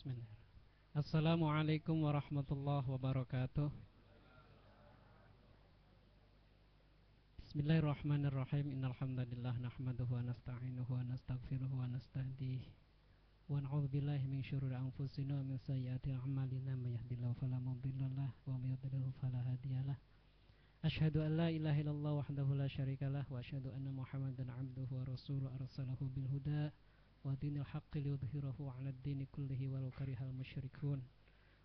Bismillah. Assalamualaikum warahmatullahi wabarakatuh. Bismillahirrahmanirrahim. Innal hamdalillah nahmaduhu wa nasta'inuhu wa nastaghfiruhu wa nastahdihi wa na'udzubillahi min syururi anfusina wa min sayyiati a'malina may yahdihillahu fala mudhillalah wa may yudhlil fala hadiyalah. Asyhadu an la ilaha illallah wahdahu la syarikalah wa asyhadu anna Muhammadan 'abduhu wa rasuluhu arsalahu bil huda wa dinil haqqi liyudhhirahu 'alad dini kullihi walau karihal musyrikun.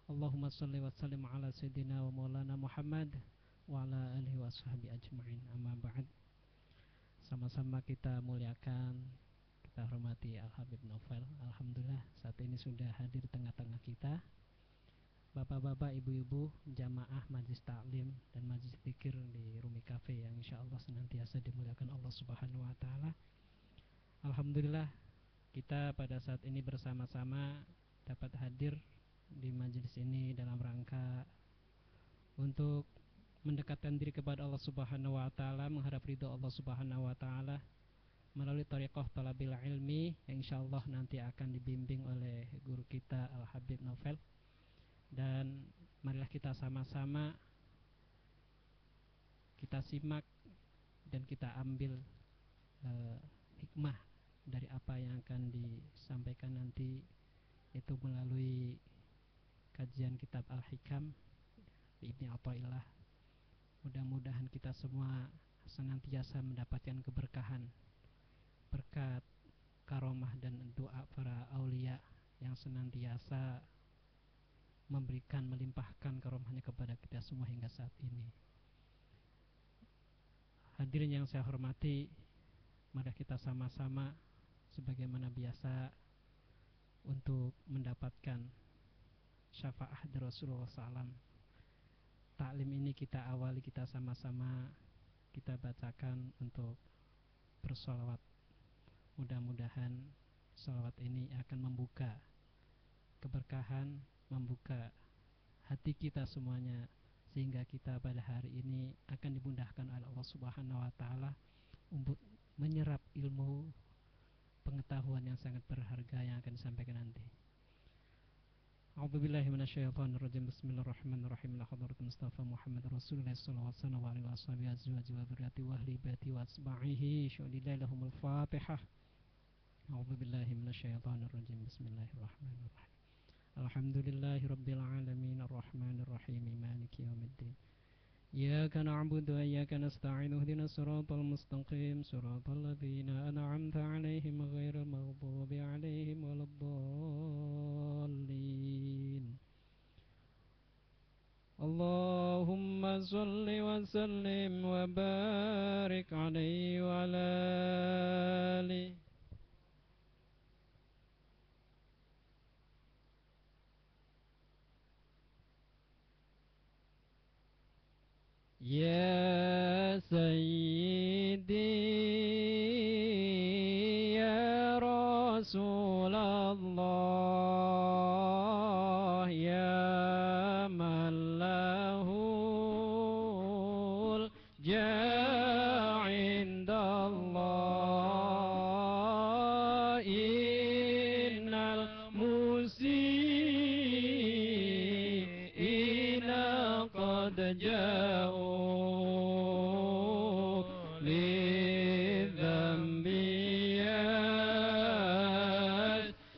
Allahumma shalli wa sallim ala sayyidina wa maulana Muhammad wa ala alihi wa sahbihi ajma'in. Amma ba'd. Sama-sama kita muliakan, kita hormati Al-Habib Novel. Alhamdulillah saat ini sudah hadir tengah-tengah kita. Bapak-bapak, ibu-ibu, jamaah majlis taklim dan majlis zikir di Rumi Cafe yang insyaallah senantiasa dimuliakan Allah Subhanahu wa taala. Alhamdulillah kita pada saat ini bersama-sama dapat hadir di majelis ini dalam rangka untuk mendekatkan diri kepada Allah Subhanahu wa taala, mengharap ridha Allah Subhanahu wa taala melalui thariqah talabil ilmi yang insyaallah nanti akan dibimbing oleh guru kita Al-Habib Novel. Dan marilah kita sama-sama kita simak dan kita ambil hikmah dari apa yang akan disampaikan nanti, itu melalui kajian kitab Al-Hikam Ibnu Athaillah. Mudah-mudahan kita semua senantiasa mendapatkan keberkahan berkat karomah dan doa para aulia yang senantiasa memberikan, melimpahkan karomahnya kepada kita semua hingga saat ini. Hadirin yang saya hormati, mari kita sama-sama sebagaimana biasa untuk mendapatkan syafaat dari Rasulullah SAW. Taklim ini kita awali, kita sama-sama kita bacakan untuk bersolawat. Mudah-mudahan solawat ini akan membuka keberkahan, membuka hati kita semuanya, sehingga kita pada hari ini akan dimudahkan oleh Allah Subhanahu wa taala untuk menyerap ilmu pengetahuan yang sangat berharga yang akan disampaikan nanti. A'udzubillahi minasyaitonirrajim. Bismillahirrahmanirrahim. La hadratul Mustafa Muhammad Rasulullah sallallahu alaihi wasallam wa azwaji wa dzurriyyati wa ahli baiti wa asbahihi syuhidillahumul Fatihah. A'udzubillahi minasyaitonirrajim. Bismillahirrahmanirrahim. Alhamdulillahi rabbil alamin arrahmanir rahim maliki yaumiddin. إياك نعبد وإياك نستعين اهدنا الصراط المستقيم صراط الذين أنعمت عليهم غير المغضوب عليهم ولا الضالين. اللهم صل وسلم وبارك عليه وعلى آله. Ya Sayyidi ya Rasulullah ya man lahul ja' indallah innal musii'ina qad ja'u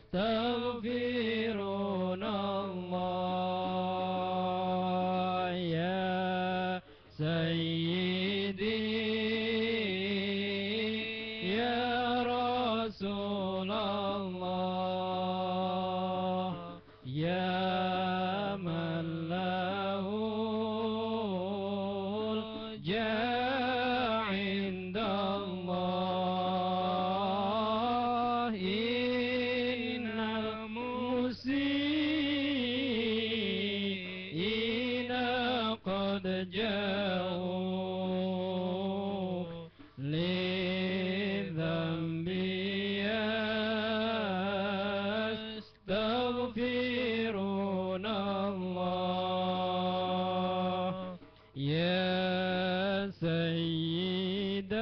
تغفرون الله يا سيدي يا رسول الله يا من له الجاه عند الله إن المسيئين قد جاءوا للذنب يستغفرون الله يا سيد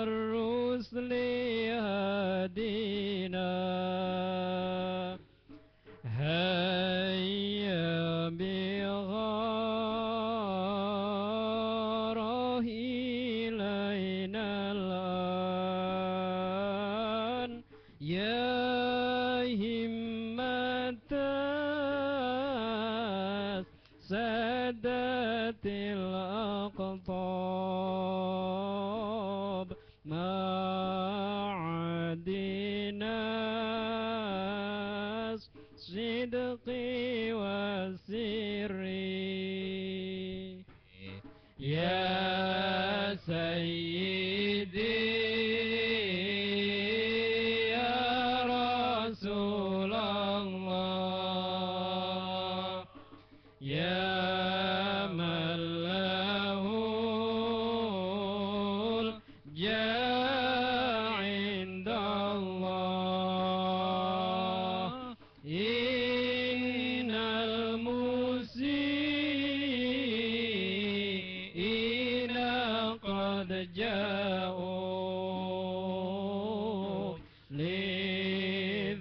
الرسل هدينا الأقطاب معادنا الصدق والسر يا سيدي يا رسول الله يا من له الجاه عند الله إن المسيئين قد جاءوا لذنبي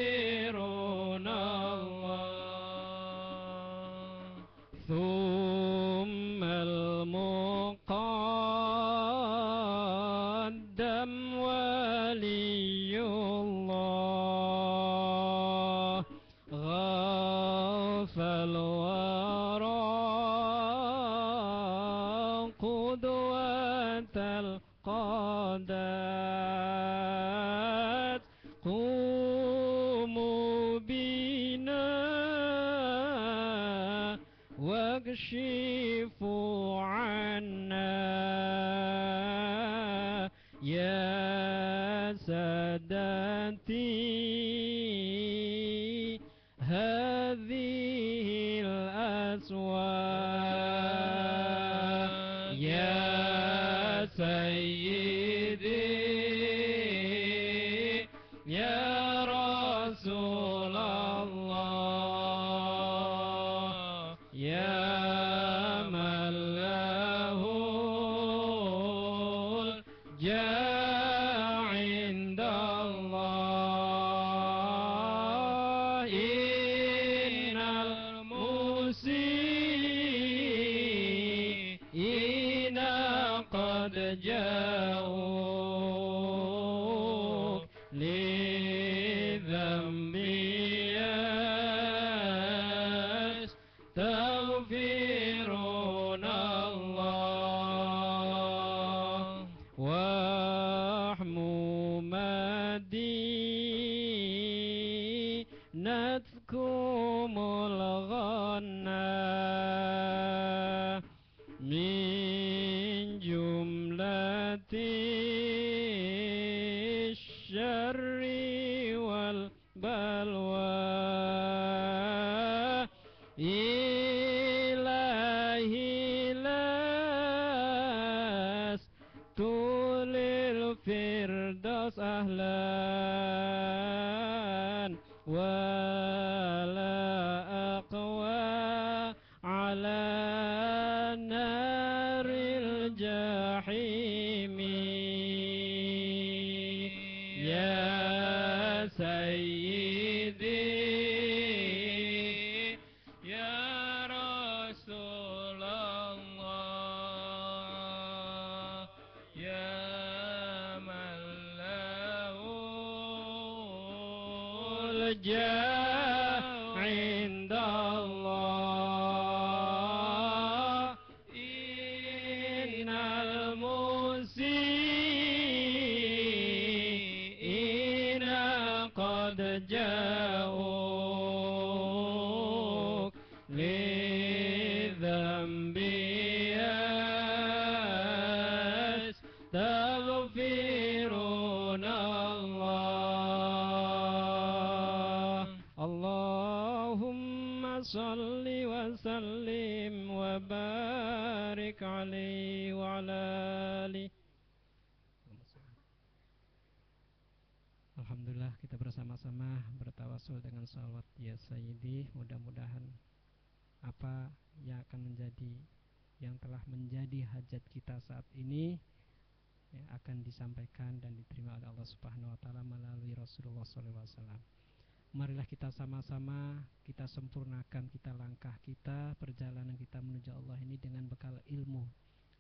يستغفرون الله ثم المقدم ولي الله غاف الورى قدوة القادات قوموا بنا واكشفوا عنا يا سادتي هذه الأسواق يا سيدي يا رسول الله يا من له الجاه عند الله إن المسيئين قد جاءوا لذنبي يستغفرون الله واحموا مدينتكم الغنى من جملة الشر والبلوى إلهي لست للفردوس أهلا ولا أقوى على نار الجحيم يا سيدي يا رسول الله يا من له الجاه عند الله إن المسيئين قد جاءوك لذنبي يستغفرون الله اللهم صل وسلم وبارك عليه وعلى آله. Alhamdulillah kita bersama-sama bertawasul dengan salawat ya Sayyidi. Mudah-mudahan apa yang akan menjadi, yang telah menjadi hajat kita saat ini ya, akan disampaikan dan diterima oleh Allah Subhanahu wa taala melalui Rasulullah sallallahu alaihi wasallam. Marilah kita sama-sama kita sempurnakan kita langkah kita, perjalanan kita menuju Allah ini dengan bekal ilmu.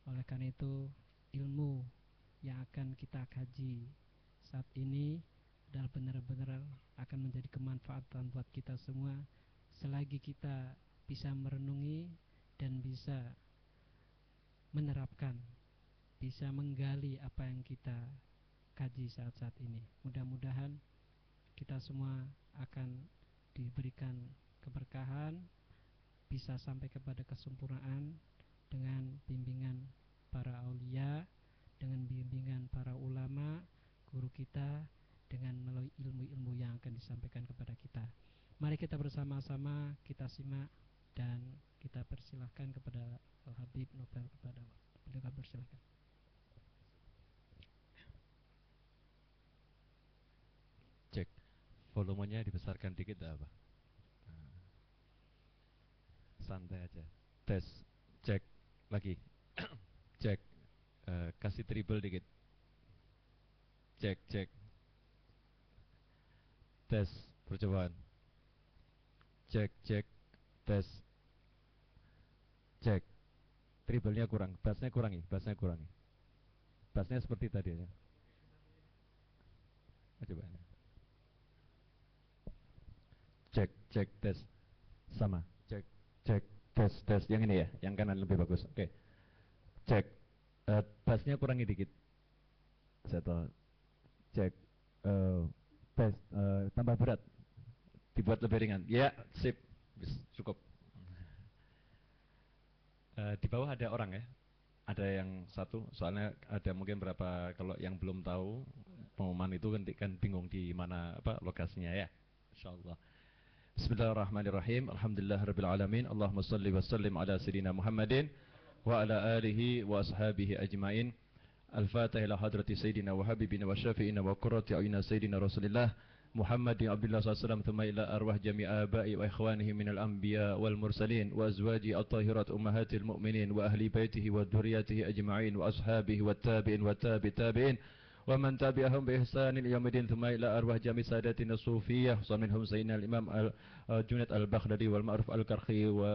Oleh karena itu ilmu yang akan kita kaji saat ini adalah benar-benar akan menjadi kemanfaatan buat kita semua selagi kita bisa merenungi dan bisa menerapkan, bisa menggali apa yang kita kaji saat-saat ini. Mudah-mudahan kita semua akan diberikan keberkahan, bisa sampai kepada kesempurnaan dengan bimbingan para aulia, dengan bimbingan para ulama, guru kita, dengan melalui ilmu-ilmu yang akan disampaikan kepada kita. Mari kita bersama-sama kita simak dan kita persilahkan kepada Al-Habib Nobel, kepada beliau, persilahkan. Cek, volumenya dibesarkan dikit apa? Santai aja. Tes, cek lagi. Cek, kasih triple dikit. Cek, cek. Tes, percobaan. Cek, cek, tes. Cek. Triple-nya kurang, bassnya kurangi, bassnya kurangi. Bassnya seperti tadi aja. Coba. Cek, cek, tes. Sama. Cek, cek, tes, tes. Yang ini ya, yang kanan lebih bagus. Oke. Cek. Bassnya kurangi dikit. Settle. Cek. Tes. Tambah berat. Dibuat lebih ringan. Ya, sip. Cukup. Di bawah ada orang ya. Ada yang satu. Soalnya ada mungkin berapa. Kalau yang belum tahu pengumuman itu kan bingung di mana apa lokasinya ya. Insyaallah. Bismillahirrahmanirrahim. Alhamdulillahirabbil alamin. Allahumma shalli wa sallim ala sayyidina Muhammadin wa ala alihi wa ashabihi ajmain. Al-Fatihah ila hadrati sayyidina wa habibina wa syafi'ina wa qurrati a'yunina sayyidina Rasulillah Muhammadin Abdullah SAW thumma ila arwah jami' aba'i wa ikhwanihi minal anbiya wal mursalin wa azwaji at-tahirat ummahatil mu'minin wa ahli baitihi wa dhurriyyatihi ajma'in wa ashabihi wa tabi'in wa tabi'in wa man tabi'ahum bi ihsanin ila yaumil din thumma ila arwah jami' sadatina sufiyah wa minhum sayyidina al-imam Junaid al-Baghdadi wal Ma'ruf al-Karhi wa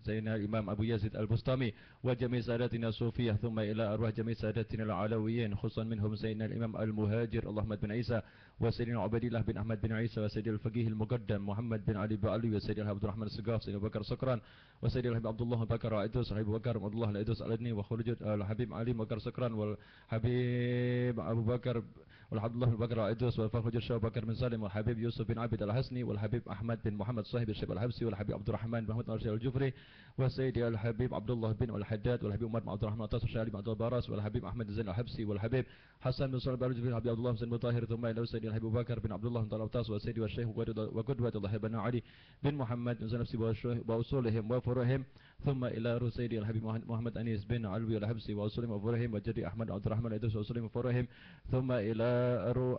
sayyidina al-imam Abu Yazid al-Bustami wa jami' sadatina sufiyah thumma ila arwah jami' sadatina al-alawiyyin khususan minhum sayyidina al-imam al-Muhajir Ahmad bin Isa wa sayyidina Ubaidillah bin Ahmad bin Isa wa sayyidina al-Faqih al-Muqaddam Muhammad bin Ali bin Ali wa sayyidina Abdul Rahman as-Sagaf sayyidina Abu Bakar Sakran wa sayyidina Abdullah Bakar Aidus Habib Bakar Abdullah al-Aidus al-Adni wa khurujat al-Habib Ali Bakar Sakran wal Habib Abu Bakar wal Abdullah Bakar Aidus wal Fakhruj Syekh Bakar bin Salim wal Habib Yusuf bin Abid al-Hasni wal Habib Ahmad bin Muhammad Sahib Syekh al-Habsi wal Habib Abdul Rahman bin Muhammad al-Jufri wa sayyidi al-Habib Abdullah bin al-Haddad wal Habib Umar bin Abdul Rahman Atas Syekh bin Abdul Baras wal Habib Ahmad Zain al-Habsi wal Habib Hasan bin Sulaiman bin Habib Abdullah bin Mutahhir thumma ila sayyidi al-Habib Bakar bin Abdullah bin Atas wa sayyidi wa Syekh wa qudwatullah bin Ali bin Muhammad bin Zanafsi wa usulihim wa furuhim thumma ila sayyidi al-Habib Muhammad Anis bin Alwi al-Habsi wa usulihim wa furuhim wa jadi Ahmad Abdul Rahman al-Aidus wa usulihim wa furuhim thumma ila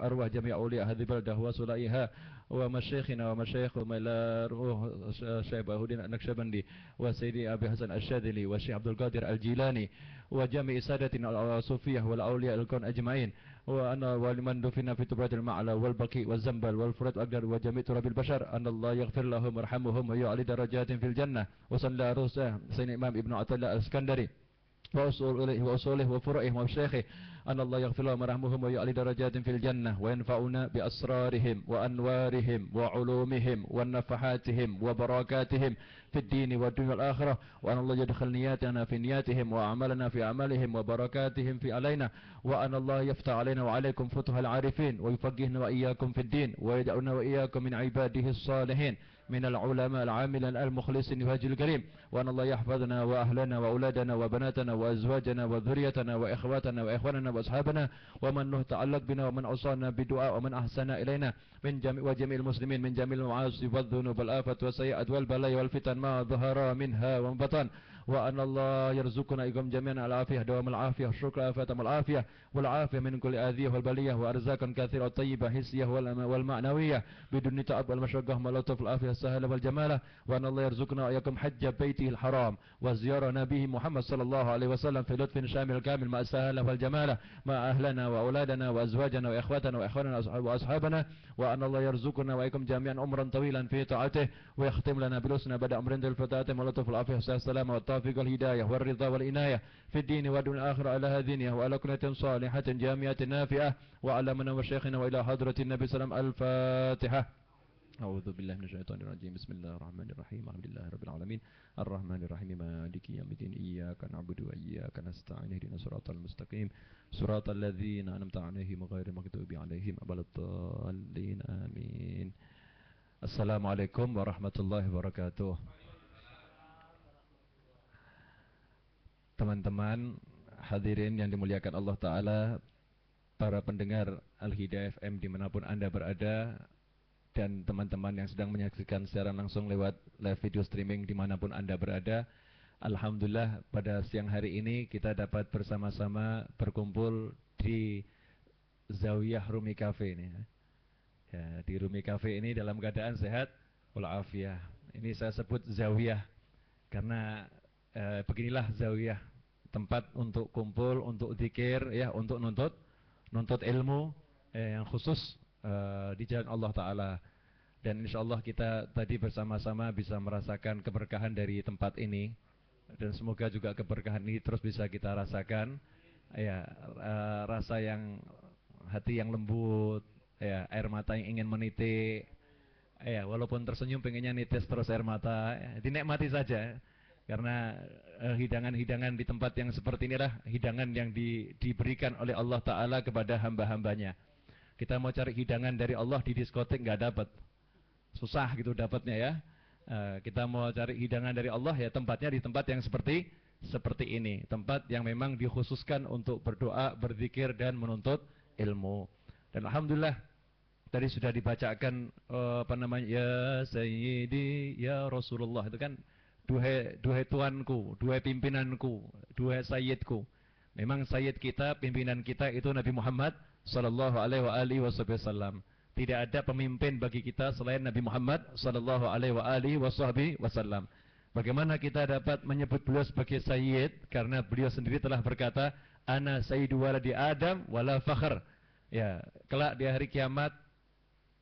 arwah jami' awliya hadhihi baldah wa sulaiha wa masyayikhina wa masyayikh wa ila Syekh Bahudin An-Naqsyabandi wa sayyidi Abi Hasan Asy-Syadzili wa Syekh Abdul Qadir Al-Jilani wa jami' sadatina al-sufiyah wal awliya al-kaun ajma'in wa anna wa liman dufina fi tubratil ma'la wal baqi wal zambal wal furat aqdar wa jami' turabil bashar anna Allah yaghfir lahum warhamhum wa yu'ali darajatin fil jannah wa sallallahu sayyidina Imam Ibnu Athaillah Al-Iskandari وأصوله وفرعه ومشايخه أن الله يغفر لهم ويرحمهم ويعلي درجات في الجنة وينفعنا بأسرارهم وأنوارهم وعلومهم ونفحاتهم وبركاتهم في الدين والدنيا والآخرة وأن الله يدخل نياتنا في نياتهم وأعمالنا في أعمالهم وبركاتهم في علينا وأن الله يفتح علينا وعليكم فتح العارفين ويفقهنا وإياكم في الدين ويجعلنا وإياكم من عباده الصالحين من العلماء العاملين المخلصين وجه الكريم وأن الله يحفظنا وأهلنا وأولادنا وبناتنا وأزواجنا وذريتنا وإخواتنا وإخواننا وأصحابنا ومن تعلق بنا ومن أوصانا بدعاء ومن أحسن إلينا من جميع المسلمين من جميع المعاصي والذنوب والآفات والسيئات والبلايا والفتن ما ظهر منها وما بطن وأن الله يرزقنا إياكم جميعا العافية دوام العافية الشكر العافية والعافية والعافية من كل آذية والبلية وأرزاقا كثيرة طيبة حسية والمعنوية بدون تعب والمشقة واللطف العافية السهلة والجمالة وأن الله يرزقنا إياكم حج بيته الحرام وزيارة نبيه محمد صلى الله عليه وسلم في لطف شامل كامل مع السهلة والجمالة مع أهلنا وأولادنا وأزواجنا وإخواتنا وإخواننا وأصحابنا وأن الله يرزقنا وإياكم جميعا عمرا طويلا في طاعته ويختم لنا بالحسنى بعد أمر الفتاة واللطف العافية السلامة والطاعة التوفيق والهداية والرضا والعناية في الدين والدنيا الآخرة على هذه النية وعلى كلمة صالحة جامعة نافعة وعلى من وشيخنا وإلى حضرة النبي صلى الله عليه وسلم. الفاتحة. أعوذ بالله من الشيطان الرجيم. بسم الله الرحمن الرحيم. الحمد لله رب العالمين الرحمن الرحيم مالك يوم الدين إياك نعبد وإياك نستعين اهدنا الصراط المستقيم صراط الذين أنعمت عليهم غير المغضوب عليهم ولا الضالين آمين. Assalamualaikum warahmatullahi wabarakatuh. Teman-teman hadirin yang dimuliakan Allah Ta'ala, para pendengar Al-Hidayah FM dimanapun Anda berada, dan teman-teman yang sedang menyaksikan secara langsung lewat live video streaming dimanapun Anda berada, alhamdulillah pada siang hari ini kita dapat bersama-sama berkumpul di Zawiyah Rumi Cafe ini. Ya, di Rumi Cafe ini dalam keadaan sehat walafiat. Ini saya sebut Zawiyah karena beginilah Zawiyah, tempat untuk kumpul, untuk zikir, ya, untuk nuntut ilmu yang khusus di jalan Allah Ta'ala. Dan insya Allah kita tadi bersama-sama bisa merasakan keberkahan dari tempat ini, dan semoga juga keberkahan ini terus bisa kita rasakan, ya, rasa yang hati yang lembut, ya, air mata yang ingin menitik, ya, walaupun tersenyum pengennya nitis terus air mata, ya, dinikmati saja. Karena hidangan-hidangan di tempat yang seperti inilah hidangan yang diberikan oleh Allah Ta'ala kepada hamba-hambanya. Kita mau cari hidangan dari Allah di diskotik nggak dapat, susah gitu dapatnya, ya. Kita mau cari hidangan dari Allah, ya tempatnya di tempat yang seperti ini, tempat yang memang dikhususkan untuk berdoa, berzikir dan menuntut ilmu. Dan alhamdulillah tadi sudah dibacakan ya Sayyidi ya Rasulullah, itu kan duhai tuanku, duhai pimpinanku, duhai sayyidku. Memang sayyid kita, pimpinan kita itu Nabi Muhammad sallallahu alaihi wasallam. Tidak ada pemimpin bagi kita selain Nabi Muhammad sallallahu alaihi wasallam. Bagaimana kita dapat menyebut beliau sebagai sayyid? Karena beliau sendiri telah berkata, ana sayyidu waladi Adam wala fakhr. Ya, kelak di hari kiamat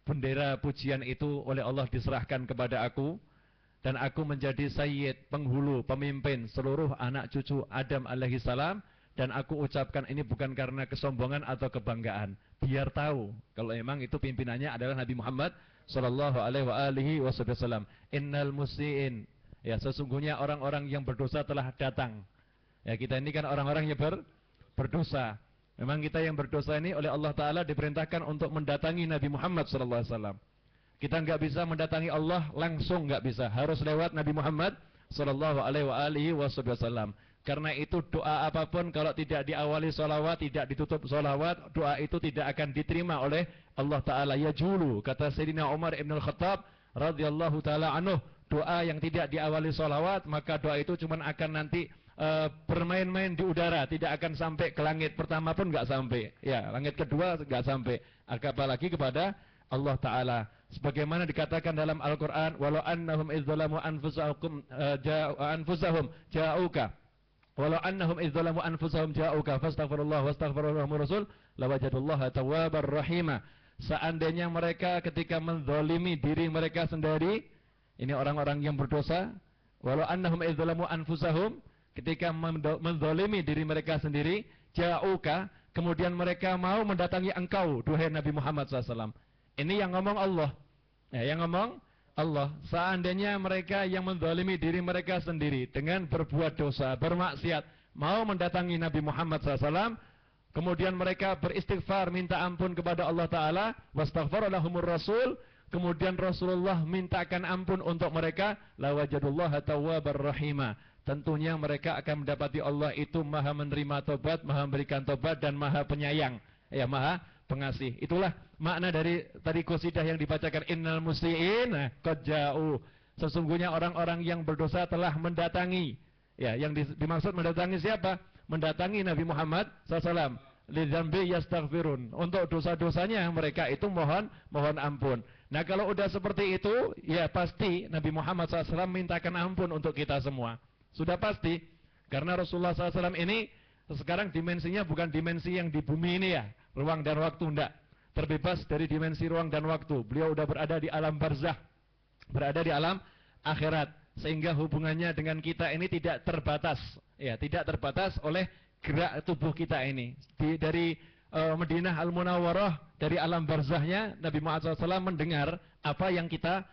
bendera pujian itu oleh Allah diserahkan kepada aku, dan aku menjadi sayyid, penghulu, pemimpin seluruh anak cucu Adam alaihi salam. Dan aku ucapkan ini bukan karena kesombongan atau kebanggaan, biar tahu kalau memang itu pimpinannya adalah Nabi Muhammad sallallahu alaihi wasallam. Innal musiin, ya, sesungguhnya orang-orang yang berdosa telah datang. Ya, kita ini kan orang-orang yang berdosa. Memang kita yang berdosa ini oleh Allah Ta'ala diperintahkan untuk mendatangi Nabi Muhammad SAW. Kita nggak bisa mendatangi Allah langsung, nggak bisa. Harus lewat Nabi Muhammad SAW. Karena itu doa apapun kalau tidak diawali sholawat, tidak ditutup sholawat, doa itu tidak akan diterima oleh Allah Ta'ala. Ya julu, kata Sayyidina Umar ibn al-Khattab radhiyallahu ta'ala anhu, doa yang tidak diawali sholawat, maka doa itu cuma akan nanti bermain-main di udara, tidak akan sampai ke langit pertama pun nggak sampai, ya, langit kedua nggak sampai, apalagi kepada Allah Ta'ala. Sebagaimana dikatakan dalam Al-Quran, walau annahum idzalamu anfusahum ja'uka, walau annahum idzalamu anfusahum ja'uka fastaghfirullah wastaghfirullah rasul lawajadullaha tawwabar rahima. Seandainya mereka ketika menzalimi diri mereka sendiri, ini orang-orang yang berdosa, walau annahum idzalamu anfusahum, ketika menzalimi diri mereka sendiri, ja'uka, kemudian mereka mau mendatangi engkau, duhai Nabi Muhammad SAW. Ini yang ngomong Allah, ya, yang ngomong Allah. Seandainya mereka yang menzalimi diri mereka sendiri dengan berbuat dosa, bermaksiat, mau mendatangi Nabi Muhammad SAW, kemudian mereka beristighfar, minta ampun kepada Allah Ta'ala, wastaghfara lahumur rasul, kemudian Rasulullah mintakan ampun untuk mereka, lawajadullaha tawwabar rahima. Tentunya mereka akan mendapati Allah itu maha menerima tobat, maha memberikan tobat, dan maha penyayang, ya, maha pengasih. Itulah makna dari tadi qasidah yang dibacakan, innal musli'in qad ja'u. Sesungguhnya orang-orang yang berdosa telah mendatangi. Ya, yang dimaksud mendatangi siapa? Mendatangi Nabi Muhammad SAW. Lidzambi yastaghfirun. Untuk dosa-dosanya mereka itu mohon ampun. Nah, kalau udah seperti itu, ya pasti Nabi Muhammad SAW mintakan ampun untuk kita semua. Sudah pasti. Karena Rasulullah SAW ini sekarang dimensinya bukan dimensi yang di bumi ini, ya, ruang dan waktu, enggak. Terbebas dari dimensi ruang dan waktu. Beliau udah berada di alam barzakh, berada di alam akhirat. sehingga hubungannya dengan kita ini tidak terbatas, ya, tidak terbatas oleh gerak tubuh kita ini. Dari Madinah Al-Munawwarah, dari alam barzahnya Nabi Muhammad SAW mendengar apa yang kita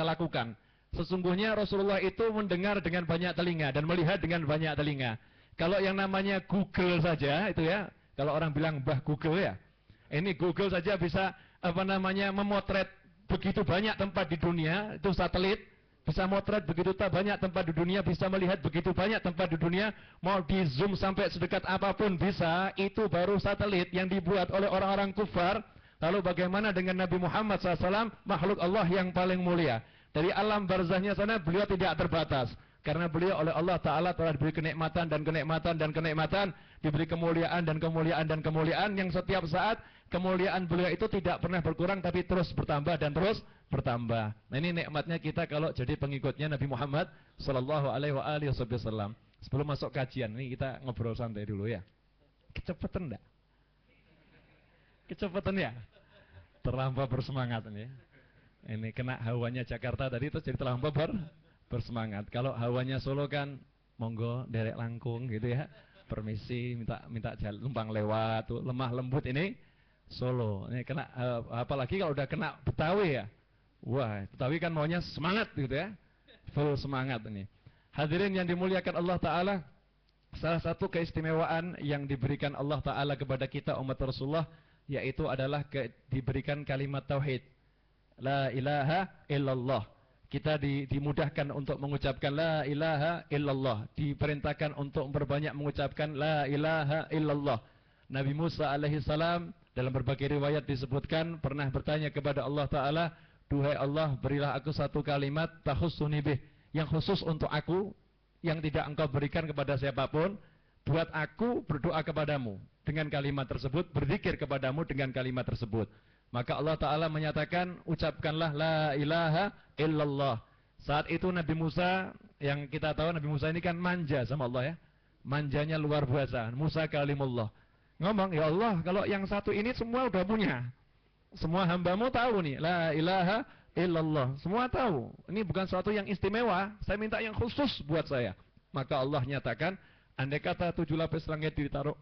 lakukan. Sesungguhnya Rasulullah itu mendengar dengan banyak telinga dan melihat dengan banyak telinga. Kalau yang namanya Google saja itu ya, kalau orang bilang Mbah Google ya, ini Google saja bisa memotret begitu banyak tempat di dunia, itu satelit, bisa motret begitu banyak tempat di dunia, bisa melihat begitu banyak tempat di dunia, mau di zoom sampai sedekat apapun bisa, itu baru satelit yang dibuat oleh orang-orang kufar. Lalu bagaimana dengan Nabi Muhammad SAW, makhluk Allah yang paling mulia? Dari alam barzahnya sana beliau tidak terbatas. Karena beliau oleh Allah Ta'ala telah diberi kenikmatan dan kenikmatan dan kenikmatan, diberi kemuliaan dan kemuliaan dan kemuliaan, yang setiap saat kemuliaan beliau itu tidak pernah berkurang tapi terus bertambah dan terus bertambah. Nah, ini nikmatnya kita kalau jadi pengikutnya Nabi Muhammad Sallallahu Alaihi Wasallam. Sebelum masuk kajian ini kita ngobrol santai dulu ya. Kecepatan enggak? Kecepatan ya? Terlampau bersemangat ini. Ini kena hawanya Jakarta tadi terus jadi terlampau bersemangat. Kalau hawanya Solo kan monggo derek langkung gitu ya. Permisi, minta jalan numpang lewat tuh, lemah lembut ini Solo. Ini kena apalagi kalau udah kena Betawi ya. Wah, Betawi kan maunya semangat gitu ya. Full semangat ini. Hadirin yang dimuliakan Allah Ta'ala, salah satu keistimewaan yang diberikan Allah Ta'ala kepada kita umat Rasulullah, yaitu adalah diberikan kalimat tauhid. La ilaha illallah. Kita dimudahkan untuk mengucapkan la ilaha illallah. Diperintahkan untuk memperbanyak mengucapkan la ilaha illallah. Nabi Musa alaihi salam dalam berbagai riwayat disebutkan pernah bertanya kepada Allah Ta'ala, duhai Allah, berilah aku satu kalimat tahussuni bih, yang khusus untuk aku, yang tidak engkau berikan kepada siapapun. Buat aku berdoa kepadamu dengan kalimat tersebut, berzikir kepadamu dengan kalimat tersebut. Maka Allah Ta'ala menyatakan, ucapkanlah la ilaha illallah. Saat itu Nabi Musa, yang kita tahu Nabi Musa ini kan manja sama Allah ya. Manjanya luar biasa. Musa kalimullah. Ngomong, ya Allah, kalau yang satu ini semua udah punya. Semua hambamu tahu nih, la ilaha illallah. Semua tahu. Ini bukan sesuatu yang istimewa. Saya minta yang khusus buat saya. Maka Allah nyatakan, andai kata 7 lapis langit ditaruh,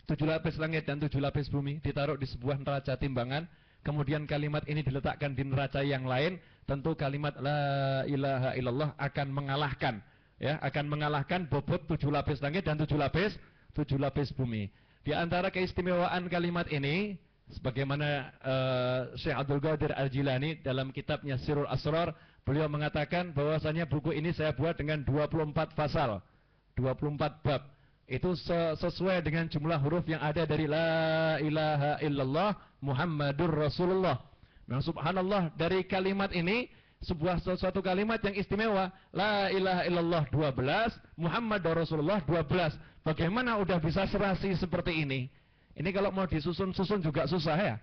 7 lapis langit dan 7 lapis bumi ditaruh di sebuah neraca timbangan, kemudian kalimat ini diletakkan di neraca yang lain, tentu kalimat la ilaha illallah akan mengalahkan, ya, akan mengalahkan bobot 7 lapis langit dan 7 lapis bumi. Di antara keistimewaan kalimat ini, sebagaimana Syekh Abdul Qadir Al-Jilani dalam kitabnya Sirul Asrar, beliau mengatakan bahwasanya buku ini saya buat dengan 24 pasal, 24 bab. Itu sesuai dengan jumlah huruf yang ada dari la ilaha illallah Muhammadur Rasulullah. Memang subhanallah, dari kalimat ini suatu kalimat yang istimewa. La ilaha illallah 12, Muhammadur Rasulullah 12. Bagaimana udah bisa serasi seperti ini? Ini kalau mau disusun-susun juga susah ya.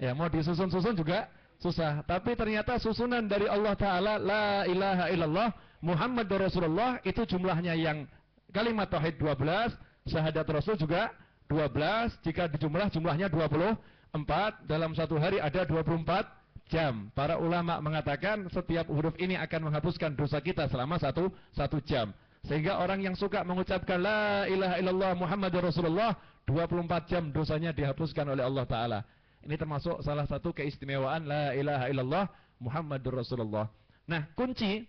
Ya, mau disusun-susun juga susah. Tapi ternyata susunan dari Allah Ta'ala, la ilaha illallah Muhammadur Rasulullah, itu jumlahnya yang kalimat tauhid 12, syahadat Rasul juga 12, jika jumlahnya 24, dalam satu hari ada 24 jam. Para ulama mengatakan setiap huruf ini akan menghapuskan dosa kita selama satu jam. Sehingga orang yang suka mengucapkan la ilaha illallah Muhammadur Rasulullah, 24 jam dosanya dihapuskan oleh Allah Ta'ala. Ini termasuk salah satu keistimewaan la ilaha illallah Muhammadur Rasulullah. Nah, kunci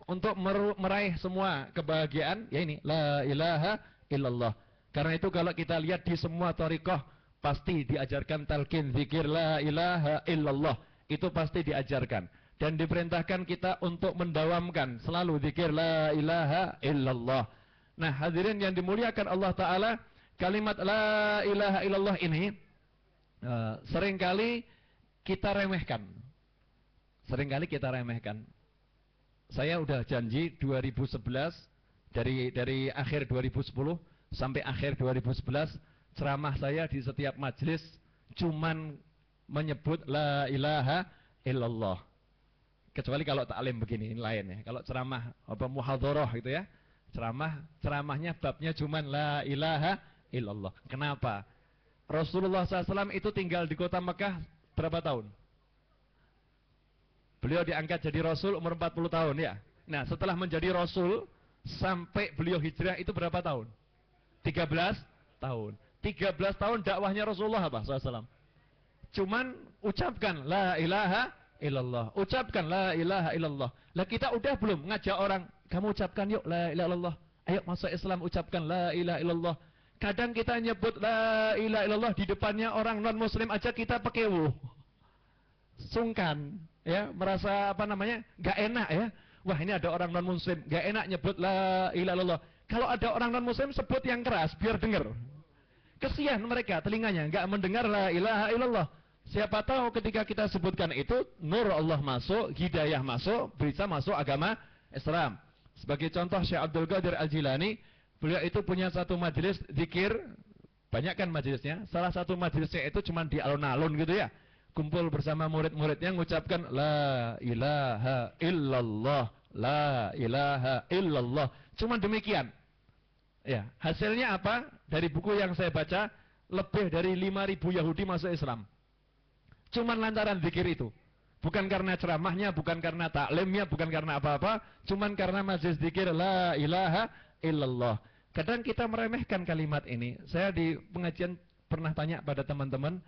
untuk meraih semua kebahagiaan, ya ini la ilaha illallah. Karena itu kalau kita lihat di semua thariqah pasti diajarkan talqin zikir la ilaha illallah. Itu pasti diajarkan dan diperintahkan kita untuk mendawamkan selalu zikir la ilaha illallah. Nah, hadirin yang dimuliakan Allah Ta'ala, kalimat la ilaha illallah ini seringkali kita remehkan. Seringkali kita remehkan. Saya udah janji 2011, dari akhir 2010 sampai akhir 2011, ceramah saya di setiap majelis cuman menyebut la ilaha illallah. Kecuali kalau taklim begini, ini lain ya. Kalau ceramah muhadharah gitu ya, ceramahnya babnya cuman la ilaha illallah. Kenapa? Rasulullah SAW itu tinggal di kota Mekah berapa tahun? Beliau diangkat jadi Rasul umur 40 tahun ya. Nah, setelah menjadi Rasul, sampai beliau hijrah itu berapa tahun? 13 tahun. 13 tahun dakwahnya Rasulullah apa? SAW. Cuman ucapkan la ilaha illallah. Ucapkan la ilaha illallah. Lah kita udah belum ngajak orang, kamu ucapkan yuk la ilaha illallah. Ayo masuk Islam ucapkan la ilaha illallah. Kadang kita nyebut la ilaha illallah di depannya orang non muslim aja kita pekewu. Sungkan, ya, merasa apa namanya? Enggak enak ya. Wah, ini ada orang non muslim, enggak enak nyebut la ilaha illallah. Kalau ada orang non muslim sebut yang keras biar dengar. Kesian mereka telinganya enggak mendengar la ilaha illallah. Siapa tahu ketika kita sebutkan itu nur Allah masuk, hidayah masuk, bisa masuk agama Islam. Sebagai contoh Syekh Abdul Qadir Al-Jilani, beliau itu punya satu majelis zikir, banyak kan majelisnya. Salah satu majelisnya itu cuma di alun-alun gitu ya. Kumpul bersama murid-muridnya mengucapkan la ilaha illallah, la ilaha illallah. Cuma demikian. Ya, hasilnya apa? Dari buku yang saya baca, lebih dari 5.000 Yahudi masuk Islam. Cuman lantaran zikir itu. Bukan karena ceramahnya, bukan karena taklimnya, bukan karena apa-apa, cuman karena majelis zikir la ilaha illallah. Kadang kita meremehkan kalimat ini. Saya di pengajian pernah tanya pada teman-teman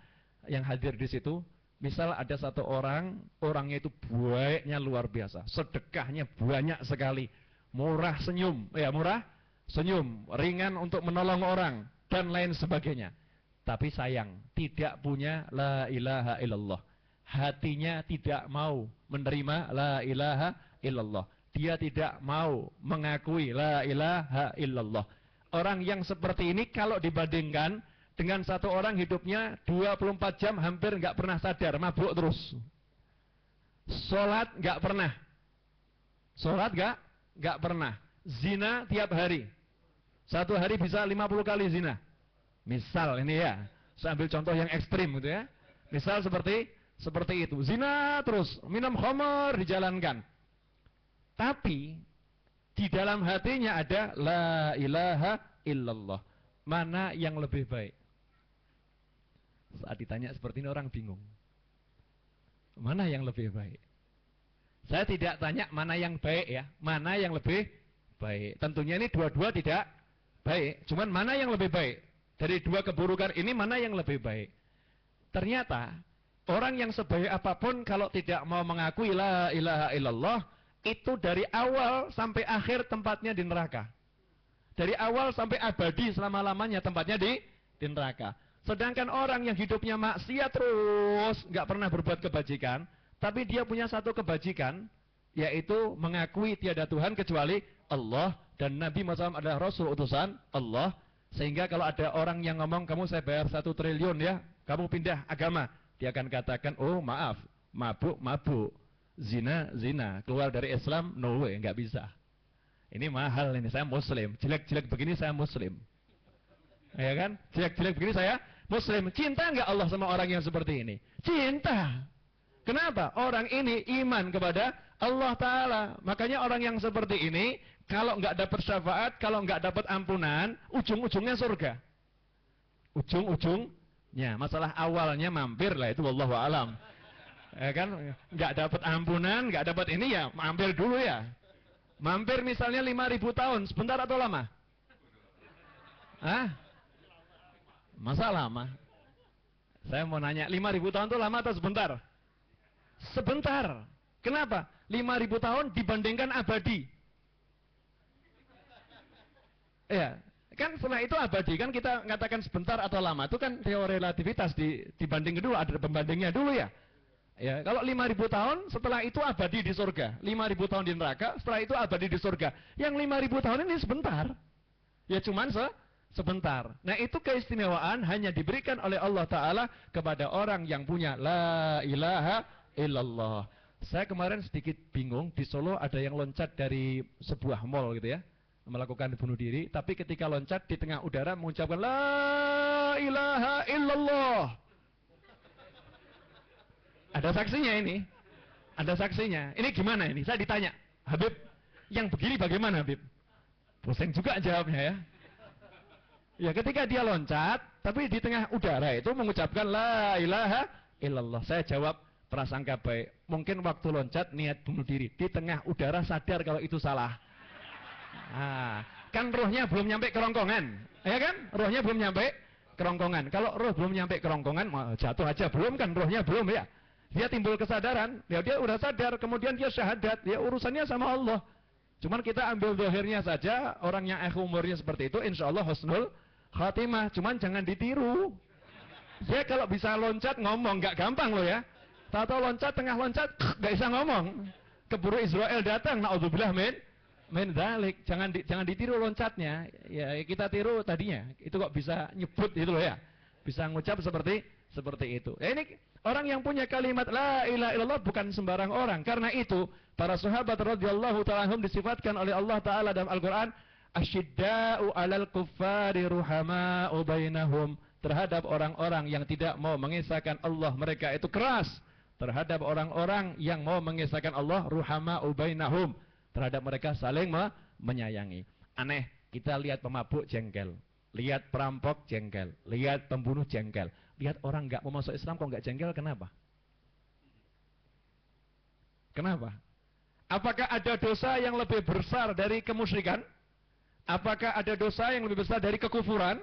yang hadir di situ, misal ada satu orang, orangnya itu baiknya luar biasa, sedekahnya banyak sekali, murah senyum, ya murah senyum, ringan untuk menolong orang, dan lain sebagainya. Tapi sayang, tidak punya la ilaha illallah. Hatinya tidak mau menerima la ilaha illallah. Dia tidak mau mengakui la ilaha illallah. Orang yang seperti ini kalau dibandingkan dengan satu orang hidupnya 24 jam hampir nggak pernah sadar, mabuk terus. Sholat nggak pernah. Sholat nggak pernah. Zina tiap hari. Satu hari bisa 50 kali zina. Misal ini ya, saya ambil contoh yang ekstrim gitu ya. Misal seperti itu, zina terus, minum khamar dijalankan. Tapi di dalam hatinya ada la ilaha illallah. Mana yang lebih baik? Saat ditanya seperti ini orang bingung. Mana yang lebih baik? Saya tidak tanya mana yang baik ya, mana yang lebih baik. Tentunya ini dua-dua tidak baik, cuman mana yang lebih baik? Dari dua keburukan ini mana yang lebih baik? Ternyata orang yang sebaik apapun kalau tidak mau mengakui la ilaha illallah, itu dari awal sampai akhir tempatnya di neraka. Dari awal sampai abadi selama-lamanya tempatnya di neraka. Sedangkan orang yang hidupnya maksiat terus, nggak pernah berbuat kebajikan, tapi dia punya satu kebajikan, yaitu mengakui tiada Tuhan kecuali Allah, dan Nabi Muhammad adalah Rasul utusan Allah. Sehingga kalau ada orang yang ngomong, kamu saya bayar 1 triliun ya, kamu pindah agama, dia akan katakan, oh maaf, mabuk, zina, keluar dari Islam, no way, nggak bisa. Ini mahal ini, saya muslim, jelek-jelek begini saya muslim. Ya kan? Jelek-jelek begini saya muslim. Cinta nggak Allah sama orang yang seperti ini? Cinta. Kenapa? Orang ini iman kepada Allah Ta'ala. Makanya orang yang seperti ini, kalau nggak dapat syafaat, kalau nggak dapat ampunan, ujung-ujungnya surga. Ujung-ujungnya, masalah awalnya mampir lah, itu wallahu alam. Ya kan? Nggak dapat ampunan, nggak dapat ini ya, mampir dulu ya. Mampir misalnya 5.000 tahun, sebentar atau lama? Hah? Masa lama? Saya mau nanya, 5.000 tahun itu lama atau sebentar? Sebentar. Kenapa? 5.000 tahun dibandingkan abadi. Ya, kan setelah itu abadi, kan kita mengatakan sebentar atau lama, itu kan teori relativitas dibanding dulu, ada pembandingnya dulu ya. Ya, kalau 5.000 tahun, setelah itu abadi di surga. 5.000 tahun di neraka, setelah itu abadi di surga. Yang 5.000 tahun ini sebentar. Ya cuman sebentar. Nah itu keistimewaan hanya diberikan oleh Allah Ta'ala kepada orang yang punya la ilaha illallah. Saya kemarin sedikit bingung, di Solo ada yang loncat dari sebuah mall gitu ya, melakukan bunuh diri, tapi ketika loncat di tengah udara mengucapkan la ilaha illallah. Ada saksinya ini. Ada saksinya. Ini gimana ini? Saya ditanya, Habib, yang begini bagaimana Habib? Pusing juga jawabnya ya. Ya ketika dia loncat, tapi di tengah udara itu mengucapkan la ilaha illallah. Saya jawab, prasangka baik. Mungkin waktu loncat niat bunuh diri, di tengah udara sadar kalau itu salah. Nah, kan rohnya belum nyampe kerongkongan, ya kan? Rohnya belum nyampe kerongkongan. Kalau roh belum nyampe kerongkongan, jatuh aja belum kan, rohnya belum ya. Dia timbul kesadaran, ya dia udah sadar, kemudian dia syahadat, ya urusannya sama Allah. Cuman kita ambil dohirnya saja, orang yang umurnya seperti itu, insya Allah husnul khatimah. Cuman jangan ditiru. Dia kalau bisa loncat ngomong, nggak gampang loh ya. Tahu-tahu loncat, tengah loncat, nggak bisa ngomong. Keburu Israel datang, na'udzubillah min dzalik. Jangan ditiru loncatnya. Ya kita tiru tadinya. Itu kok bisa nyebut itu loh ya. Bisa ngucap seperti itu. Ya, ini orang yang punya kalimat la ilaha illallah bukan sembarang orang. Karena itu para sahabat radhiyallahu ta'ala anhum disifatkan oleh Allah Ta'ala dalam Al-Quran, asyidda'u 'alal kuffari ruhama'u bainahum. Terhadap orang-orang yang tidak mau mengesahkan Allah, mereka itu keras. Terhadap orang-orang yang mau mengesahkan Allah, ruhama'u bainahum. Terhadap mereka saling menyayangi. Aneh, kita lihat pemabuk jengkel, lihat perampok jengkel, lihat pembunuh jengkel, lihat orang nggak mau masuk Islam kok nggak jengkel, kenapa? Kenapa? Apakah ada dosa yang lebih besar dari kemusyrikan? Apakah ada dosa yang lebih besar dari kekufuran?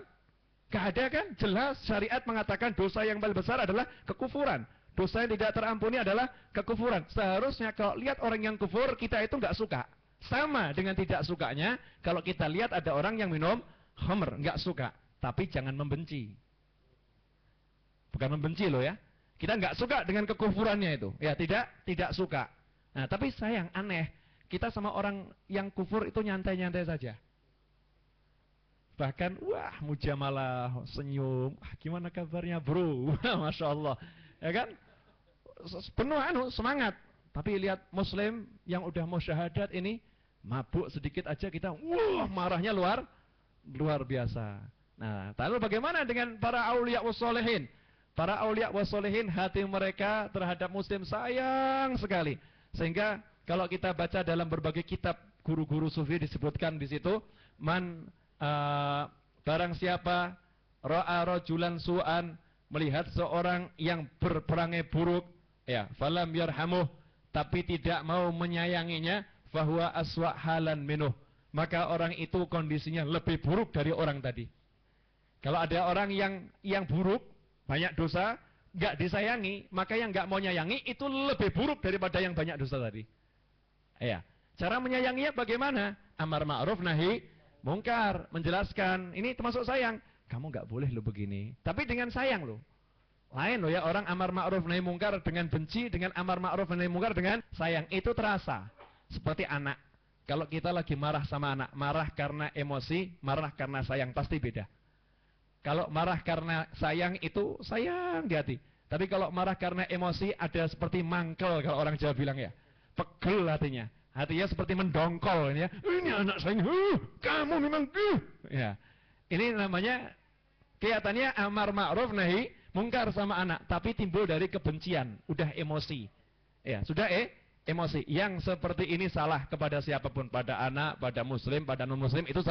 Gak ada kan? Jelas syariat mengatakan dosa yang paling besar adalah kekufuran. Dosa yang tidak terampuni adalah kekufuran. Seharusnya kalau lihat orang yang kufur, kita itu nggak suka. Sama dengan tidak sukanya kalau kita lihat ada orang yang minum khamr, nggak suka. Tapi jangan membenci. Bukan membenci loh ya. Kita nggak suka dengan kekufurannya itu. Ya tidak suka. Nah tapi sayang, aneh. Kita sama orang yang kufur itu nyantai-nyantai saja. Bahkan, wah mujamalah, senyum, gimana kabarnya bro, Masya Allah, ya kan, penuh semangat. Tapi lihat muslim yang udah mau syahadat ini, mabuk sedikit aja kita, wah marahnya luar biasa. Nah, lalu bagaimana dengan para aulia wassolehin? Para aulia wassolehin, hati mereka terhadap muslim sayang sekali. Sehingga kalau kita baca dalam berbagai kitab guru-guru sufi disebutkan di situ, barang siapa ra'a rajulan su'an, melihat seorang yang berperangai buruk, ya falam yarhamuh, tapi tidak mau menyayanginya, fahuwa aswa halan minuh, maka orang itu kondisinya lebih buruk dari orang tadi. Kalau ada orang yang buruk, banyak dosa, nggak disayangi, maka yang nggak mau nyayangi itu lebih buruk daripada yang banyak dosa tadi. Ya, cara menyayanginya bagaimana? Amar ma'ruf nahi mungkar, menjelaskan, ini termasuk sayang. Kamu nggak boleh lo begini, tapi dengan sayang lo. Lain lo ya, orang amar ma'ruf nahi mungkar dengan benci, dengan amar ma'ruf nahi mungkar dengan sayang. Itu terasa seperti anak. Kalau kita lagi marah sama anak, marah karena emosi, marah karena sayang, pasti beda. Kalau marah karena sayang itu sayang di hati. Tapi kalau marah karena emosi ada seperti mangkel, kalau orang Jawa bilang ya, pegel hatinya. Hatinya seperti mendongkol ini ya. Ini anak saya, kamu memang ya. Ini namanya kelihatannya amar ma'ruf nahi mungkar sama anak, tapi timbul dari kebencian, udah emosi. Ya, sudah emosi. Yang seperti ini salah kepada siapapun, pada anak, pada muslim, pada non muslim, itu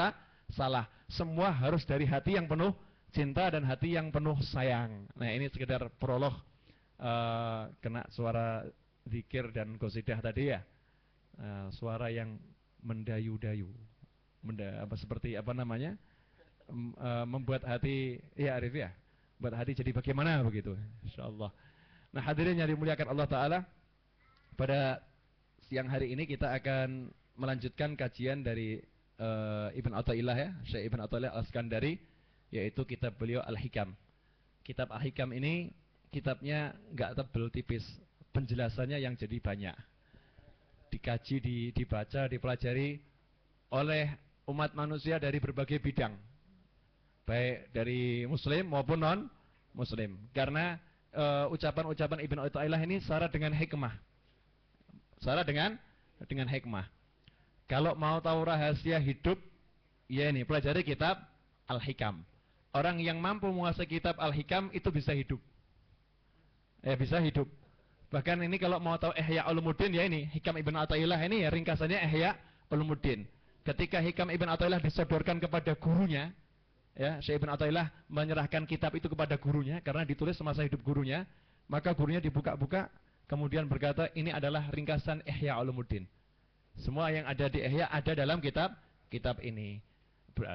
salah. Semua harus dari hati yang penuh cinta dan hati yang penuh sayang. Nah, ini sekedar prolog kena suara zikir dan qasidah tadi ya. Suara yang mendayu-dayu, seperti apa namanya, membuat hati, ya Arif ya, buat hati jadi bagaimana begitu, insyaallah. Nah hadirin yang dimuliakan Allah Ta'ala, pada siang hari ini kita akan melanjutkan kajian dari Ibn Athaillah ya, Syekh Ibn Athaillah Al-Iskandari, yaitu kitab beliau Al-Hikam. Kitab Al-Hikam ini kitabnya nggak tebel, tipis, penjelasannya yang jadi banyak. Dikaji, dibaca, dipelajari oleh umat manusia dari berbagai bidang, baik dari muslim maupun non muslim, karena ucapan-ucapan Ibn Athaillah ini syarat dengan hikmah, dengan hikmah. Kalau mau tahu rahasia hidup, ya ini pelajari kitab Al-Hikam. Orang yang mampu menguasai kitab Al-Hikam itu bisa hidup, bisa hidup. Bahkan ini kalau mau tahu Ihya Ulumuddin, ya ini Hikam Ibn Athaillah ini ya ringkasannya Ihya Ulumuddin. Ketika Hikam Ibn Athaillah disodorkan kepada gurunya, ya Syekh Ibn Athaillah menyerahkan kitab itu kepada gurunya karena ditulis semasa hidup gurunya, maka gurunya dibuka-buka, kemudian berkata ini adalah ringkasan Ihya Ulumuddin. Semua yang ada di Ihya ada dalam kitab ini.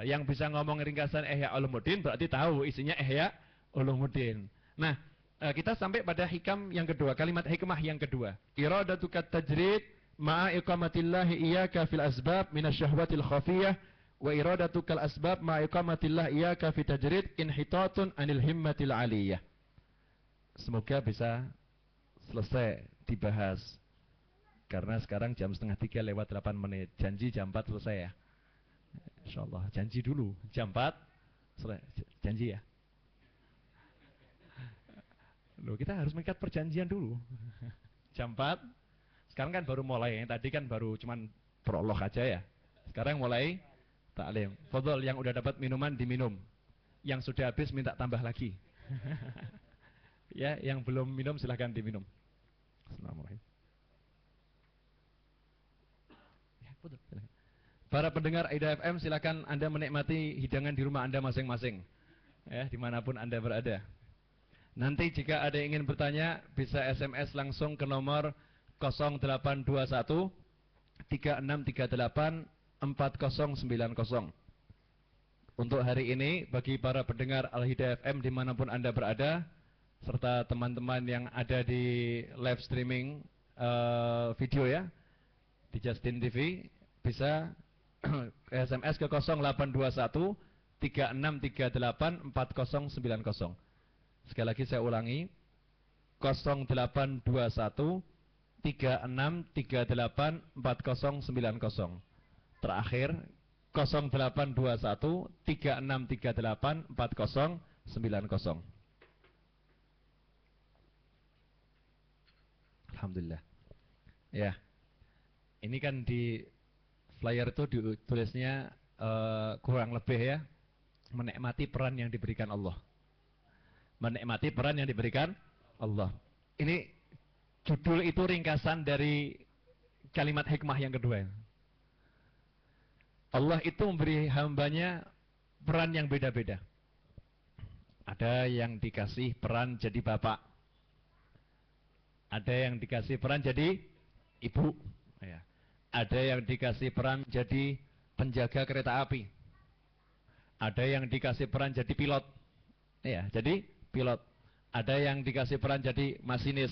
Yang bisa ngomong ringkasan Ihya Ulumuddin berarti tahu isinya Ihya Ulumuddin. Nah, kita sampai pada hikam yang kedua, kalimat hikmah yang kedua. Iradatukat tajrid ma'a iqamatillahi iyyaka fil asbab minasyahwatil khafiyah wa iradatukal asbab ma'a iqamatillah iyyaka fi tajrid inhitatun anil himmatil aliyah. Semoga bisa selesai dibahas. Karena sekarang jam 2:30 lewat 8 menit. Janji jam 4 selesai ya. Insyaallah, janji dulu jam 4 selesai. Janji ya. Loh, kita harus mengikat perjanjian dulu. Jam 4. Sekarang kan baru mulai. Yang tadi kan baru cuman prolog aja ya. Sekarang mulai taklim. Fadhol, yang udah dapat minuman diminum. Yang sudah habis minta tambah lagi. Ya, yang belum minum silahkan diminum. Bismillahirrahmanirrahim. Ya, betul, silakan. Para pendengar Aida FM, silakan Anda menikmati hidangan di rumah Anda masing-masing. Ya, dimanapun Anda berada. Nanti jika ada yang ingin bertanya, bisa SMS langsung ke nomor 0821 3638 4090. Untuk hari ini, bagi para pendengar Al-Hidayah FM dimanapun Anda berada, serta teman-teman yang ada di live streaming video ya, di Justin TV, bisa SMS ke 0821 3638 4090. Sekali lagi saya ulangi, 0821 3638 4090. Terakhir 0821 3638 4090. Alhamdulillah. Ya. Ini kan di flyer itu ditulisnya kurang lebih ya, menikmati peran yang diberikan Allah. Menikmati peran yang diberikan Allah. Ini judul itu ringkasan dari kalimat hikmah yang kedua. Allah itu memberi hambanya peran yang beda-beda. Ada yang dikasih peran jadi bapak. Ada yang dikasih peran jadi ibu. Ya. Ada yang dikasih peran jadi penjaga kereta api. Ada yang dikasih peran jadi pilot. Ya, jadi pilot. Ada yang dikasih peran jadi masinis.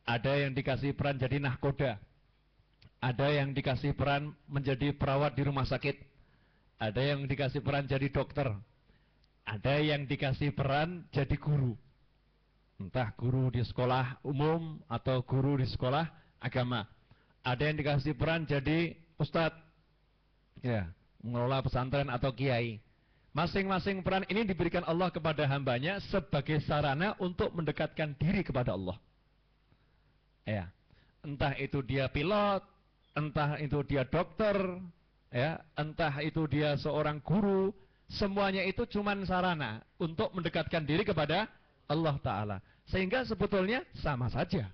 Ada yang dikasih peran jadi nahkoda. Ada yang dikasih peran menjadi perawat di rumah sakit. Ada yang dikasih peran jadi dokter. Ada yang dikasih peran jadi guru. Entah guru di sekolah umum atau guru di sekolah agama. Ada yang dikasih peran jadi ustadz. Ya, mengelola pesantren atau kiai. Masing-masing peran ini diberikan Allah kepada hambanya sebagai sarana untuk mendekatkan diri kepada Allah. Ya, entah itu dia pilot, entah itu dia dokter, ya, entah itu dia seorang guru, semuanya itu cuma sarana untuk mendekatkan diri kepada Allah Ta'ala. Sehingga sebetulnya sama saja.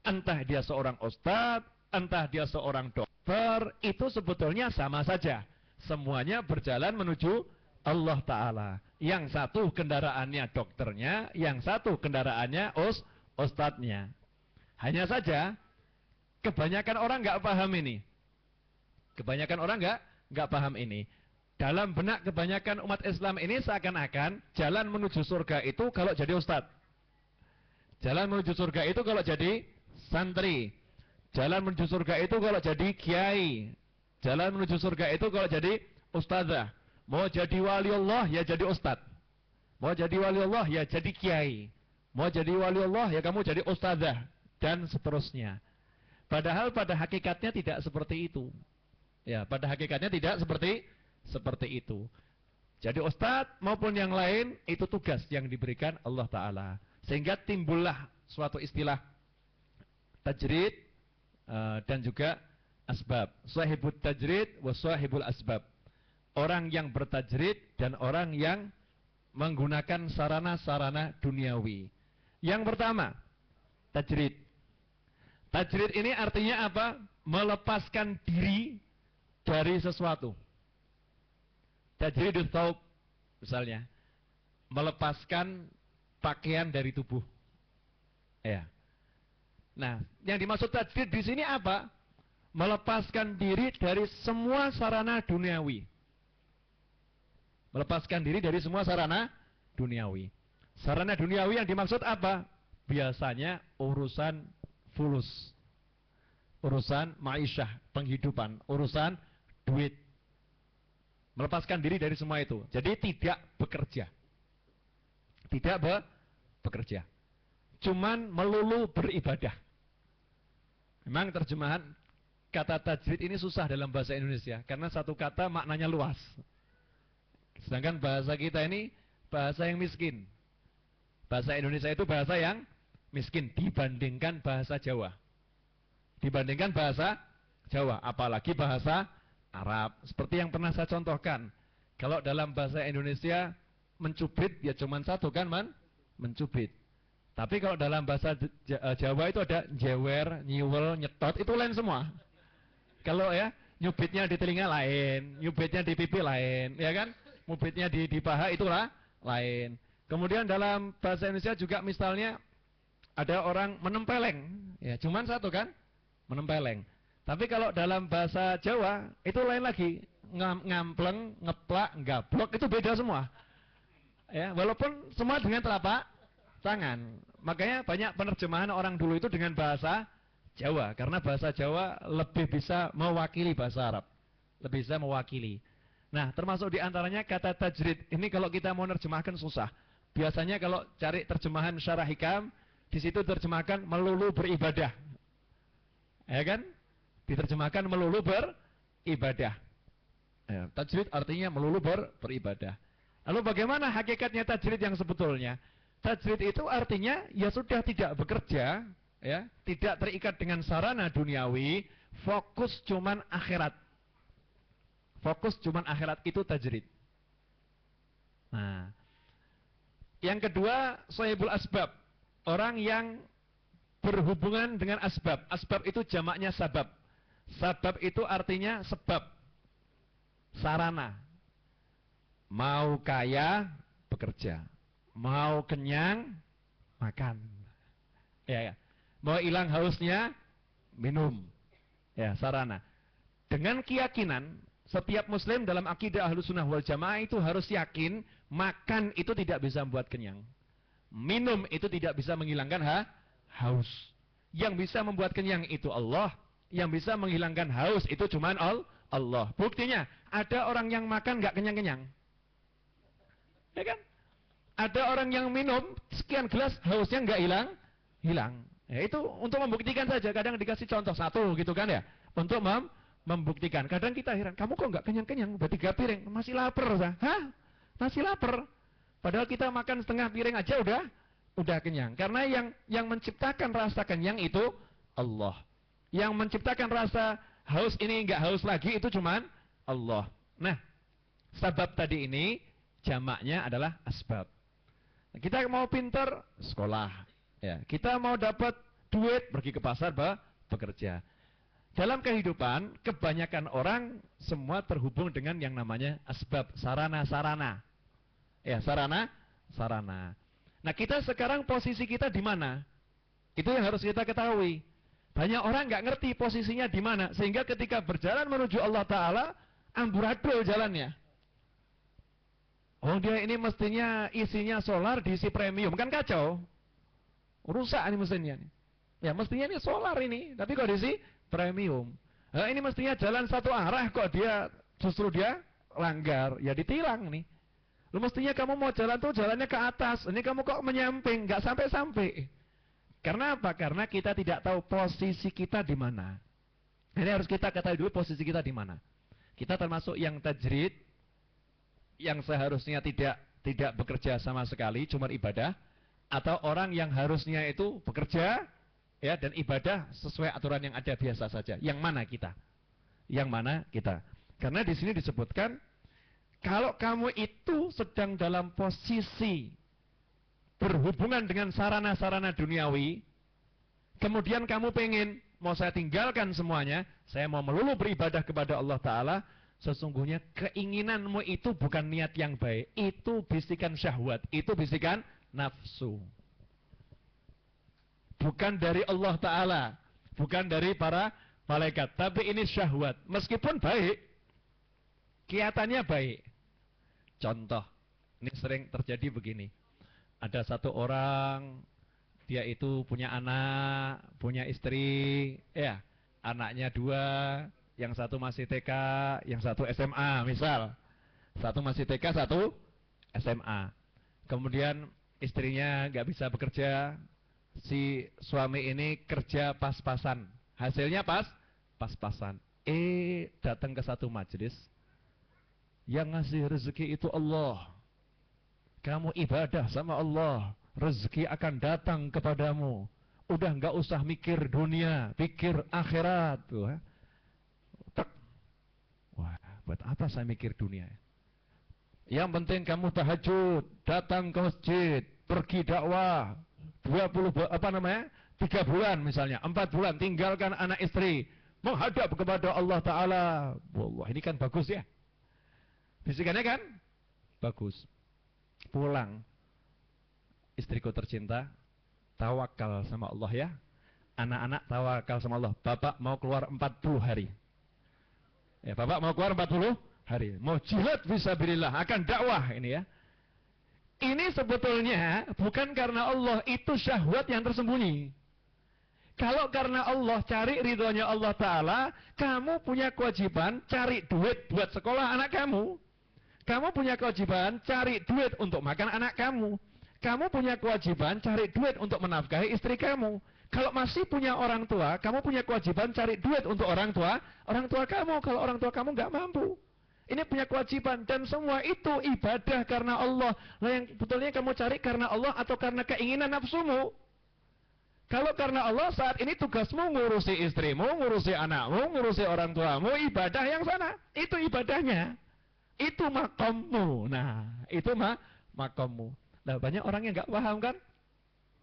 Entah dia seorang ustadz, entah dia seorang dokter, itu sebetulnya sama saja. Semuanya berjalan menuju Allah Ta'ala. Yang satu kendaraannya dokternya, yang satu kendaraannya ustadznya. Hanya saja, kebanyakan orang nggak paham ini. Kebanyakan orang nggak paham ini. Dalam benak kebanyakan umat Islam ini seakan-akan jalan menuju surga itu kalau jadi ustadz. Jalan menuju surga itu kalau jadi santri. Jalan menuju surga itu kalau jadi kiai. Jalan menuju surga itu kalau jadi ustazah. Mau jadi wali Allah ya jadi ustadz. Mau jadi wali Allah ya jadi kiai. Mau jadi wali Allah ya kamu jadi ustazah. Dan seterusnya. Padahal pada hakikatnya tidak seperti itu. Ya, pada hakikatnya tidak seperti itu. Jadi ustadz maupun yang lain itu tugas yang diberikan Allah Ta'ala. Sehingga timbullah suatu istilah tajrid dan juga asbab. Sahibut tajrid wa sahibul asbab. Orang yang bertajrid dan orang yang menggunakan sarana-sarana duniawi. Yang pertama, tajrid. Tajrid ini artinya apa? Melepaskan diri dari sesuatu. Tajridut thaub misalnya, melepaskan pakaian dari tubuh. Ya. Nah, yang dimaksud tajdid di sini apa? Melepaskan diri dari semua sarana duniawi. Melepaskan diri dari semua sarana duniawi. Sarana duniawi yang dimaksud apa? Biasanya urusan fulus, urusan ma'isyah, penghidupan, urusan duit. Melepaskan diri dari semua itu. Jadi tidak bekerja. Tidak bekerja. Cuman melulu beribadah. Memang terjemahan kata tajwid ini susah dalam bahasa Indonesia. Karena satu kata maknanya luas. Sedangkan bahasa kita ini bahasa yang miskin. Bahasa Indonesia itu bahasa yang miskin dibandingkan bahasa Jawa. Dibandingkan bahasa Jawa. Apalagi bahasa Arab. Seperti yang pernah saya contohkan. Kalau dalam bahasa Indonesia mencubit ya cuma satu kan mencubit. Tapi kalau dalam bahasa Jawa itu ada jewer, nyiwel, nyetot, itu lain semua. Kalau ya nyubitnya di telinga lain, nyubitnya di pipi lain, ya kan? Nyubitnya di paha itulah lain. Kemudian dalam bahasa Indonesia juga misalnya ada orang menempeleng, ya cuman satu kan, menempeleng. Tapi kalau dalam bahasa Jawa itu lain lagi, ngampleng, ngeplak, gablok itu beda semua. Ya, walaupun semua dengan telapak tangan. Makanya banyak penerjemahan orang dulu itu dengan bahasa Jawa, karena bahasa Jawa lebih bisa mewakili bahasa Arab, lebih bisa mewakili. Nah, termasuk diantaranya kata tajrid. Ini kalau kita mau nerjemahkan susah. Biasanya kalau cari terjemahan syarah hikam, di situ terjemahkan melulu beribadah, ya kan? Diterjemahkan melulu beribadah. Ya, tajrid artinya melulu beribadah. Lalu bagaimana hakikatnya tajrid yang sebetulnya? Tajrid itu artinya ya sudah tidak bekerja, ya, tidak terikat dengan sarana duniawi, fokus cuman akhirat. Fokus cuman akhirat itu tajrid. Nah, yang kedua sahibul asbab, orang yang berhubungan dengan asbab. Asbab itu jamaknya sabab. Sabab itu artinya sebab, sarana. Mau kaya, bekerja. Mau kenyang, makan. Ya. Mau hilang hausnya, minum. Ya, sarana. Dengan keyakinan, setiap muslim dalam akidah Ahlus Sunnah wal Jamaah itu harus yakin, makan itu tidak bisa membuat kenyang. Minum itu tidak bisa menghilangkan haus. Yang bisa membuat kenyang itu Allah. Yang bisa menghilangkan haus itu cuman Allah. Buktinya, ada orang yang makan nggak kenyang-kenyang. Ya kan? Ada orang yang minum sekian gelas hausnya nggak hilang. Ya, itu untuk membuktikan saja. Kadang dikasih contoh satu gitu kan ya, untuk membuktikan. Kadang kita heran, kamu kok nggak kenyang-kenyang? Udah 3 piring, masih lapar, hah? Masih lapar. Padahal kita makan setengah piring aja udah kenyang. Karena yang menciptakan rasa kenyang itu Allah. Yang menciptakan rasa haus ini nggak haus lagi itu cuman Allah. Nah, sabab tadi ini jamaknya adalah asbab. Kita mau pintar, sekolah. Ya, kita mau dapat duit, pergi ke pasar, bekerja. Dalam kehidupan, kebanyakan orang semua terhubung dengan yang namanya asbab, sarana-sarana. Ya, sarana-sarana. Nah, kita sekarang posisi kita di mana? Itu yang harus kita ketahui. Banyak orang nggak ngerti posisinya di mana, sehingga ketika berjalan menuju Allah Ta'ala, amburadul jalannya. Oh, dia ini mestinya isinya solar diisi premium, kan kacau. Rusak ini mesinnya. Ya mestinya ini solar ini, tapi kok diisi premium. Nah, ini mestinya jalan satu arah, kok justru dia langgar, ya ditilang nih. Lu mestinya kamu mau jalan tuh jalannya ke atas, ini kamu kok menyamping, nggak sampai-sampai. Karena apa? Karena kita tidak tahu posisi kita di mana. Ini harus kita ketahui dulu posisi kita di mana. Kita termasuk yang tajrid, yang seharusnya tidak bekerja sama sekali, cuma ibadah, atau orang yang harusnya itu bekerja ya dan ibadah sesuai aturan yang ada biasa saja. Yang mana kita? Yang mana kita? Karena di sini disebutkan kalau kamu itu sedang dalam posisi berhubungan dengan sarana-sarana duniawi, kemudian kamu pengen mau saya tinggalkan semuanya, saya mau melulu beribadah kepada Allah Ta'ala, sesungguhnya keinginanmu itu bukan niat yang baik. Itu bisikan syahwat. Itu bisikan nafsu. bukan dari Allah Ta'ala, bukan dari para malaikat, tapi ini syahwat. Meskipun baik, kelihatannya baik. Contoh, ini sering terjadi begini. Ada satu orang, dia itu punya anak, punya istri, ya, anaknya 2, yang satu masih TK, yang satu SMA, misal. Satu masih TK, satu SMA. Kemudian istrinya nggak bisa bekerja, si suami ini kerja pas-pasan, hasilnya pas-pasan. Datang ke satu majelis, yang ngasih rezeki itu Allah. Kamu ibadah sama Allah, rezeki akan datang kepadamu. Udah nggak usah mikir dunia, pikir akhirat. Wah, buat apa saya mikir dunia? Yang penting kamu tahajud, datang ke masjid, pergi dakwah, 3 bulan misalnya, 4 bulan, tinggalkan anak istri, menghadap kepada Allah Ta'ala. Wallah, ini kan bagus ya. Bisikannya kan bagus. Pulang, istriku tercinta, tawakal sama Allah ya. Anak-anak tawakal sama Allah. Bapak mau keluar 40 hari. Ya, Bapak mau keluar 40 hari. Mau jihad fisabilillah, akan dakwah ini ya. Ini sebetulnya bukan karena Allah, itu syahwat yang tersembunyi. Kalau karena Allah, cari ridhonya Allah Ta'ala, kamu punya kewajiban cari duit buat sekolah anak kamu. Kamu punya kewajiban cari duit untuk makan anak kamu. Kamu punya kewajiban cari duit untuk menafkahi istri kamu. Kalau masih punya orang tua, kamu punya kewajiban cari duit untuk orang tua kamu. Kalau orang tua kamu nggak mampu. Ini punya kewajiban, dan semua itu ibadah karena Allah. Nah, yang betulnya kamu cari karena Allah atau karena keinginan nafsumu? Kalau karena Allah, saat ini tugasmu ngurusi istrimu, ngurusi anakmu, ngurusi orang tuamu, ibadah yang sana. Itu ibadahnya. Itu makommu. Nah, itu makommu. Nah, banyak orang yang nggak paham kan?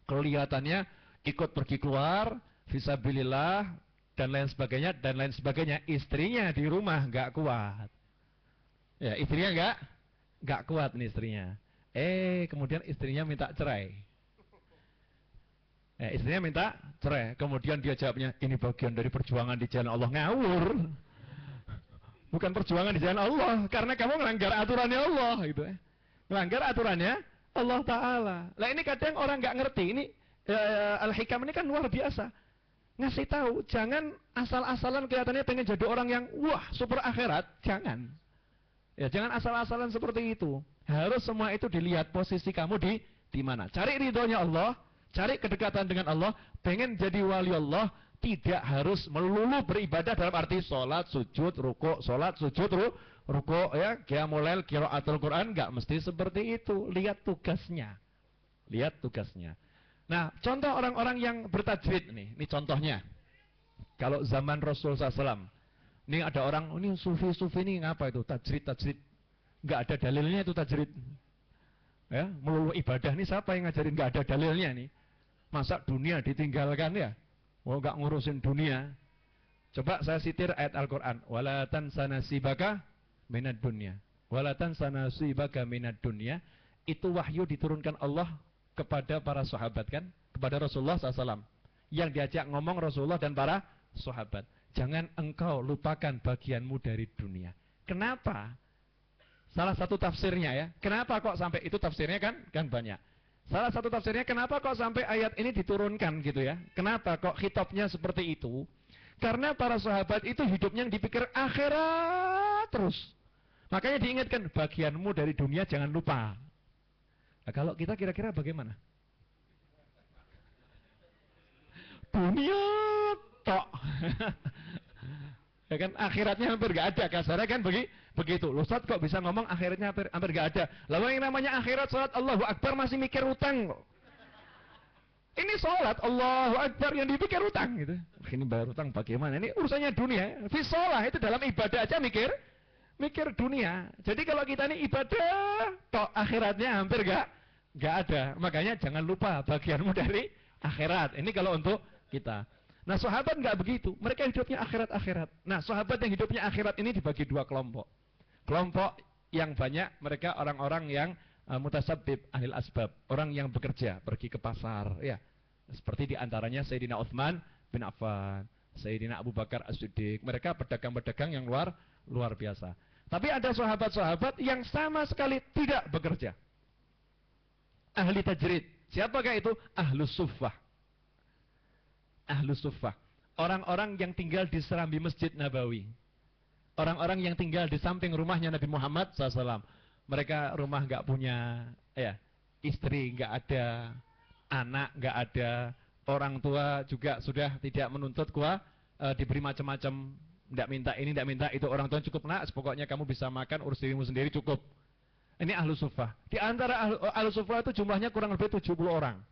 Kelihatannya ikut pergi keluar, fisabilillah, dan lain sebagainya. Istrinya di rumah nggak kuat. Ya, istrinya nggak kuat nih istrinya. Kemudian istrinya minta cerai. Istrinya minta cerai. Kemudian dia jawabnya, ini bagian dari perjuangan di jalan Allah. Ngawur. Bukan perjuangan di jalan Allah, karena kamu melanggar aturannya Allah, gitu ya. Melanggar aturannya Allah Ta'ala. Nah, ini kadang orang nggak ngerti. Ini Al-Hikam ini kan luar biasa. Ngasih tahu, jangan asal-asalan kelihatannya pengen jadi orang yang wah super akhirat, jangan. Ya, jangan asal-asalan seperti itu. Harus semua itu dilihat posisi kamu di mana. Cari ridhonya Allah, cari kedekatan dengan Allah, pengen jadi wali Allah. Tidak harus melulu beribadah dalam arti sholat, sujud, ruku, sholat, sujud, ruku, ya, qiyamul, qiraatul Quran, nggak mesti seperti itu. Lihat tugasnya. Lihat tugasnya. Nah, contoh orang-orang yang bertajwid ini contohnya. Kalau zaman Rasul SAW, ini ada orang, ini sufi-sufi ini ngapa itu? Tajwid. Nggak ada dalilnya itu tajwid. Ya, melulu ibadah ini siapa yang ngajarin? Nggak ada dalilnya nih. Masa dunia ditinggalkan ya? Nggak ngurusin dunia. Coba saya sitir ayat Al-Quran. Wala tansa nasibaka minad dunya. Wala tansa nasibaka minad dunya. Itu wahyu diturunkan Allah kepada para sahabat kan? Kepada Rasulullah SAW. Yang diajak ngomong Rasulullah dan para sahabat. Jangan engkau lupakan bagianmu dari dunia. Kenapa? Salah satu tafsirnya ya. Kenapa kok sampai itu tafsirnya kan banyak. Salah satu tafsirnya kenapa kok sampai ayat ini diturunkan gitu ya. Kenapa kok khitabnya seperti itu? Karena para sahabat itu hidupnya yang dipikir akhirat terus. Makanya diingatkan bagianmu dari dunia jangan lupa. Nah, kalau kita kira-kira bagaimana? Dunia tok. Ya kan akhiratnya hampir gak ada, kasarnya kan begitu. Ustaz kok bisa ngomong akhiratnya hampir gak ada. Lalu yang namanya akhirat salat Allahu Akbar masih mikir utang kok. Ini salat Allahu Akbar yang dipikir utang gitu. Ini bayar utang bagaimana? Ini urusannya dunia. Fi shalah itu dalam ibadah aja mikir dunia. Jadi kalau kita ini ibadah tok akhiratnya hampir gak ada. Makanya jangan lupa bagianmu dari akhirat. Ini kalau untuk kita. Nah, sahabat nggak begitu. Mereka hidupnya akhirat-akhirat. Nah, sahabat yang hidupnya akhirat ini dibagi 2 kelompok. Kelompok yang banyak mereka orang-orang yang mutasabbib, ahli asbab, orang yang bekerja, pergi ke pasar, ya, Seperti diantaranya Sayyidina Utsman bin Affan, Sayyidina Abu Bakar As-Siddiq. Mereka pedagang-pedagang yang luar biasa. Tapi ada sahabat-sahabat yang sama sekali tidak bekerja. Ahli tajrid. Siapakah itu? Ahlus Suffah. Ahlus Suffah. Orang-orang yang tinggal di serambi Masjid Nabawi. Orang-orang yang tinggal di samping rumahnya Nabi Muhammad SAW. Mereka rumah nggak punya istri, nggak ada, anak nggak ada, orang tua juga sudah tidak menuntut diberi macam-macam, tidak minta ini, tidak minta itu, orang tua cukup nak, pokoknya kamu bisa makan, urus dirimu sendiri cukup. Ini Ahlus Suffah. Di antara Ahlus Suffah itu jumlahnya kurang lebih 70 orang.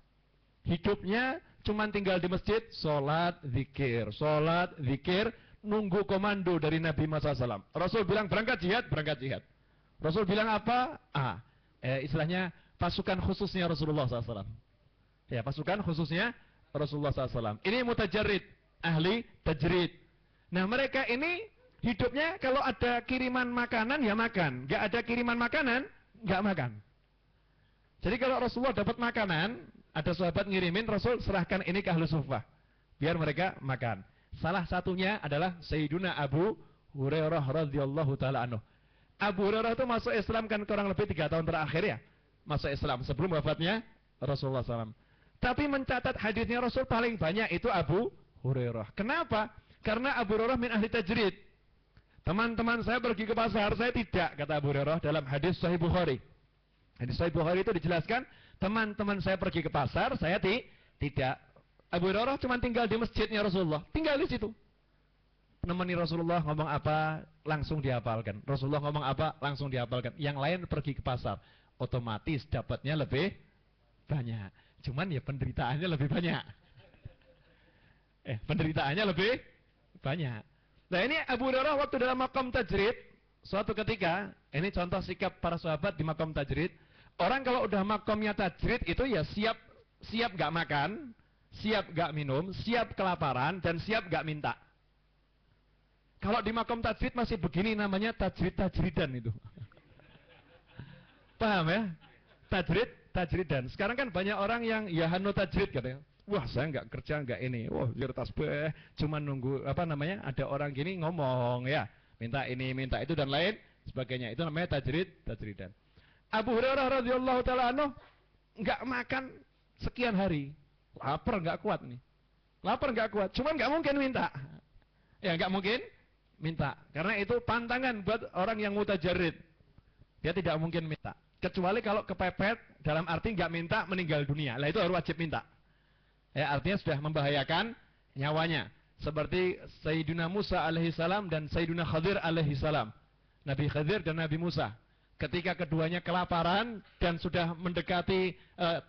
Hidupnya cuma tinggal di masjid, sholat, zikir, nunggu komando dari Nabi Muhammad SAW. Rasul bilang berangkat jihad. Rasul bilang apa? Istilahnya pasukan khususnya Rasulullah SAW. Ya, pasukan khususnya Rasulullah SAW. Ini mutajarrid, ahli tajrid. Nah, mereka ini hidupnya kalau ada kiriman makanan ya makan, nggak ada kiriman makanan nggak makan. Jadi kalau Rasulullah dapat makanan, ada sahabat ngirimin, Rasul serahkan ini ke Ahlus Suffah biar mereka makan. Salah satunya adalah Sayyiduna Abu Hurairah radhiyallahu taala anhu. Abu Hurairah itu masuk Islam kan kurang lebih 3 tahun terakhir ya, masuk Islam sebelum wafatnya Rasulullah SAW. Tapi mencatat hadisnya Rasul paling banyak itu Abu Hurairah. Kenapa? Karena Abu Hurairah min ahli tajrid. Teman-teman saya pergi ke pasar, saya tidak, kata Abu Hurairah dalam hadis Sahih Bukhari. Hadis Sahih Bukhari itu dijelaskan, teman-teman saya pergi ke pasar, saya tidak. Abu Hurairah cuma tinggal di masjidnya Rasulullah, tinggal di situ. Nemeni Rasulullah ngomong apa, langsung dihafalkan. Rasulullah ngomong apa, langsung dihafalkan. Yang lain pergi ke pasar, otomatis dapatnya lebih banyak. Cuman ya penderitaannya lebih banyak. Penderitaannya lebih banyak. Nah ini Abu Hurairah waktu dalam maqam tajrid, suatu ketika, ini contoh sikap para sahabat di maqam tajrid. Orang kalau udah maqamnya tajrid itu ya siap gak makan, siap gak minum, siap kelaparan, dan siap gak minta. Kalau di maqam tajrid masih begini namanya tajridan itu. Paham ya? Tajridan. Sekarang kan banyak orang yang ya hanu tajrid katanya. Wah, saya nggak kerja, nggak ini. Wah, biar tasbih, cuma nunggu ada orang gini ngomong ya, minta ini, minta itu dan lain sebagainya. Itu namanya tajridan. Abu Hurairah radhiyallahu taala anhu nggak makan sekian hari. Lapar nggak kuat nih. Cuman nggak mungkin minta. Ya nggak mungkin minta, karena itu pantangan buat orang yang mutajarrid. Dia tidak mungkin minta, kecuali kalau kepepet dalam arti nggak minta meninggal dunia. Lah itu harus wajib minta. Ya artinya sudah membahayakan nyawanya. Seperti Sayyidina Musa alaihissalam dan Sayyidina Khadir alaihissalam. Nabi Khadir dan Nabi Musa. Ketika keduanya kelaparan dan sudah mendekati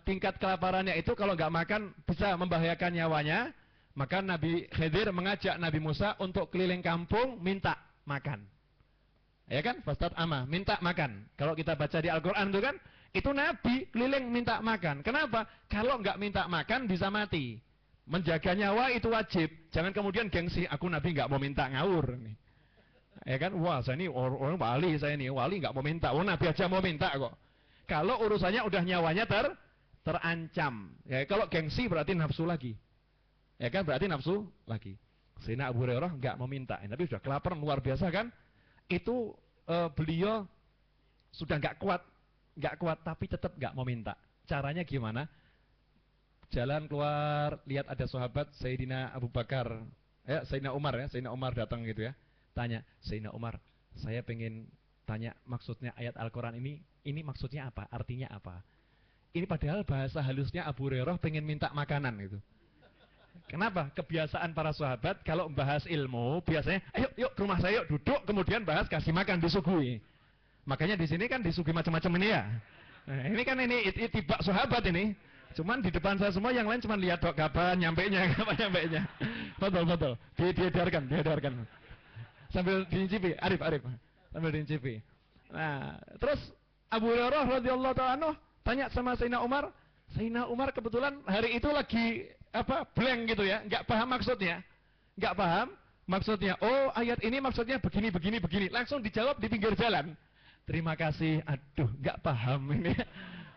tingkat kelaparannya itu, kalau nggak makan bisa membahayakan nyawanya. Maka Nabi Khidir mengajak Nabi Musa untuk keliling kampung minta makan. Ya kan? Fastad ama, minta makan. Kalau kita baca di Al-Quran itu kan, itu Nabi keliling minta makan. Kenapa? Kalau nggak minta makan bisa mati. Menjaga nyawa itu wajib. Jangan kemudian gengsi, aku Nabi nggak mau minta, ngawur. Ya kan? Wah, saya ini orang wali, wali nggak mau minta. Oh, Nabi aja mau minta kok. Kalau urusannya udah nyawanya terancam. Ya, kalau gengsi berarti nafsu lagi. Ya kan, berarti nafsu lagi. Sayyidina Abu Hurairah nggak meminta, tapi sudah kelaparan luar biasa kan? Itu beliau sudah nggak kuat, tapi tetap nggak mau minta. Caranya gimana? Jalan keluar, lihat ada sahabat Sayyidina Abu Bakar, Sayyidina Umar datang gitu ya. Tanya, Sayyidina Umar, saya pengen tanya maksudnya ayat Al-Quran ini maksudnya apa? Artinya apa? Ini padahal bahasa halusnya Abu Hurairah pengen minta makanan gitu. Kenapa? Kebiasaan para sahabat kalau membahas ilmu biasanya, yuk ke rumah saya, yuk duduk, kemudian bahas, kasih makan, disuguhi. Makanya di sini kan disuguhi macam-macam ini ya. Nah, ini kan ini tiba sahabat ini. Cuman di depan saya semua yang lain cuma lihat dok kapan nyampainya. Betul. Diadarkan. Sambil diincipi, Arif. Sambil diincipi. Nah, terus Abu Hurairah radhiyallahu ta'ala anhu tanya sama Sayyidina Umar. Sayyidina Umar kebetulan hari itu lagi blank gitu ya, nggak paham maksudnya. Oh, ayat ini maksudnya begini. Langsung dijawab di pinggir jalan. Terima kasih. Aduh, nggak paham ini.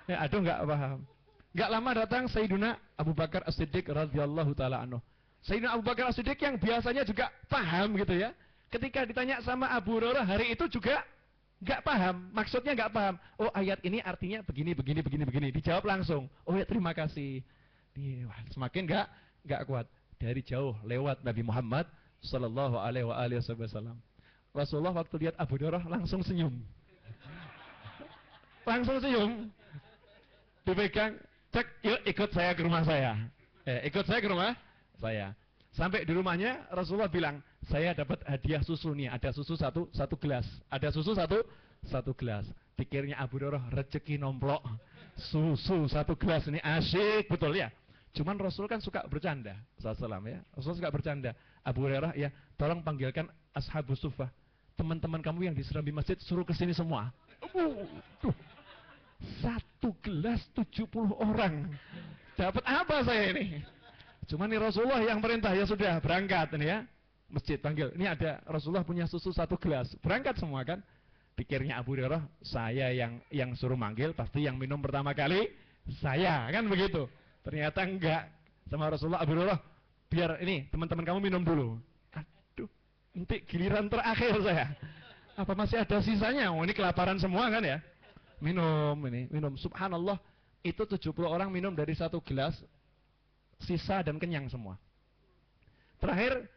Ya, nggak paham. Nggak lama datang Sayyiduna Abu Bakar As-Siddiq radhiyallahu taala anhu. Sayyidina Abu Bakar As-Siddiq yang biasanya juga paham gitu ya. Ketika ditanya sama Abu Hurairah hari itu juga nggak paham, maksudnya nggak paham. Oh ayat ini artinya begini. Dijawab langsung. Oh ya terima kasih. Wah, semakin nggak kuat. Dari jauh lewat Nabi Muhammad Sallallahu Alaihi Wasallam. Rasulullah waktu lihat Abu Hurairah langsung senyum. Langsung senyum. Dipegang, cek, yuk ikut saya ke rumah saya. Ikut saya ke rumah saya. Sampai di rumahnya Rasulullah bilang, saya dapat hadiah susu nih, ada susu satu gelas, ada susu satu gelas. Pikirnya Abu Hurairah rezeki nomplok, susu satu gelas ini asyik betul ya. Cuman Rasul kan suka bercanda, sallallahu ya. Rasul suka bercanda. Abu Hurairah ya, tolong panggilkan ashabus suffah, teman-teman kamu yang di serambi masjid suruh kesini semua. Satu gelas 70 orang. Dapat apa saya ini? Cuman ini Rasulullah yang perintah, ya sudah berangkat ini ya. Masjid panggil. Ini ada Rasulullah punya susu satu gelas. Berangkat semua kan? Pikirnya Abu Hurairah, saya yang suruh manggil, pasti yang minum pertama kali saya, kan begitu. Ternyata enggak. Sama Rasulullah, Abu Hurairah, biar ini teman-teman kamu minum dulu. Aduh, nanti giliran terakhir saya. Apa masih ada sisanya? Oh, ini kelaparan semua kan ya? Minum. Subhanallah, itu 70 orang minum dari satu gelas, sisa dan kenyang semua. Terakhir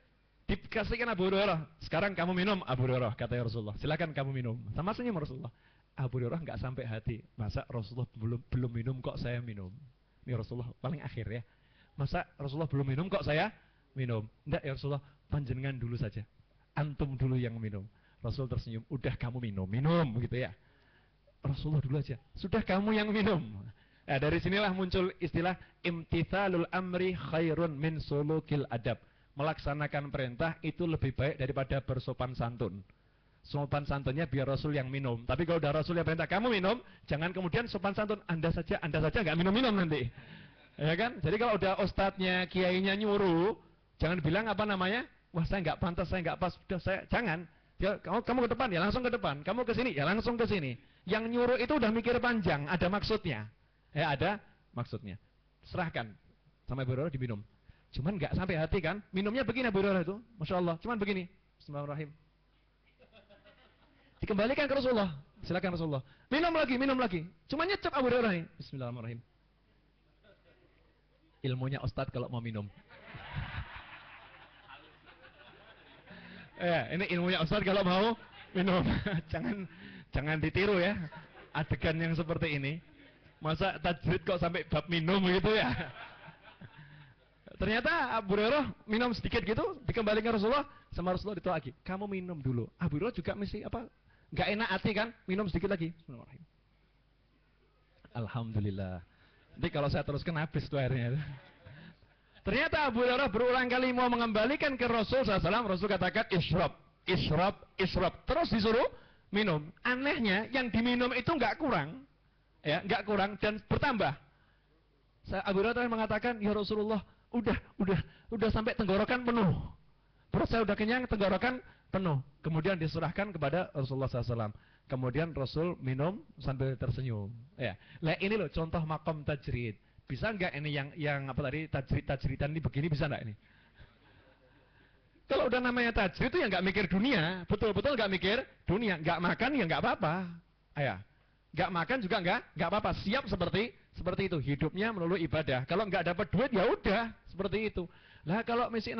dikasihkan Abu Hurairah, sekarang kamu minum Abu Hurairah, kata Rasulullah. Silakan kamu minum. Sama senyum Rasulullah. Abu Hurairah nggak sampai hati. Masa Rasulullah belum minum kok saya minum? Ini Rasulullah paling akhir ya. Masa Rasulullah belum minum kok saya minum? Enggak ya Rasulullah, panjenengan dulu saja. Antum dulu yang minum. Rasul tersenyum, udah kamu minum gitu ya. Rasulullah dulu aja. Sudah kamu yang minum. Nah, dari sinilah muncul istilah imtithalul amri khairun min sulukil adab. Melaksanakan perintah itu lebih baik daripada bersopan santun. Sopan santunnya biar Rasul yang minum. Tapi kalau udah Rasul yang perintah kamu minum, jangan kemudian sopan santun Anda saja nggak minum nanti. Ya kan? Jadi kalau udah ustadznya, kiainya nyuruh, jangan bilang apa namanya? Wah, saya nggak pantas, saya nggak pas. Udah saya jangan. Ya, kamu ke depan, ya langsung ke depan. Kamu ke sini, ya langsung ke sini. Yang nyuruh itu udah mikir panjang, ada maksudnya. Ya, ada maksudnya. Serahkan sama Abu Hurairah diminum. Cuman nggak sampai hati kan? Minumnya begini Abu Hurairah itu, Masya Allah. Cuman begini. Bismillahirrahmanirrahim. Dikembalikan ke Rasulullah. Silakan Rasulullah. Minum lagi. Cuman nyecep Abu Hurairah ini. Bismillahirrahmanirrahim. Ilmunya Ustadz kalau mau minum. Ini ilmunya Ustaz kalau mau minum. jangan ditiru ya. Adegan yang seperti ini. Masa tajwid kok sampai bab minum gitu ya. Ternyata Abu Hurairah minum sedikit gitu, dikembalikan Rasulullah, sama Rasulullah ditolak lagi. Kamu minum dulu. Abu Hurairah juga mesti enggak enak hati kan? Minum sedikit lagi. Bismillahirrahmanirrahim. Alhamdulillah. Nanti kalau saya teruskan habis tuh airnya. Ternyata Abu Hurairah berulang kali mau mengembalikan ke Rasul SAW. Rasul katakan isyrab. Terus disuruh minum. Anehnya yang diminum itu nggak kurang, ya nggak kurang dan bertambah. Abu Hurairah mengatakan, ya Rasulullah, udah sampai tenggorokan penuh. Perut saya udah kenyang, tenggorokan penuh. Kemudian diserahkan kepada Rasulullah SAW. Kemudian Rasul minum sambil tersenyum. Ya, nah ini loh contoh makom tajrid. Bisa nggak ini yang apa tadi tajridan ini begini bisa nggak ini? Kalau udah namanya tajrid itu ya nggak mikir dunia, betul-betul nggak mikir dunia, nggak makan ya nggak apa-apa, nggak makan juga nggak apa-apa, siap seperti itu hidupnya melulu ibadah. Kalau nggak dapat duit ya udah seperti itu. Lah kalau mesti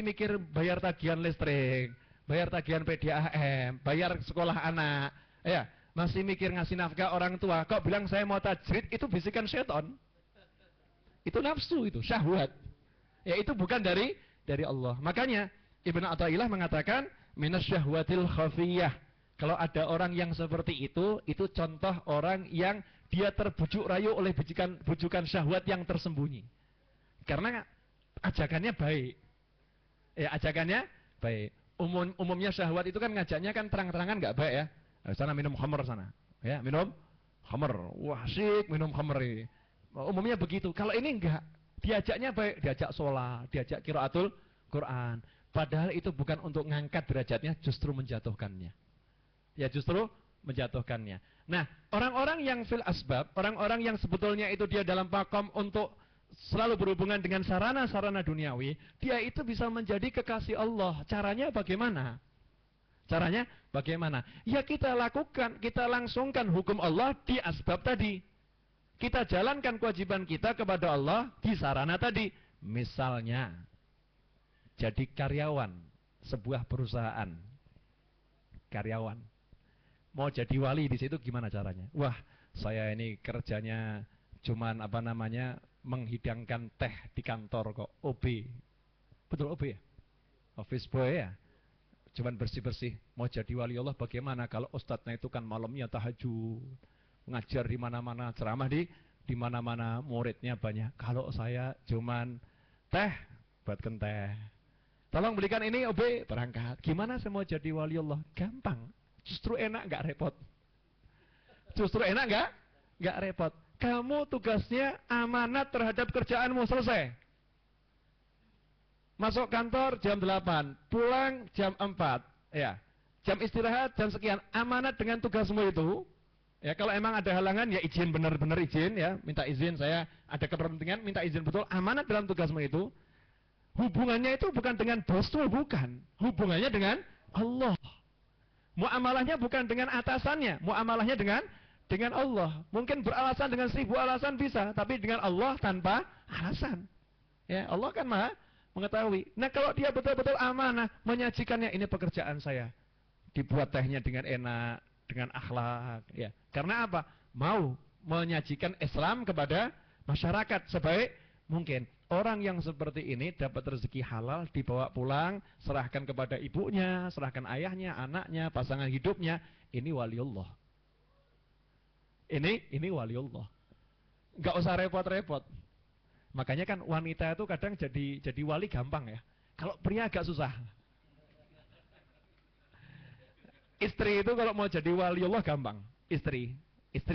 mikir bayar tagihan listrik, bayar tagihan PDAM, bayar sekolah anak, masih mikir ngasih nafkah orang tua, kok bilang saya mau tajrid, itu bisikan setan. Itu nafsu, itu syahwat. Ya itu bukan dari Allah. Makanya Ibnu Athaillah mengatakan minasyahwatil khafiyah. Kalau ada orang yang seperti itu contoh orang yang dia terbujuk rayu oleh bujukan syahwat yang tersembunyi. Karena ajakannya baik. Ya ajakannya baik. Umumnya syahwat itu kan ngajaknya kan terang-terangan nggak baik ya. Sana minum khamr sana. Ya, minum khamr. Wah, asyik minum khamr ini. Umumnya begitu. Kalau ini enggak. Diajaknya baik, diajak sholat, diajak qiraatul Quran. Padahal itu bukan untuk ngangkat derajatnya, justru menjatuhkannya. Ya justru menjatuhkannya. Nah, orang-orang yang fil asbab, orang-orang yang sebetulnya itu dia dalam makom untuk selalu berhubungan dengan sarana-sarana duniawi, dia itu bisa menjadi kekasih Allah. Caranya bagaimana? Caranya bagaimana? Ya kita lakukan, kita langsungkan hukum Allah di asbab tadi. Kita jalankan kewajiban kita kepada Allah di sarana tadi. Misalnya, jadi karyawan sebuah perusahaan. Karyawan. Mau jadi wali di situ gimana caranya? Wah, saya ini kerjanya cuman menghidangkan teh di kantor kok. OB. Betul OB ya? Office boy ya? Cuman bersih-bersih. Mau jadi wali Allah bagaimana? Kalau ustadznya itu kan malamnya tahajud, ngajar di mana-mana, ceramah di mana-mana, muridnya banyak. Kalau saya cuman teh, buatkan teh. Tolong belikan ini OB, berangkat. Gimana saya mau jadi wali Allah? Gampang. Justru enak, nggak repot. Justru enak, nggak repot. Kamu tugasnya amanat terhadap kerjaanmu, selesai. Masuk kantor jam 8, pulang jam 4. Ya. Jam istirahat jam sekian. Amanat dengan tugasmu itu. Ya, kalau emang ada halangan ya izin, benar-benar izin ya. Minta izin, saya ada kepentingan, minta izin betul. Amanat dalam tugasmu itu. Hubungannya itu bukan dengan bosmu, bukan. Hubungannya dengan Allah. Muamalahnya bukan dengan atasannya, muamalahnya dengan Allah. Mungkin beralasan dengan 1000 alasan bisa, tapi dengan Allah tanpa alasan. Ya, Allah kan Maha mengetahui. Nah, kalau dia betul-betul amanah menyajikannya, ini pekerjaan saya. Dibuat tehnya dengan enak, dengan akhlak, ya. Karena apa? Mau menyajikan Islam kepada masyarakat sebaik mungkin. Orang yang seperti ini dapat rezeki halal, dibawa pulang, serahkan kepada ibunya, serahkan ayahnya, anaknya, pasangan hidupnya. Ini waliullah. Ini waliullah. Enggak usah repot-repot. Makanya kan wanita itu kadang jadi wali gampang ya. Kalau pria agak susah. Istri itu kalau mau jadi waliullah gampang. Istri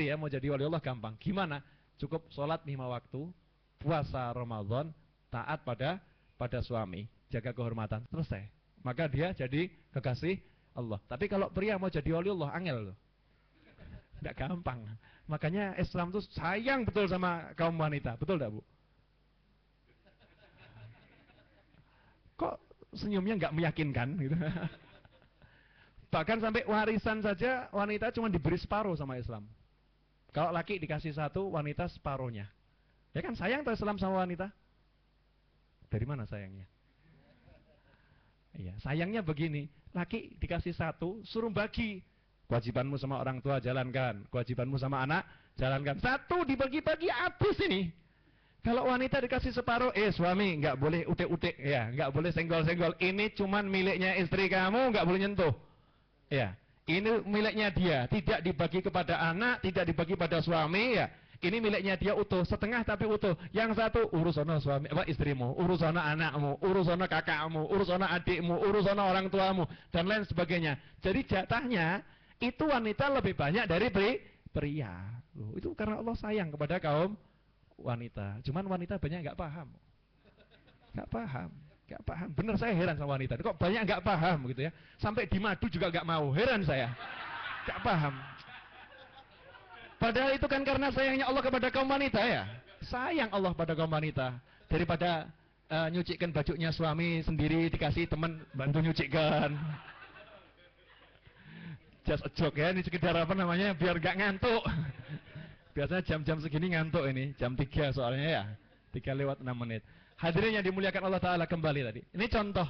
ya mau jadi waliullah gampang. Gimana? Cukup sholat 5 waktu. Puasa Ramadan, taat pada suami, jaga kehormatan, selesai. Maka dia jadi kekasih Allah. Tapi kalau pria mau jadi wali Allah, angel loh. Tidak gampang. Makanya Islam itu sayang betul sama kaum wanita. Betul tidak, Bu? Kok senyumnya nggak meyakinkan gitu. Bahkan sampai warisan saja wanita cuma diberi separuh sama Islam. Kalau laki dikasih 1, wanita separuhnya. Ya kan sayang tuh Islam sama wanita. Dari mana sayangnya? Iya, sayangnya begini. Laki dikasih 1, suruh bagi. Kewajibanmu sama orang tua jalankan, kewajibanmu sama anak jalankan. 1 dibagi-bagi habis ini. Kalau wanita dikasih separuh, suami nggak boleh utik-utik, ya, nggak boleh senggol-senggol. Ini cuman miliknya istri kamu, nggak boleh nyentuh. Ya, ini miliknya dia, tidak dibagi kepada anak, tidak dibagi pada suami, ya. Ini miliknya dia utuh, setengah tapi utuh. Yang 1 urus sono suami, istrimu, urus sono anakmu, urus sono kakakmu, urus sono adikmu, urus sono orang tuamu, dan lain sebagainya. Jadi jatahnya itu wanita lebih banyak dari pria. Loh, itu karena Allah sayang kepada kaum wanita. Cuman wanita banyak nggak paham. Nggak paham. Bener, saya heran sama wanita. Kok banyak nggak paham gitu ya. Sampai di madu juga nggak mau. Heran saya. Nggak paham. Padahal itu kan karena sayangnya Allah kepada kaum wanita ya. Sayang Allah pada kaum wanita. Daripada nyucikan bajunya suami sendiri, dikasih teman bantu nyucikan. Just a joke ya, ini sekedar apa namanya, biar gak ngantuk. Biasanya jam-jam segini ngantuk ini, jam 3 soalnya ya. 3:06. Hadirin yang dimuliakan Allah Ta'ala, kembali tadi. Ini contoh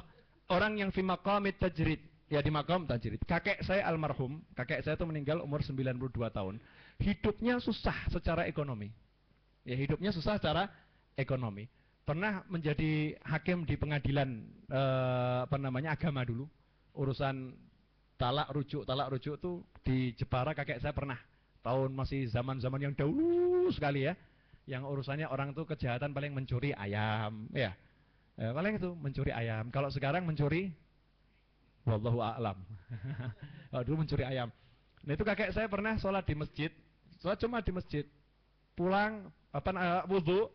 orang yang fi maqamit tajrid. Ya, di maqam tajrid. Kakek saya almarhum, kakek saya itu meninggal umur 92 tahun. Hidupnya susah secara ekonomi. Ya, hidupnya susah secara ekonomi. Pernah menjadi hakim di pengadilan agama dulu. Urusan talak rujuk itu di Jepara kakek saya pernah. Tahun masih zaman-zaman yang dahulu sekali ya. Yang urusannya orang tuh kejahatan paling mencuri ayam, ya. Paling itu mencuri ayam. Kalau sekarang mencuri wallahu a'lam. Dulu mencuri ayam. Nah, itu kakek saya pernah sholat di masjid. Sholat cuma di masjid. Pulang wudu,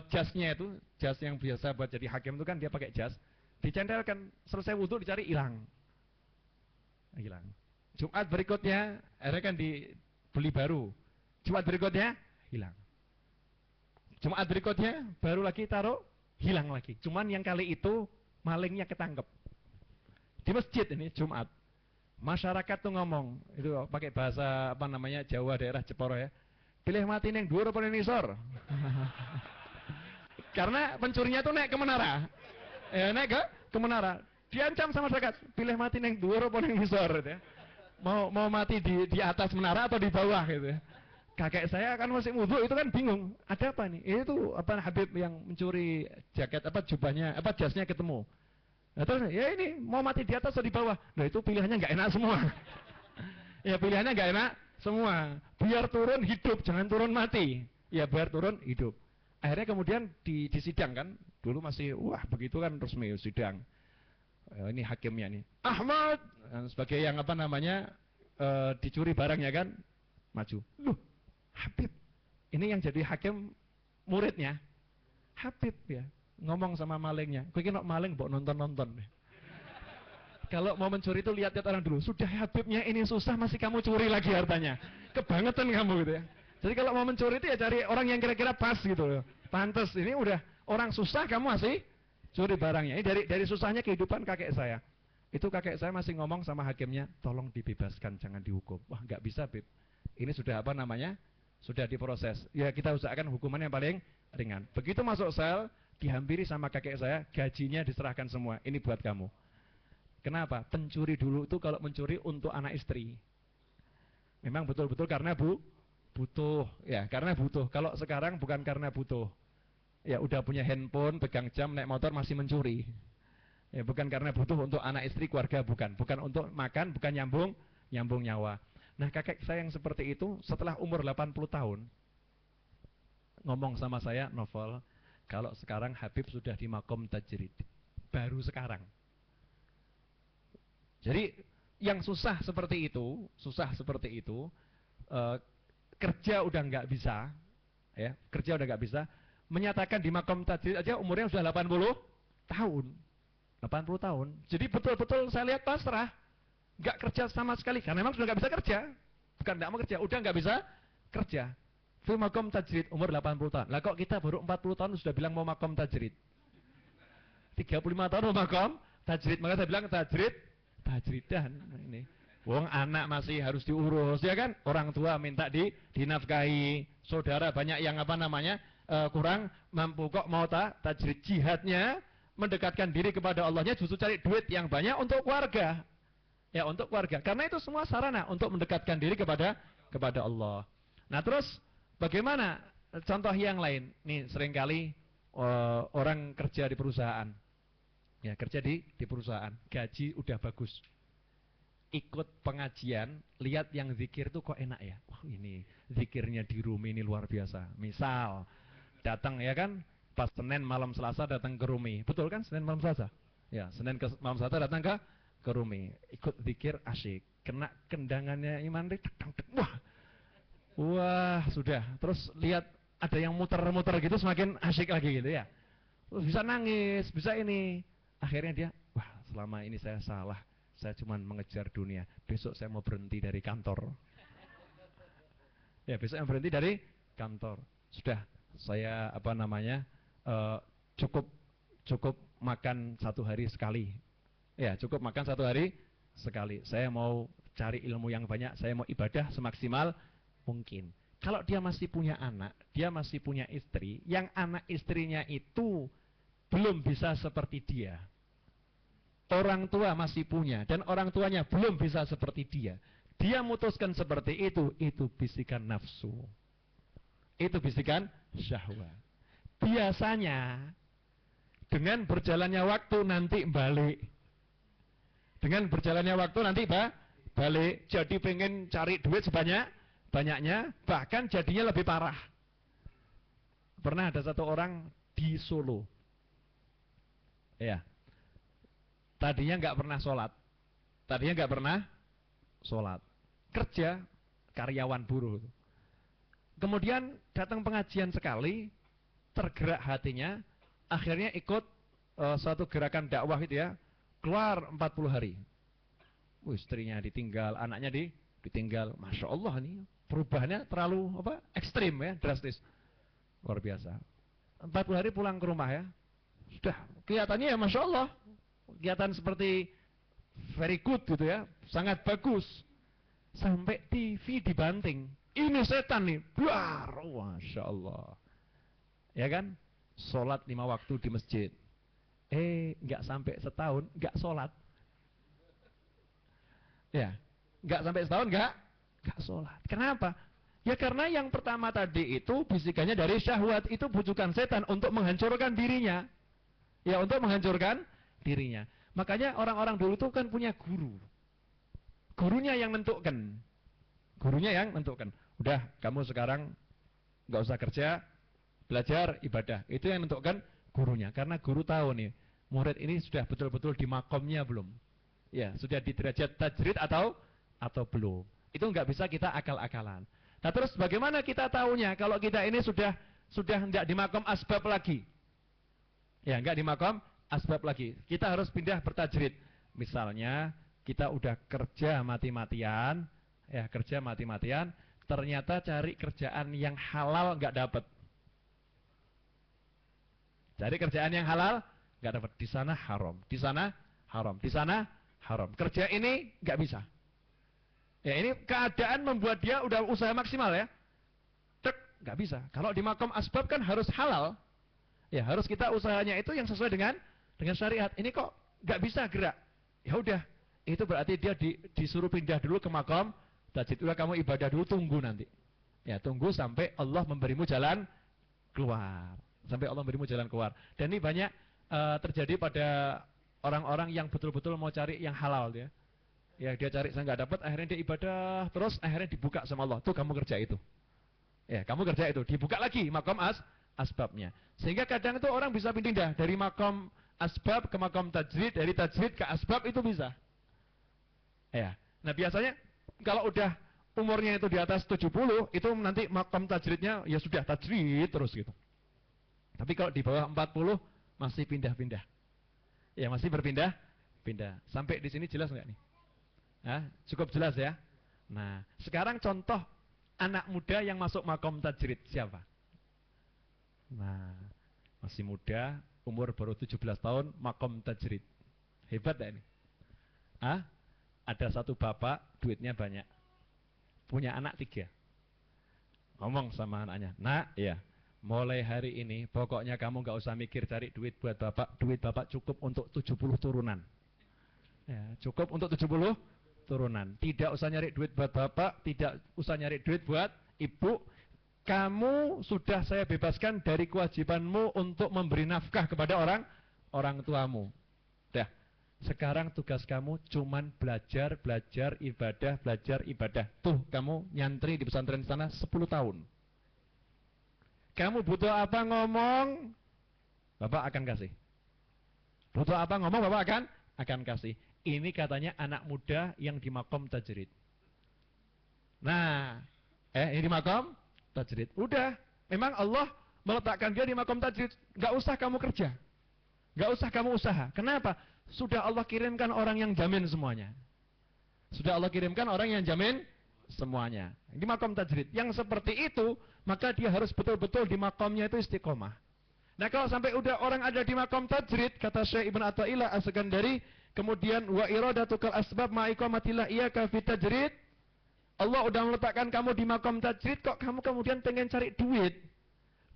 jasnya itu, jas yang biasa buat jadi hakim itu kan dia pakai jas. Dicentelkan, selesai wudu dicari hilang. Jumat berikutnya, akhirnya kan dibeli baru. Jumat berikutnya, hilang. Jumat berikutnya, baru lagi taruh, hilang lagi. Cuman yang kali itu, malingnya ketangkep. Di masjid ini, Jumat. Masyarakat tuh ngomong, itu pakai bahasa apa namanya, Jawa daerah Jeporo ya. Pilih mati neng dhuwur apa neng nisor? Karena pencurinya tuh naik ke menara. Ya, naik ke menara. Diancam sama masyarakat, pilih mati neng dhuwur apa neng nisor gitu ya. Mau mati di atas menara atau di bawah gitu ya. Kakek saya kan masih wudhu itu kan bingung, ada apa nih? Itu apa Habib yang mencuri jaket apa jubahnya, apa jasnya ketemu. Nah, terus ya ini mau mati di atas atau di bawah? Nah itu pilihannya nggak enak semua. Ya pilihannya nggak enak semua. Biar turun hidup, jangan turun mati. Ya biar turun hidup. Akhirnya kemudian disidang kan, dulu masih wah begitu kan resmi sidang. Ini hakimnya nih, Ahmad sebagai yang apa namanya dicuri barangnya kan, maju. Loh, Habib, ini yang jadi hakim muridnya, Habib ya, ngomong sama malingnya, kowe iki nek maling mbok nonton. Kalau mau mencuri itu lihat-lihat orang dulu. Sudah Habibnya ini susah masih kamu curi lagi hartanya. Kebangetan kamu gitu ya. Jadi kalau mau mencuri itu ya cari orang yang kira-kira pas gitu loh. Pantes, ini udah orang susah kamu masih curi barangnya. Ini dari susahnya kehidupan kakek saya. Itu kakek saya masih ngomong sama hakimnya, tolong dibebaskan, jangan dihukum. Wah nggak bisa Bib. Ini sudah apa namanya? Sudah diproses. Ya kita usahakan hukuman yang paling ringan. Begitu masuk sel, dihampiri sama kakek saya, gajinya diserahkan semua. Ini buat kamu. Kenapa? Pencuri dulu itu kalau mencuri untuk anak istri. Memang betul-betul karena butuh, ya karena butuh. Kalau sekarang bukan karena butuh, ya udah punya handphone, pegang jam, naik motor masih mencuri. Ya bukan karena butuh untuk anak istri keluarga, bukan untuk makan, bukan nyambung nyawa. Nah kakek saya yang seperti itu setelah umur 80 tahun ngomong sama saya, Novel, kalau sekarang Habib sudah di makom tajrid, baru sekarang. Jadi yang susah seperti itu, kerja udah nggak bisa, ya, kerja udah nggak bisa, menyatakan di makom tajrid aja umurnya sudah 80 tahun. 80 tahun. Jadi betul-betul saya lihat pasrah. Nggak kerja sama sekali, karena memang sudah nggak bisa kerja. Bukan nggak mau kerja, udah nggak bisa kerja. Fi makom tajrid umur 80 tahun. Lah kok kita baru 40 tahun sudah bilang mau makom tajrid. 35 tahun mau makom tajrid. Maka saya bilang tajridan ini. Wong anak masih harus diurus, ya kan? Orang tua minta dinafkahi, saudara banyak yang apa namanya kurang mampu, kok mau tajrid. Jihadnya mendekatkan diri kepada Allahnya justru cari duit yang banyak untuk keluarga, ya untuk keluarga. Karena itu semua sarana untuk mendekatkan diri kepada Allah. Nah terus bagaimana contoh yang lain? Nih seringkali orang kerja di perusahaan, ya kerja di perusahaan, gaji udah bagus. Ikut pengajian, lihat yang zikir tuh kok enak ya. Wah ini zikirnya di Rumi ini luar biasa. Misal datang ya kan, pas Senin malam Selasa datang ke Rumi. Betul kan Senin malam Selasa? Ya, Senin malam Selasa datang ke Rumi. Ikut zikir asyik. Kena kendangannya Iman wah sudah. Terus lihat ada yang muter-muter gitu semakin asyik lagi gitu ya. Terus bisa nangis, bisa ini. Akhirnya dia, wah selama ini saya salah. Saya cuma mengejar dunia. Besok saya mau berhenti dari kantor. Ya besok saya berhenti dari kantor. Sudah saya apa namanya cukup makan 1 hari sekali. Ya cukup makan 1 hari sekali. Saya mau cari ilmu yang banyak. Saya mau ibadah semaksimal mungkin. Kalau dia masih punya anak, dia masih punya istri, yang anak istrinya itu belum bisa seperti dia. Orang tua masih punya dan orang tuanya belum bisa seperti dia. Dia memutuskan seperti itu bisikan nafsu. Itu bisikan syahwat. Biasanya dengan berjalannya waktu nanti balik. Dengan berjalannya waktu nanti balik. Jadi pengen cari duit sebanyak-banyaknya, bahkan jadinya lebih parah. Pernah ada satu orang di Solo. Ya. Tadinya nggak pernah sholat. Kerja karyawan buruh. Kemudian datang pengajian sekali, tergerak hatinya, akhirnya ikut suatu gerakan dakwah itu ya, keluar 40 hari. Istrinya ditinggal, anaknya ditinggal. Masya Allah nih, perubahannya terlalu ekstrim ya, drastis. Luar biasa. 40 hari pulang ke rumah ya. Sudah kelihatannya ya Masya Allah. Kelihatan seperti very good gitu ya. Sangat bagus. Sampai TV dibanting. Ini setan nih. Buar. Masya Allah. Ya kan? Sholat 5 waktu di masjid. Nggak sampai setahun, nggak sholat. Ya, nggak sampai setahun nggak sholat. Kenapa? Ya karena yang pertama tadi itu bisikannya dari syahwat, itu bujukan setan untuk menghancurkan dirinya. Ya, untuk menghancurkan dirinya. Makanya orang-orang dulu itu kan punya guru. Gurunya yang menentukan. Gurunya yang menentukan. Udah, kamu sekarang nggak usah kerja, belajar ibadah. Itu yang menentukan gurunya. Karena guru tahu nih, murid ini sudah betul-betul di makomnya belum. Ya, sudah di derajat tajrid atau belum. Itu nggak bisa kita akal-akalan. Nah, terus bagaimana kita tahunya kalau kita ini sudah nggak di makom asbab lagi? Ya, nggak di makom asbab lagi. Kita harus pindah bertajrid. Misalnya kita udah kerja mati-matian, ya kerja mati-matian, ternyata cari kerjaan yang halal nggak dapat. Cari kerjaan yang halal nggak dapat. Di sana haram, di sana haram, di sana haram. Kerja ini nggak bisa. Ya, ini keadaan membuat dia udah usaha maksimal ya. Nggak bisa. Kalau di makom asbab kan harus halal. Ya, harus kita usahanya itu yang sesuai dengan syariat. Ini kok nggak bisa gerak. Ya udah, itu berarti dia disuruh pindah dulu ke makom tajrid. Udah, kamu ibadah dulu, tunggu nanti. Ya, tunggu sampai Allah memberimu jalan keluar. Sampai Allah memberimu jalan keluar. Dan ini banyak terjadi pada orang-orang yang betul-betul mau cari yang halal ya. Ya, dia cari saya nggak dapat, akhirnya dia ibadah terus, akhirnya dibuka sama Allah. Tuh kamu kerja itu. Ya, kamu kerja itu, dibuka lagi makom asbabnya. Sehingga kadang itu orang bisa pindah dari makom asbab ke makom tajrid, dari tajrid ke asbab itu bisa. Ya. Nah, biasanya kalau udah umurnya itu di atas 70, itu nanti makom tajridnya ya sudah tajrid terus gitu. Tapi kalau di bawah 40 masih pindah-pindah. Ya, masih berpindah-pindah. Sampai di sini jelas nggak nih? Nah, cukup jelas ya. Nah, sekarang contoh anak muda yang masuk makom tajrid siapa? Nah, masih muda, umur baru 17 tahun, makom tajrid. Hebat ya ini? Ada satu bapak, duitnya banyak. Punya anak 3. Ngomong sama anaknya, "Nak, ya, mulai hari ini pokoknya kamu nggak usah mikir cari duit buat bapak. Duit bapak cukup untuk 70 turunan. Ya, cukup untuk 70 turunan. Tidak usah nyari duit buat bapak, tidak usah nyari duit buat ibu. Kamu sudah saya bebaskan dari kewajibanmu untuk memberi nafkah kepada orang tuamu. Dah, sekarang tugas kamu cuman belajar ibadah. Tuh, kamu nyantri di pesantren sana 10 tahun. Kamu butuh apa ngomong, bapak akan kasih. Butuh apa ngomong, bapak akan kasih." Ini katanya anak muda yang di makom tajrid. Nah, ini di makom tajrid. Udah, memang Allah meletakkan dia di makom tajrid. Gak usah kamu kerja, gak usah kamu usaha. Kenapa? Sudah Allah kirimkan orang yang jamin semuanya. Sudah Allah kirimkan orang yang jamin semuanya. Di makom tajrid. Yang seperti itu, maka dia harus betul-betul di makomnya itu istiqomah. Nah, kalau sampai udah orang ada di makom tajrid, kata Syekh Ibn Athaillah As-Sakandari, kemudian wa iradatukal asbab ma'iqamatillah iyaka fi tajrid. Allah udah meletakkan kamu di makom tajrid, kok kamu kemudian pengen cari duit,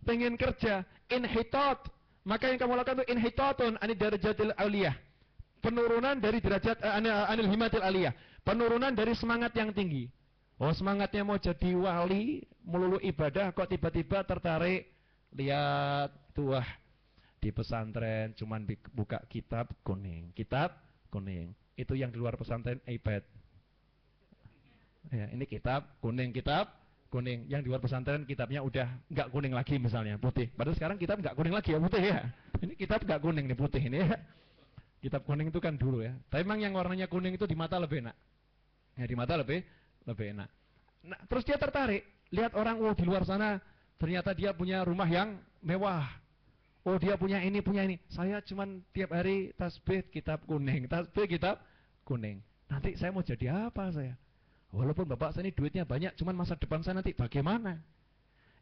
pengen kerja, inhitat. Maka yang kamu lakukan itu inhitatun anid darajatil aliyah. Penurunan dari derajat anil himatil aliyah. Penurunan dari semangat yang tinggi. Oh, semangatnya mau jadi wali, melulu ibadah, kok tiba-tiba tertarik lihat tuah di pesantren cuman buka kitab kuning. Itu yang di luar pesantren iPad. Ya, ini kitab kuning. Yang di luar pesantren kitabnya udah nggak kuning lagi misalnya, putih. Padahal sekarang kitab nggak kuning lagi ya, putih ya. Ini kitab nggak kuning nih, putih ini ya. Kitab kuning itu kan dulu ya. Tapi memang yang warnanya kuning itu di mata lebih enak. Ya, di mata lebih enak. Nah, terus dia tertarik, lihat orang di luar sana ternyata dia punya rumah yang mewah. Oh, dia punya ini. Saya cuman tiap hari tasbih kitab kuning. Nanti saya mau jadi apa saya? Walaupun bapak saya ini duitnya banyak, cuman masa depan saya nanti bagaimana?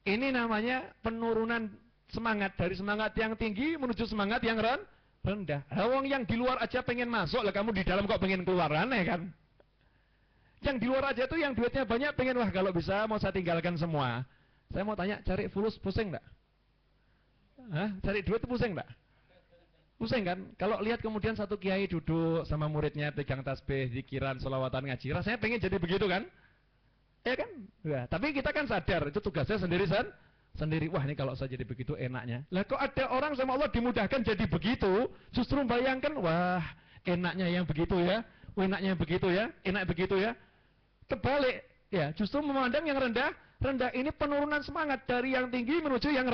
Ini namanya penurunan semangat, dari semangat yang tinggi menuju semangat yang rendah. Wong yang di luar aja pengen masuk, lah kamu di dalam kok pengen keluar, aneh kan? Yang di luar aja tuh yang duitnya banyak pengen, wah kalau bisa mau saya tinggalkan semua. Saya mau tanya, cari fulus pusing enggak? Hah? Cari duit itu pusing enggak? Pusing kan? Kalau lihat kemudian satu kiai duduk sama muridnya pegang tasbih, zikiran, sholawatan, ngaji, rasanya pengen jadi begitu kan? Ya kan? Ya, tapi kita kan sadar itu tugasnya sendiri. Wah, ini kalau saya jadi begitu enaknya. Lah kok ada orang sama Allah dimudahkan jadi begitu, justru bayangkan, wah, enaknya yang begitu ya. Enaknya begitu ya, enak begitu ya. Kebalik, ya, justru memandang yang rendah ini penurunan semangat dari yang tinggi menuju yang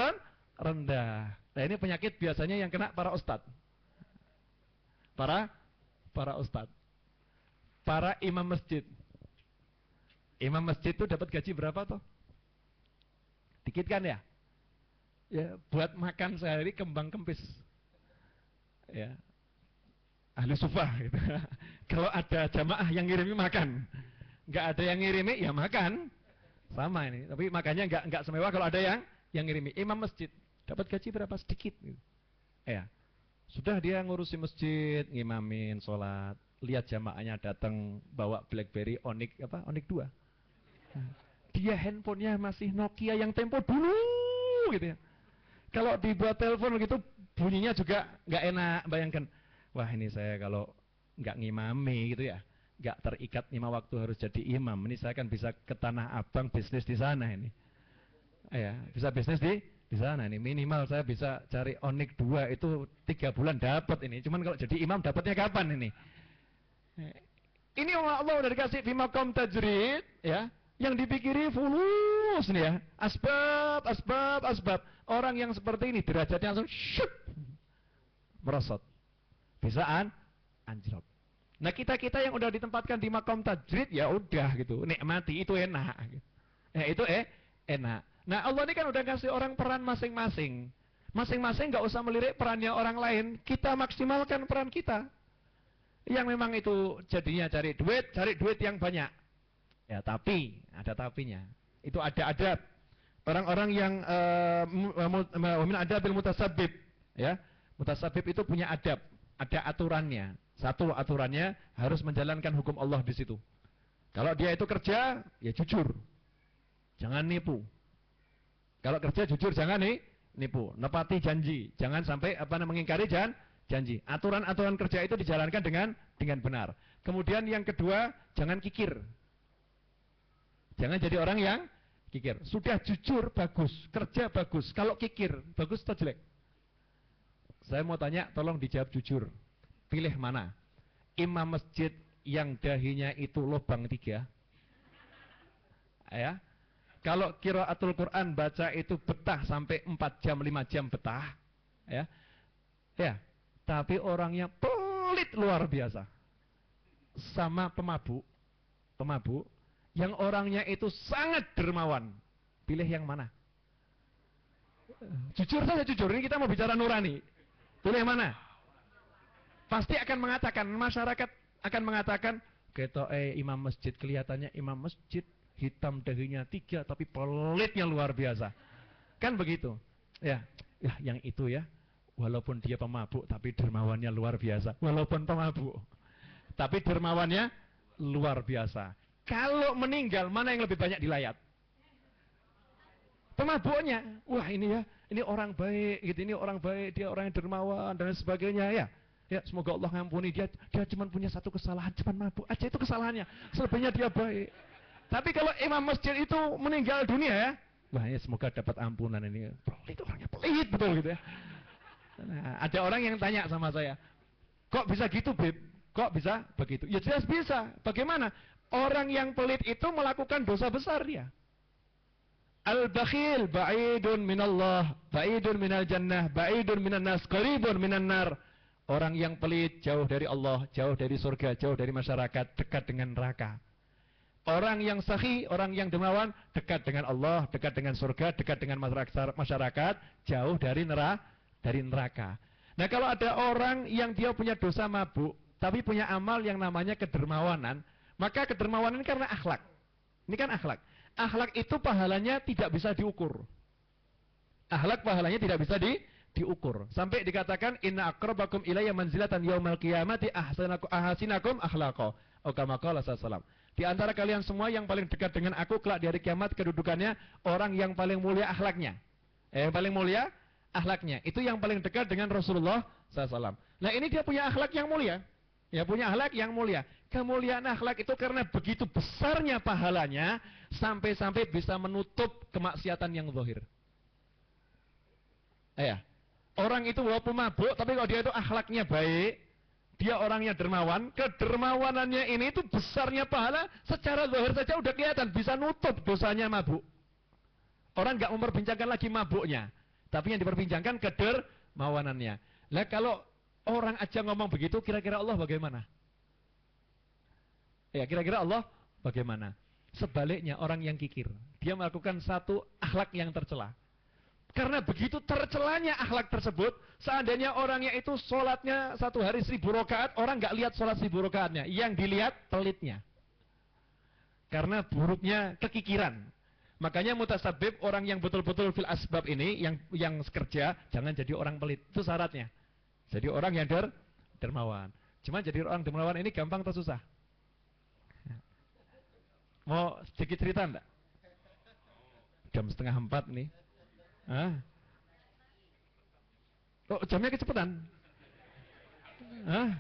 rendah. Nah, ini penyakit biasanya yang kena para ustadz. Para ustadz. Para imam masjid. Imam masjid itu dapat gaji berapa toh? Dikit kan ya? Ya, buat makan sehari kembang kempis. Ya. Ahli sufah gitu. Kalau ada jamaah yang ngirimi makan, nggak ada yang ngirimi ya makan. Sama ini, tapi makannya nggak semewah kalau ada yang ngirimi. Imam masjid dapat gaji berapa? Sedikit gitu. Ya. Sudah dia ngurusi masjid, ngimamin sholat, lihat jamaahnya datang bawa BlackBerry Onyx 2. Dia handphonenya masih Nokia yang tempo dulu gitu ya. Kalau dibuat telepon gitu bunyinya juga nggak enak. Bayangkan, wah ini saya kalau nggak ngimami gitu ya, nggak terikat 5 waktu harus jadi imam. Ini saya kan bisa ke Tanah Abang bisnis di sana ini. Ya, bisa bisnis di sana ini. Minimal saya bisa cari Onyx 2 itu 3 bulan dapat ini. Cuman kalau jadi imam dapatnya kapan ini? Ini Allah udah dikasih fi maqam tajrid ya. Yang dipikiri fulus nih ya. Asbab. Orang yang seperti ini derajatnya langsung syut, merosot. Bisaan anjlok. Nah, kita yang udah ditempatkan di maqam tajrid ya udah gitu, nikmati itu enak gitu. Itu enak. Nah, Allah ini kan udah kasih orang peran masing-masing. Masing-masing nggak usah melirik perannya orang lain, kita maksimalkan peran kita. Yang memang itu jadinya cari duit yang banyak. Ya, tapi ada tapinya. Itu ada adab. Orang-orang yang min adabil mutasabbib, ya. Mutasabbib itu punya adab, ada aturannya. Satu aturannya harus menjalankan hukum Allah di situ. Kalau dia itu kerja, ya jujur. Jangan nipu. Kalau kerja jujur, jangan nipu. Nepati janji, jangan sampai mengingkari janji. Aturan-aturan kerja itu dijalankan dengan benar. Kemudian yang kedua, jangan kikir. Jangan jadi orang yang kikir. Sudah jujur bagus, kerja bagus. Kalau kikir, bagus atau jelek? Saya mau tanya, tolong dijawab jujur. Pilih mana? Imam masjid yang dahinya itu lubang 3. Ya. Kalau qiraatul Quran baca itu betah sampai 4 jam, 5 jam betah. Ya. Ya. Tapi orangnya pelit luar biasa. Sama pemabuk yang orangnya itu sangat dermawan. Pilih yang mana? Jujur saja, jujur. Ini kita mau bicara nurani. Pilih yang mana? Pasti akan mengatakan, masyarakat akan mengatakan, imam masjid, kelihatannya imam masjid, hitam dahinya 3, tapi pelitnya luar biasa. Kan begitu. Ya, yang itu ya. Walaupun dia pemabuk, tapi dermawannya luar biasa. Walaupun pemabuk, tapi dermawannya luar biasa. Kalau meninggal, mana yang lebih banyak dilayat? Pemabuknya. Wah ini ya, ini orang baik, gitu. Ini orang baik, dia orang yang dermawan dan sebagainya ya. Ya, semoga Allah ngampuni dia. Dia cuma punya satu kesalahan, cuma mabuk aja itu kesalahannya. Selebihnya dia baik. Tapi kalau imam masjid itu meninggal dunia ya, wah ya semoga dapat ampunan ini. Pelit, orangnya pelit betul gitu ya. Nah, ada orang yang tanya sama saya, kok bisa gitu Beb? Kok bisa begitu? Ya jelas bisa. Bagaimana? Orang yang pelit itu melakukan dosa besar dia. Al-bakhil ba'idun minallah, ba'idun minal jannah, ba'idun minan nas, qaribun minan nar. Orang yang pelit jauh dari Allah, jauh dari surga, jauh dari masyarakat, dekat dengan neraka. Orang yang sakhi, orang yang dermawan, dekat dengan Allah, dekat dengan surga, dekat dengan masyarakat, jauh dari neraka. Nah, kalau ada orang yang dia punya dosa mabuk, tapi punya amal yang namanya kedermawanan, maka kedermawanan karena akhlak. Ini kan akhlak. Akhlak itu pahalanya tidak bisa diukur. Akhlak pahalanya tidak bisa diukur. Sampai dikatakan inna aqrabakum ilayya manzilatan yaumal qiyamati ahsanakum akhlaqa. Atau kama qala sallallahu. Di antara kalian semua yang paling dekat dengan aku kelak di hari kiamat kedudukannya orang yang paling mulia akhlaknya. Yang paling mulia akhlaknya. Itu yang paling dekat dengan Rasulullah SAW. Nah ini dia punya akhlak yang mulia. Ya punya akhlak yang mulia. Kemuliaan akhlak itu karena begitu besarnya pahalanya sampai-sampai bisa menutup kemaksiatan yang zahir. Ya. Orang itu walaupun mabuk tapi kalau dia itu akhlaknya baik, dia orangnya dermawan, kedermawanannya ini itu besarnya pahala secara zahir saja udah kelihatan bisa nutup dosanya mabuk. Orang nggak memperbincangkan lagi mabuknya, tapi yang diperbincangkan kedermawanannya. Lah kalau orang aja ngomong begitu, kira-kira Allah bagaimana? Ya, kira-kira Allah bagaimana? Sebaliknya orang yang kikir, dia melakukan satu akhlak yang tercela. Karena begitu tercelanya akhlak tersebut, seandainya orangnya itu sholatnya satu hari 1000 rakaat, orang nggak lihat sholat 1000 rakaatnya, yang dilihat pelitnya. Karena buruknya kekikiran. Makanya mutasabib orang yang betul-betul fil asbab ini, yang kerja, jangan jadi orang pelit. Itu syaratnya. Jadi orang yang dermawan. Cuma jadi orang dermawan ini gampang atau susah? Mau sedikit cerita enggak? Jam 3:30 nih. Hah? Oh, jamnya kecepatan. Hah?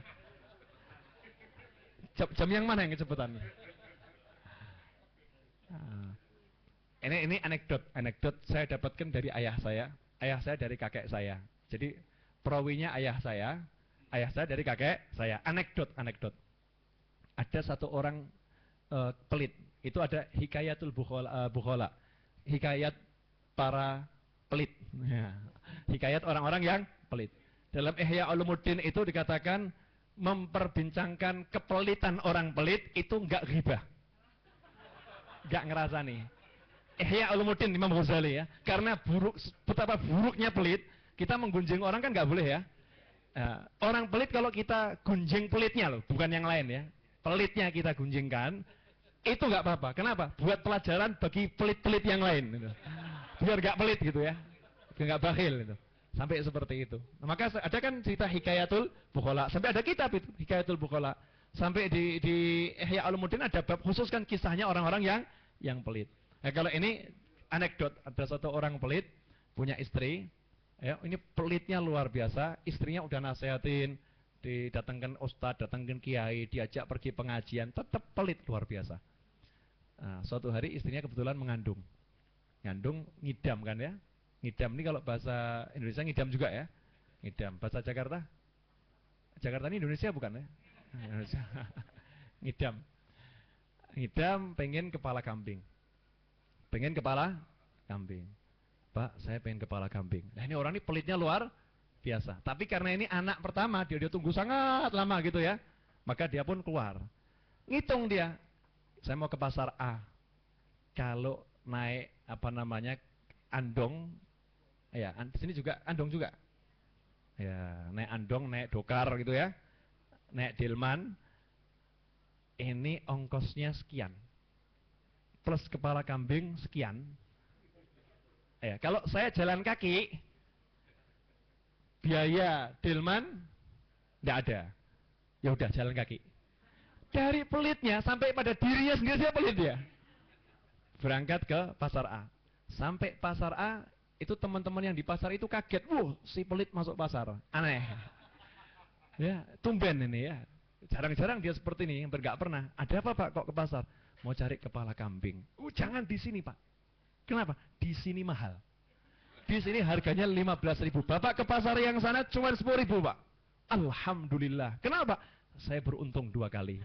Jam yang mana yang kecepatan? Ini anekdot saya dapatkan dari ayah saya dari kakek saya. Jadi perawinya ayah saya dari kakek saya. Anekdot. Ada satu orang pelit. Itu ada hikayatul bukhala. Hikayat para pelit. Ya. Hikayat orang-orang yang pelit. Dalam Ihya Ulumuddin itu dikatakan memperbincangkan kepelitan orang pelit itu enggak ghibah. Enggak ngerasani. Ihya Ulumuddin Imam Ghazali ya. Karena betapa buruknya pelit, kita menggunjing orang kan enggak boleh ya. Orang pelit kalau kita gunjing pelitnya loh, bukan yang lain ya. Pelitnya kita gunjingkan, itu nggak apa-apa. Kenapa? Buat pelajaran bagi pelit-pelit yang lain. Gitu. Biar nggak pelit gitu ya, biar nggak bakhil gitu. Sampai seperti itu. Nah, maka ada kan cerita Hikayatul Bukhala. Sampai ada kitab itu Hikayatul Bukhala. Sampai di Ihya Ulumuddin ada bab khusus kan kisahnya orang-orang yang pelit. Nah, kalau ini anekdot, ada satu orang pelit punya istri. Ya, ini pelitnya luar biasa. Istrinya udah nasehatin, didatangkan ustadz, datangkan kiai, diajak pergi pengajian, tetap pelit luar biasa. Nah, suatu hari istrinya kebetulan mengandung, ngidam kan ya. Ngidam ini kalau bahasa Indonesia ngidam juga ya. Ngidam, bahasa Jakarta ini Indonesia bukan ya? Indonesia. Ngidam pengen kepala kambing. Pak, saya pengen kepala kambing. Nah ini orang ini pelitnya luar biasa. Tapi karena ini anak pertama, dia tunggu sangat lama gitu ya. Maka dia pun keluar. Ngitung dia. Saya mau ke pasar A. Kalau naik andong, ya, di sini juga andong juga. Ya, naik andong, naik dokar gitu ya. Naik delman. Ini ongkosnya sekian. Plus kepala kambing sekian. Ya, kalau saya jalan kaki, biaya delman enggak ada. Ya udah jalan kaki. Dari pelitnya sampai pada dirinya sendiri dia pelit ya. Berangkat ke pasar A. Sampai pasar A, itu teman-teman yang di pasar itu kaget. Si pelit masuk pasar. Aneh. Ya, tumben ini ya. Jarang-jarang dia seperti ini, yang enggak pernah. Ada apa Pak kok ke pasar? Mau cari kepala kambing. Jangan di sini Pak. Kenapa? Di sini mahal. Di sini harganya 15.000. Bapak ke pasar yang sana cuma 10.000 Pak. Alhamdulillah. Kenapa? Saya beruntung 2 kali.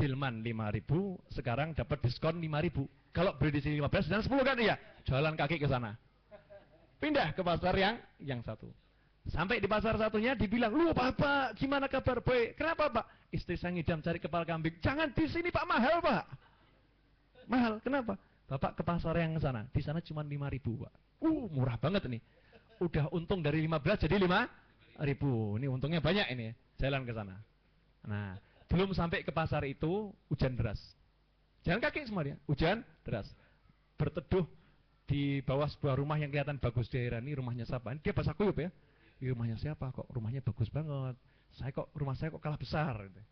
Dilman 5.000, sekarang dapat diskon 5.000. Kalau beli di sini 15 dan 10 kan iya. Jalan kaki ke sana. Pindah ke pasar yang satu. Sampai di pasar satunya dibilang, "Lu Bapak, gimana kabar baik?" "Kenapa Pak?" "Istri saya ngidam cari kepala kambing." "Jangan di sini Pak, mahal Pak." "Mahal, kenapa?" "Bapak ke pasar yang sana, di sana cuma 5.000 Pak." Murah banget nih. Udah untung dari 15 jadi 5.000. Ini untungnya banyak ini. Jalan ke sana. Nah, belum sampai ke pasar itu hujan deras. Jalan kaki semua dia, hujan deras. Berteduh di bawah sebuah rumah yang kelihatan bagus di daerah ini, rumahnya siapa? Dia basah kuyup ya. Di rumahnya siapa? Kok rumahnya bagus banget. Rumah saya kok kalah besar gitu.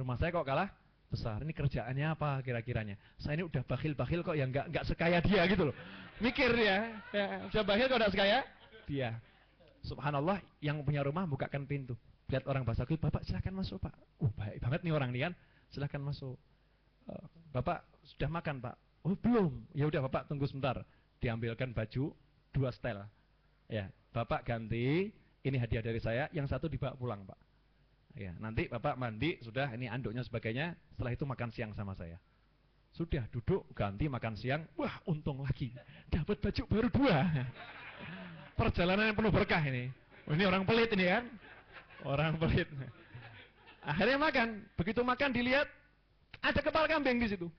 Rumah saya kok kalah besar. Ini kerjaannya apa kira-kiranya? Saya ini udah bakhil-bakhil kok yang enggak sekaya dia gitu loh. Mikir dia, ya, udah bakhil kok enggak sekaya dia. Subhanallah, yang punya rumah bukakan pintu. Lihat orang basah kuyup, "Bapak silakan masuk, Pak." Baik banget nih orang nih kan. Silakan masuk. "Bapak sudah makan, Pak?" "Oh, belum." "Ya udah Bapak tunggu sebentar." Diambilkan baju 2 setel. Ya, "Bapak ganti, ini hadiah dari saya, yang satu dibawa pulang, Pak." Ya, nanti Bapak mandi, sudah ini anduknya sebagainya, setelah itu makan siang sama saya. Sudah duduk, ganti makan siang, wah untung lagi, dapat baju baru 2. Perjalanan yang penuh berkah ini. Ini orang pelit ini kan? Orang pelit. Akhirnya makan, begitu makan dilihat ada kepala kambing di situ.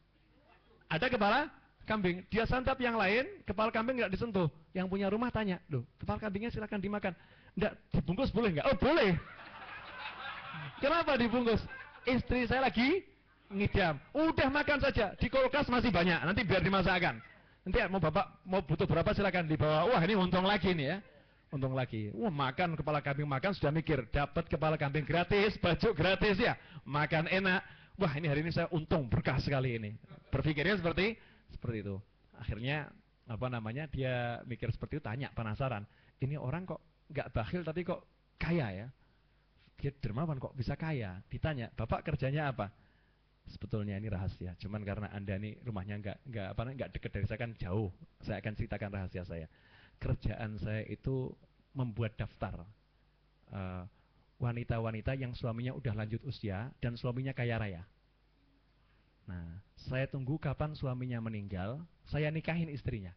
Ada kepala kambing, dia santap yang lain, kepala kambing nggak disentuh. Yang punya rumah tanya, "Loh, kepala kambingnya silakan dimakan." "Enggak, dibungkus boleh nggak?" "Oh, boleh." "Kenapa dibungkus?" "Istri saya lagi ngidam." "Udah makan saja, di kulkas masih banyak, nanti biar dimasakkan. Nanti Bapak mau butuh berapa silakan dibawa." Wah, ini untung lagi nih ya. Untung lagi. Wah, makan kepala kambing, makan sudah mikir, dapat kepala kambing gratis, baju gratis ya. Makan enak. Wah, ini hari ini saya untung berkah sekali ini. Berpikirnya seperti itu. Akhirnya dia mikir seperti itu, tanya, penasaran. Ini orang kok nggak bakhil tapi kok kaya ya? Dia dermawan kok bisa kaya? Ditanya, "Bapak kerjanya apa?" Sebetulnya ini rahasia. Cuman karena Anda nih rumahnya nggak dekat dari saya kan jauh. Saya akan ceritakan rahasia saya. Kerjaan saya itu membuat daftar wanita-wanita yang suaminya udah lanjut usia dan suaminya kaya raya. Nah, saya tunggu kapan suaminya meninggal, saya nikahin istrinya.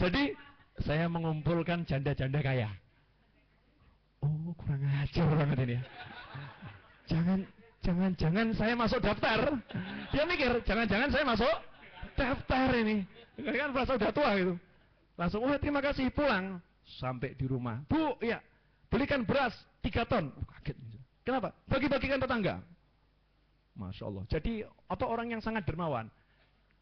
Jadi, saya mengumpulkan janda-janda kaya. Oh, kurang ajar banget ini ya. Jangan saya masuk daftar. Dia mikir, jangan-jangan saya masuk daftar ini. Kan merasa udah tua gitu. Langsung, "Oh, terima kasih," pulang. Sampai di rumah, "Bu, ya, belikan beras 3 ton. Kaget. Kenapa? Bagi-bagikan tetangga. Masya Allah. Jadi orang yang sangat dermawan.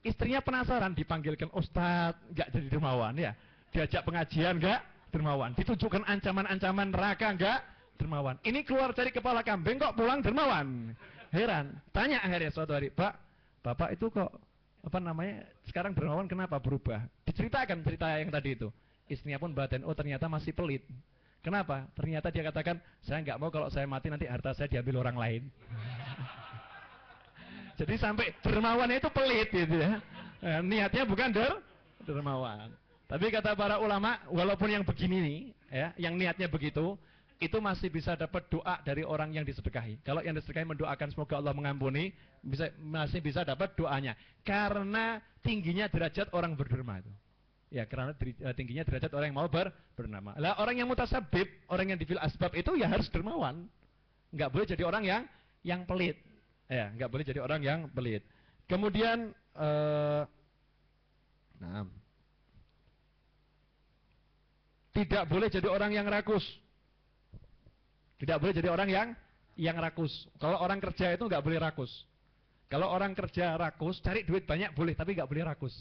Istrinya penasaran, dipanggilkan ustadz, nggak jadi dermawan ya. Diajak pengajian, nggak dermawan. Ditunjukkan ancaman-ancaman neraka, nggak dermawan. Ini keluar dari kepala kambing kok pulang dermawan. Heran. Tanya akhirnya suatu hari, "Pak, Bapak itu kok sekarang dermawan kenapa berubah?" Diceritakan cerita yang tadi itu. Istrinya pun batin, oh ternyata masih pelit. Kenapa? Ternyata dia katakan, "Saya nggak mau kalau saya mati nanti harta saya diambil orang lain." Jadi sampai dermawannya itu pelit gitu ya. Niatnya bukan dermawan. Tapi kata para ulama, walaupun yang begini nih, ya, yang niatnya begitu, itu masih bisa dapat doa dari orang yang disedekahi. Kalau yang disedekahi mendoakan semoga Allah mengampuni, masih bisa dapat doanya. Karena tingginya derajat orang berderma itu. Ya, karena tingginya derajat orang yang mau bernama. Lah orang yang mutasabbib, orang yang difil asbab itu ya harus dermawan. Enggak boleh jadi orang yang pelit. Ya, enggak boleh jadi orang yang pelit. Kemudian tidak boleh jadi orang yang rakus. Tidak boleh jadi orang yang rakus. Kalau orang kerja itu enggak boleh rakus. Kalau orang kerja rakus, cari duit banyak boleh, tapi enggak boleh rakus.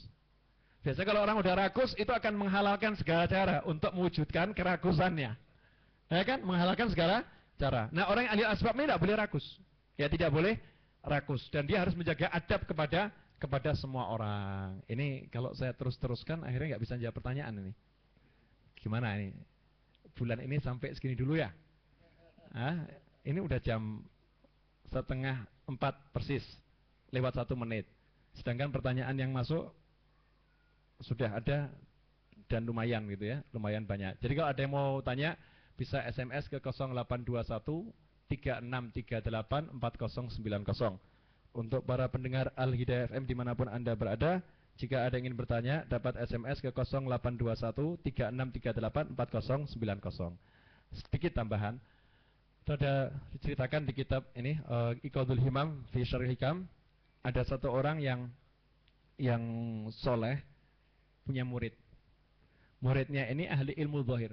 Biasanya kalau orang udah rakus itu akan menghalalkan segala cara untuk mewujudkan kerakusannya. Ya kan? Menghalalkan segala cara. Nah, orang yang ahli asbab ini tidak boleh rakus. Ya, tidak boleh rakus dan dia harus menjaga adab kepada semua orang. Ini kalau saya teruskan akhirnya nggak bisa jawab pertanyaan ini. Gimana ini? Bulan ini sampai segini dulu ya? Ini udah jam 3:30 persis, lewat 1 menit. Sedangkan pertanyaan yang masuk sudah ada dan lumayan gitu ya, lumayan banyak. Jadi kalau ada yang mau tanya bisa SMS ke 0821 3638 4090. Untuk para pendengar Al-Hidayah FM dimanapun Anda berada, jika ada yang ingin bertanya dapat SMS ke 0821 3638 4090. Sedikit tambahan, itu ada diceritakan di kitab ini Iqadul Himam fi Syarhil Hikam, ada satu orang yang soleh punya murid. Muridnya ini ahli ilmu zahir,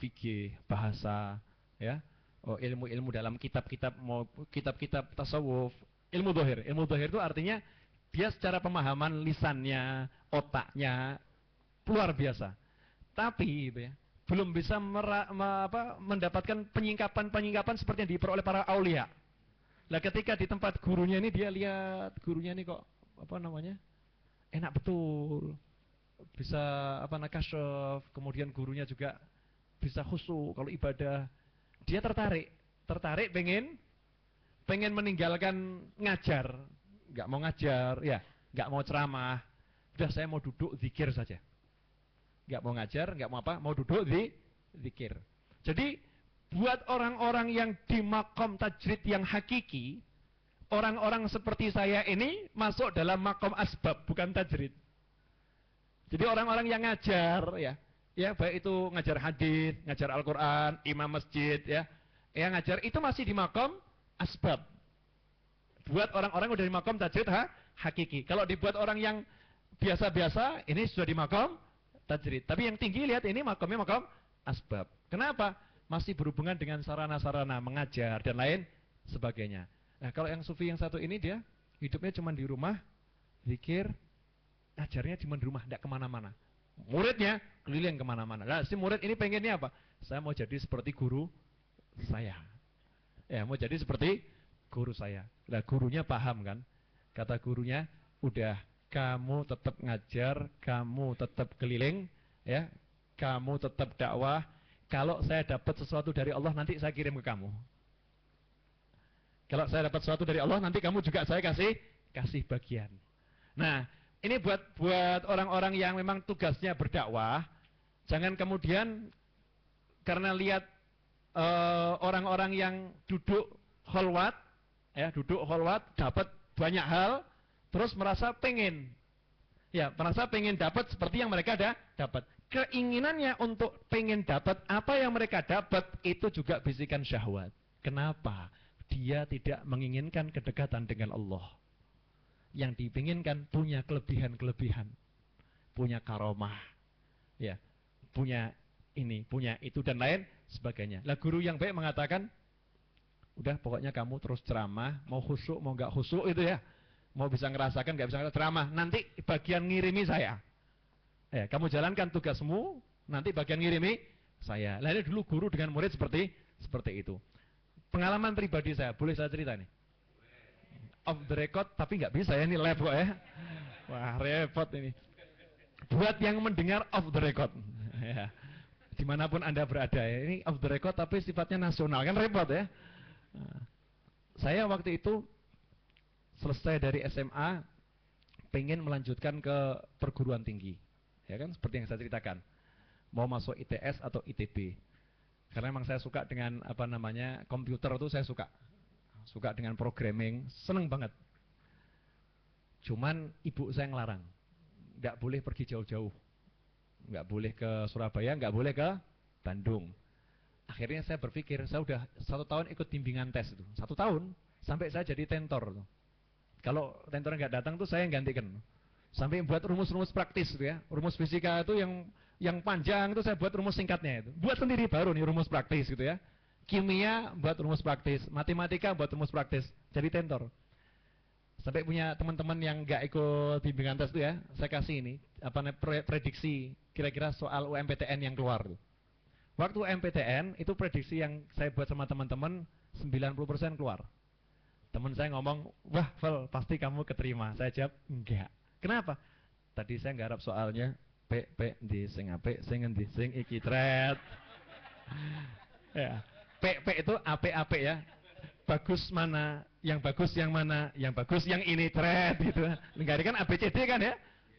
fikih, bahasa, ya, ilmu-ilmu dalam kitab-kitab, mau kitab-kitab tasawuf, ilmu dohir. Ilmu dohir itu artinya dia secara pemahaman lisannya, otaknya luar biasa. Tapi gitu ya, belum bisa mendapatkan penyingkapan-penyingkapan seperti yang diperoleh para aulia. Nah, ketika di tempat gurunya ini dia lihat gurunya ini kok enak betul, bisa nakasyaf, kemudian gurunya juga bisa khusyuk kalau ibadah. Dia tertarik pengen meninggalkan ngajar, nggak mau ngajar, ya, nggak mau ceramah. Udah, saya mau duduk zikir saja. Nggak mau ngajar, nggak mau mau duduk di zikir. Jadi buat orang-orang yang di makom tajrid yang hakiki, orang-orang seperti saya ini masuk dalam makom asbab, bukan tajrid. Jadi orang-orang yang ngajar, ya baik itu ngajar hadis, ngajar Al-Quran, imam masjid, yang ngajar itu masih di makom asbab. Buat orang-orang yang udah di makom tajrid hakiki. Kalau dibuat orang yang biasa-biasa, ini sudah di makom tajrid. Tapi yang tinggi lihat ini makomnya makom asbab. Kenapa? Masih berhubungan dengan sarana-sarana mengajar dan lain sebagainya. Nah, kalau yang sufi yang satu ini dia hidupnya cuma di rumah, zikir, ngajarnya cuma di rumah, tidak kemana-mana. Muridnya keliling kemana-mana. Nah, si murid ini pengennya apa? Saya mau jadi seperti guru saya. Ya, mau jadi seperti guru saya. Nah, gurunya paham kan? Kata gurunya, udah, kamu tetap ngajar, kamu tetap keliling, ya, kamu tetap dakwah. Kalau saya dapat sesuatu dari Allah, nanti saya kirim ke kamu. Kalau saya dapat sesuatu dari Allah, nanti kamu juga saya kasih bagian. Nah, ini buat orang-orang yang memang tugasnya berdakwah, jangan kemudian karena lihat orang-orang yang duduk kholwat, dapat banyak hal, terus merasa pengen dapat seperti yang mereka dapat. Keinginannya untuk pengen dapat apa yang mereka dapat itu juga bisikan syahwat. Kenapa? Dia tidak menginginkan kedekatan dengan Allah. Yang dipinginkan punya kelebihan-kelebihan, punya karomah, ya, punya ini, punya itu dan lain sebagainya. Lah guru yang baik mengatakan, udah pokoknya kamu terus ceramah, mau khusyuk mau nggak khusyuk itu ya, mau bisa ngerasakan nggak bisa ceramah, nanti bagian ngirimi saya. Ya, kamu jalankan tugasmu, nanti bagian ngirimi saya. Lah ini dulu guru dengan murid seperti itu. Pengalaman pribadi saya, boleh saya cerita nih? Off the record, tapi nggak bisa ya, ini live kok ya. Wah, repot ini. Buat yang mendengar off the record, ya, dimanapun Anda berada ya, ini off the record tapi sifatnya nasional, kan repot ya. Nah, saya waktu itu selesai dari SMA, pengen melanjutkan ke perguruan tinggi, ya kan, seperti yang saya ceritakan, mau masuk ITS atau ITB, karena memang saya suka dengan komputer itu saya suka dengan programming, seneng banget. Cuman ibu saya ngelarang, nggak boleh pergi jauh-jauh, nggak boleh ke Surabaya, nggak boleh ke Bandung. Akhirnya saya berpikir, saya udah 1 tahun ikut bimbingan tes itu, 1 tahun sampai saya jadi tentor. Kalau tentor nggak datang tuh saya yang gantikan, sampai buat rumus-rumus praktis gitu ya, rumus fisika itu yang panjang itu saya buat rumus singkatnya itu, buat sendiri baru nih rumus praktis gitu ya. Kimia buat rumus praktis, matematika buat rumus praktis, jadi tentor. Sampai punya teman-teman yang nggak ikut bimbingan tes itu ya, saya kasih ini prediksi kira-kira soal UMPTN yang keluar tuh. Waktu UMPTN itu prediksi yang saya buat sama teman-teman 90% keluar. Teman saya ngomong, wah Val, pasti kamu keterima. Saya jawab, enggak. Kenapa? Tadi saya nggarap soalnya P di sing apik, sing endi sing iki tret. Ya. P itu apik-apik ya. Bagus mana, yang bagus yang mana, yang bagus yang ini tret gitu. Enggak kan ABCD kan ya?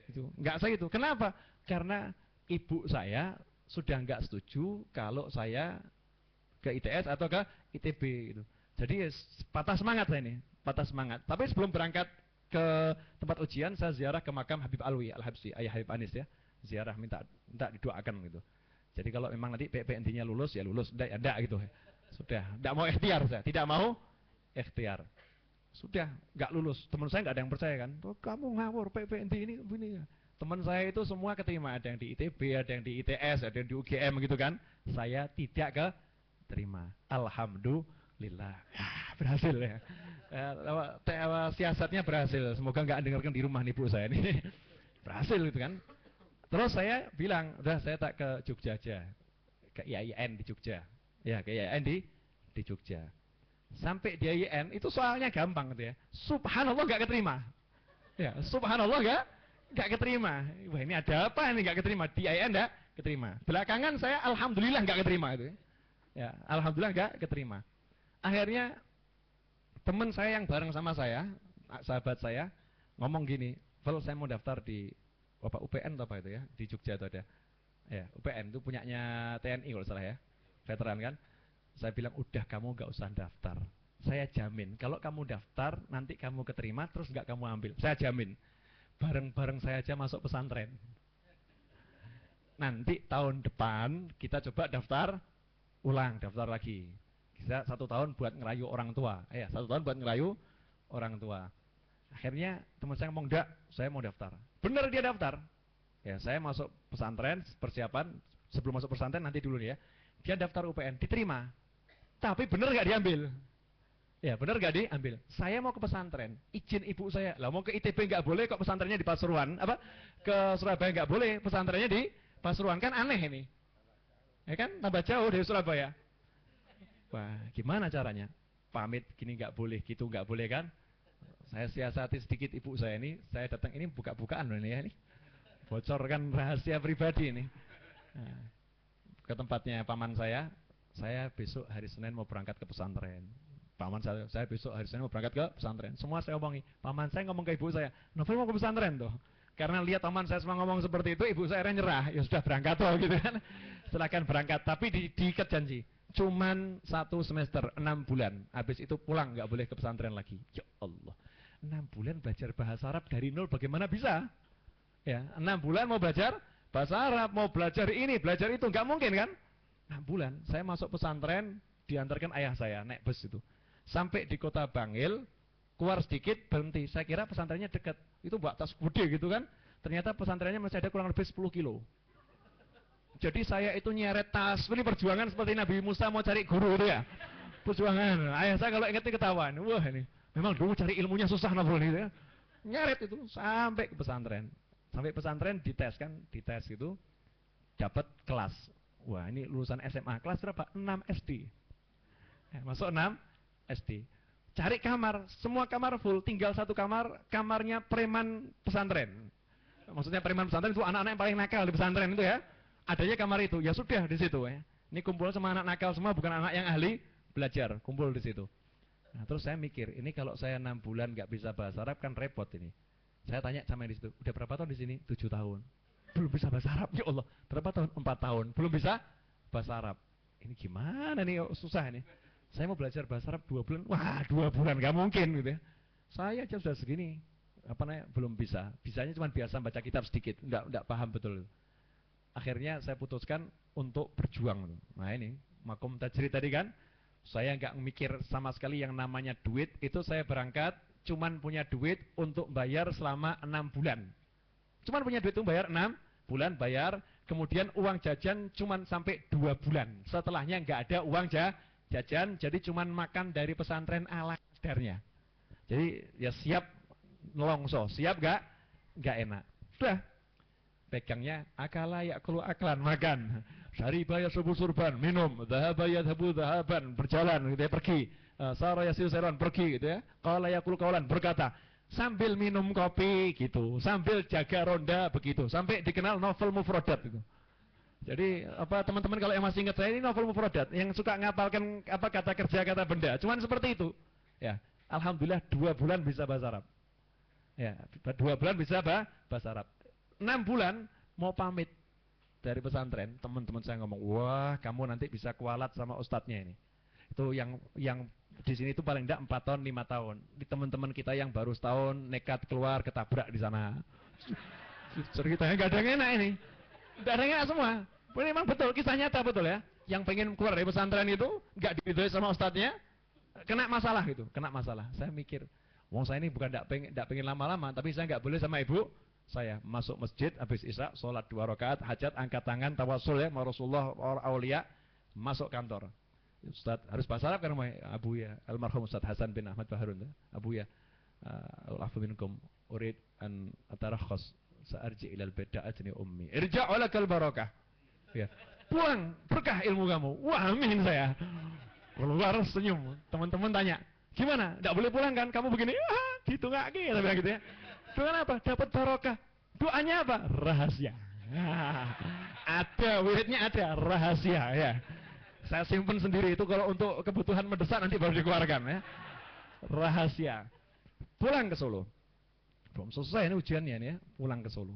Itu enggak saya itu. Kenapa? Karena ibu saya sudah enggak setuju kalau saya ke ITS atau ke ITB gitu. Jadi patah semangat saya ini, patah semangat. Tapi sebelum berangkat ke tempat ujian, saya ziarah ke makam Habib Alwi Al-Habsyi, ayah Habib Anis ya. Ziarah minta didoakan gitu. Jadi kalau memang nanti PPND-nya lulus ya lulus, enggak ya enggak gitu. Sudah, enggak mau ikhtiar saya, tidak mau ikhtiar. Sudah, enggak lulus. Teman saya enggak ada yang percaya kan. Oh, kamu ngawur PPND ini. Teman saya itu semua keterima, ada yang di ITB, ada yang di ITS, ada yang di UGM gitu kan. Saya tidak keterima. Alhamdulillah. Ya, berhasil ya. Siasatnya berhasil. Semoga nggak dengarkan di rumah nih Bu saya nih. Berhasil gitu kan. Terus saya bilang, udah saya tak ke Jogja aja. Ke IAIN di Jogja. Ya, ke IAIN di Jogja. Sampai di IAIN itu soalnya gampang gitu ya. Subhanallah nggak keterima. Ya, subhanallah nggak keterima. Wah, ini ada apa ini nggak keterima? Di IAIN nggak keterima. Belakangan saya alhamdulillah nggak keterima itu. Ya, alhamdulillah nggak keterima. Akhirnya teman saya yang bareng sama saya, sahabat saya, ngomong gini, "Vel, saya mau daftar di UPN atau apa itu ya, di Jogja itu ada. Ya, UPN itu punyanya TNI kalau salah ya, veteran kan." Saya bilang, "Udah, kamu nggak usah daftar. Saya jamin, kalau kamu daftar, nanti kamu keterima, terus nggak kamu ambil. Saya jamin. Bareng-bareng saya aja masuk pesantren. Nanti tahun depan kita coba daftar ulang, daftar lagi. Kita 1 tahun buat ngerayu orang tua. 1 tahun buat ngerayu orang tua." Akhirnya teman saya ngomong, "Enggak, saya mau daftar." Benar dia daftar. Ya, saya masuk pesantren, persiapan sebelum masuk pesantren nanti dulu nih ya. Dia daftar UPN, diterima. Tapi benar nggak diambil? Ya, benar nggak diambil? Saya mau ke pesantren, izin ibu saya. Lah mau ke ITB nggak boleh, kok pesantrennya di Pasuruan? Apa? Ke Surabaya nggak boleh, pesantrennya di Pasuruan, kan aneh ini. Ya kan, tambah jauh dari Surabaya. Wah, gimana caranya? Pamit gini nggak boleh, gitu nggak boleh kan? Saya siasati sedikit ibu saya ini. Saya datang ini buka-bukaan loh ini ya, ini bocorkan rahasia pribadi ini. Nah, ke tempatnya paman saya besok hari Senin mau berangkat ke pesantren. Paman saya besok hari Senin mau berangkat ke pesantren. Semua saya omongi. Paman saya ngomong ke ibu saya, "Novel mau ke pesantren tuh." Karena lihat paman saya semua ngomong seperti itu, ibu saya nyerah. Ya sudah berangkat tuh gitu kan. Silakan berangkat, tapi diikat janji. Cuman 1 semester, 6 bulan. Habis itu pulang, nggak boleh ke pesantren lagi. Ya Allah, 6 bulan belajar bahasa Arab dari nol, bagaimana bisa? Ya, 6 bulan mau belajar bahasa Arab, mau belajar ini, belajar itu, nggak mungkin kan? 6 bulan, saya masuk pesantren, diantarkan ayah saya, naik bus itu. Sampai di kota Bangil, keluar sedikit, berhenti. Saya kira pesantrennya dekat, itu buat tas gede gitu kan. Ternyata pesantrennya masih ada kurang lebih 10 kilo. Jadi saya itu nyeret tas, ini perjuangan seperti Nabi Musa mau cari guru itu ya. Perjuangan, ayah saya kalau inget ketahuan. Wah ini, memang dulu cari ilmunya susah Nabi gitu ya. Nyeret itu, sampai ke pesantren. Sampai pesantren dites kan, dites itu, dapat kelas. Wah ini lulusan SMA, kelas berapa? 6 SD. Masuk 6 SD. Cari kamar, semua kamar full, tinggal 1 kamar, kamarnya preman pesantren. Maksudnya preman pesantren itu anak-anak yang paling nakal di pesantren itu ya. Adanya kamar itu, ya sudah di situ ya. Ini kumpul sama anak nakal semua, bukan anak yang ahli belajar, kumpul di situ. Nah, terus saya mikir, ini kalau saya 6 bulan nggak bisa bahasa Arab kan repot ini. Saya tanya sama yang di situ, "Udah berapa tahun di sini?" 7 tahun. Belum bisa bahasa Arab, ya Allah. Berapa tahun? 4 tahun. Belum bisa bahasa Arab. Ini gimana nih, susah nih. Saya mau belajar bahasa Arab 2 bulan. Wah, 2 bulan gak mungkin gitu ya. Saya aja sudah segini, belum bisa. Bisanya cuma biasa baca kitab sedikit, enggak paham betul. Akhirnya saya putuskan untuk berjuang. Nah ini, makom tajrid tadi kan, saya nggak mikir sama sekali yang namanya duit. Itu saya berangkat, cuman punya duit untuk bayar selama 6 bulan. Cuman punya duit untuk bayar 6 bulan, bayar. Kemudian uang jajan cuman sampai 2 bulan. Setelahnya nggak ada uang jajan, jadi cuman makan dari pesantren ala kadarnya. Jadi ya siap nelongso, siap nggak enak. Sudah, pegangnya akala yakulu aklan, makan. Syariba yasubu surban, minum. Dhahaba yadhabu dhahaban, berjalan gitu ya, pergi. Sara yasiru seron, pergi gitu ya. Qala yakulu qawlan, berkata. Sambil minum kopi gitu, sambil jaga ronda begitu, sampai dikenal novel mufrodat itu. Jadi teman-teman kalau yang masih ingat saya, ini novel mufrodat yang suka ngapalkan kata kerja, kata benda, cuman seperti itu. Ya, alhamdulillah 2 bulan bisa bahasa Arab. Ya, 2 bulan bisa bahasa Arab. 6 bulan mau pamit dari pesantren, teman-teman saya ngomong, "Wah, kamu nanti bisa kualat sama ustadznya ini." Itu yang di sini itu paling enggak 4 tahun, 5 tahun. Di teman-teman kita yang baru setahun nekat keluar ketabrak di sana. Ceritanya enggak ada yang enak ini. Enggak ada yang enak semua. Ini memang betul, kisah nyata betul ya. Yang pengen keluar dari pesantren itu enggak diridhoi sama ustadznya, kena masalah gitu, kena masalah. Saya mikir, wong saya ini bukan enggak pengen lama-lama, tapi saya enggak boleh sama ibu Saya masuk masjid habis isya, sholat 2 rakaat, hajat, angkat tangan, tawasul ya, sama Rasulullah, orang aulia, masuk kantor. Ustaz, harus bahasa Arab kan namanya? Abu ya, almarhum Ustaz Hasan bin Ahmad Baharun. Abu ya, al-afu minkum, urid an atarakhas, sa'arji ilal beda'atni ummi. Irja'ulakal barakah. Ya. Pulang, berkah ilmu kamu. Wah, amin saya. Keluar senyum. Teman-teman tanya, gimana? Tidak boleh pulang kan? Kamu begini? Gitu nggak? Gitu gitu ya. Doa apa? Dapat barokah. Doanya apa? Rahasia. Ada, wiridnya ada, rahasia ya. Saya simpen sendiri itu kalau untuk kebutuhan mendesak nanti baru dikeluarkan ya. Rahasia. Pulang ke Solo. Belum selesai ini ujiannya nih ya, pulang ke Solo.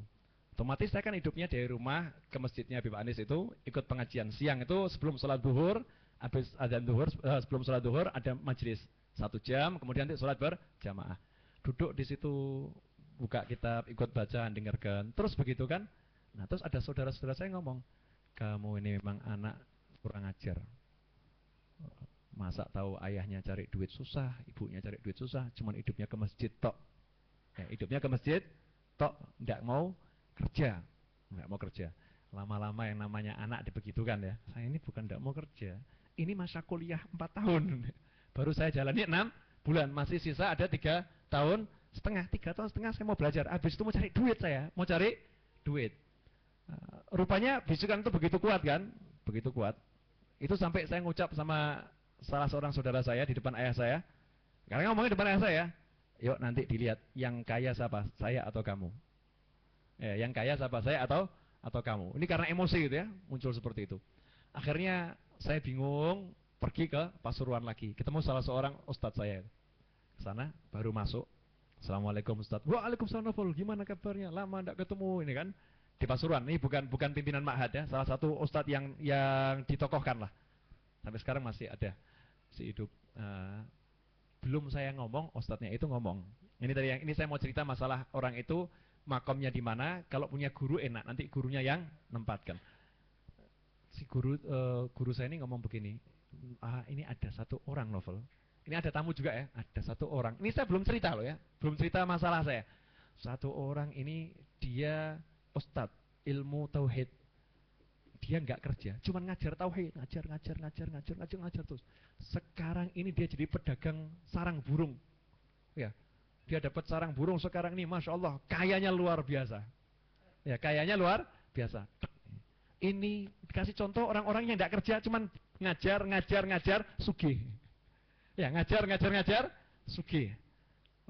Otomatis saya kan hidupnya dari rumah ke masjidnya Habib Anis itu, ikut pengajian siang itu sebelum sholat duhur, habis adzan duhur, sebelum sholat duhur ada majelis 1 jam, kemudian nanti sholat berjamaah. Duduk di situ, buka kitab, ikut bacaan, dengarkan. Terus begitu kan? Nah terus ada saudara-saudara saya ngomong, kamu ini memang anak kurang ajar. Masa tahu ayahnya cari duit susah, ibunya cari duit susah, cuman hidupnya ke masjid tok. Ya, hidupnya ke masjid tok, enggak mau kerja. Enggak mau kerja. Lama-lama yang namanya anak dibegitukan ya. Saya ini bukan enggak mau kerja. Ini masa kuliah 4 tahun. Baru saya jalani 6 bulan, masih sisa ada 3 tahun setengah. 3 tahun setengah saya mau belajar. Habis itu mau cari duit saya, mau cari duit. Rupanya bisikan itu begitu kuat kan? Begitu kuat. Itu sampai saya ngucap sama salah seorang saudara saya di depan ayah saya. Karena ngomongnya di depan ayah saya, yuk nanti dilihat yang kaya siapa, saya atau kamu. Yang kaya siapa, saya atau kamu. Ini karena emosi gitu ya, muncul seperti itu. Akhirnya saya bingung, pergi ke Pasuruan lagi, ketemu salah seorang ustadz saya. Ke sana baru masuk. Assalamualaikum ustadz. Waalaikumsalam, gimana kabarnya? Lama enggak ketemu ini kan. Di Pasuruan, ini bukan pimpinan ma'had ya, salah satu ustadz yang ditokohkan lah. Sampai sekarang masih ada, masih hidup. Belum saya ngomong, ustadznya itu ngomong. Ini tadi yang ini saya mau cerita masalah orang itu makomnya di mana. Kalau punya guru enak, nanti gurunya yang nempatkan. Si guru saya ini ngomong begini, ini ada 1 orang novel. Ini ada tamu juga ya, ada 1 orang. Ini saya belum cerita loh ya, belum cerita masalah saya. 1 orang ini dia ustadz ilmu tauhid, dia nggak kerja, cuman ngajar tauhid, ngajar terus. Sekarang ini dia jadi pedagang sarang burung, ya. Dia dapat sarang burung sekarang ini, masya Allah, kayanya luar biasa, ya kayanya luar biasa. Ini dikasih contoh orang-orang yang nggak kerja, cuman ngajar, sugih, ya ngajar, sugih.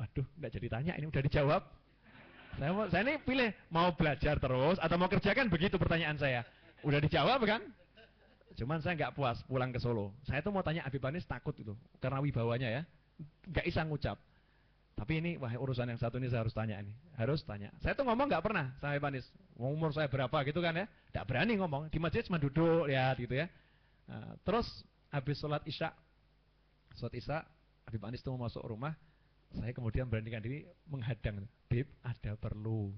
Waduh, nggak jadi tanya, ini udah dijawab. Saya ini pilih mau belajar terus atau mau kerja kan begitu pertanyaan saya. Udah dijawab kan? Cuman saya nggak puas pulang ke Solo. Saya tuh mau tanya Habib Anis takut itu karena wibawanya ya. Nggak bisa ngucap. Tapi ini wah urusan yang satu ini saya harus tanya ini. Harus tanya. Saya tuh ngomong nggak pernah sama Habib Anis. Umur saya berapa gitu kan ya. Nggak berani ngomong. Di masjid cuma duduk lihat gitu ya. Terus habis sholat isya Habib Anis tuh mau masuk rumah. Saya kemudian beranikan diri menghadang. Beb, ada perlu.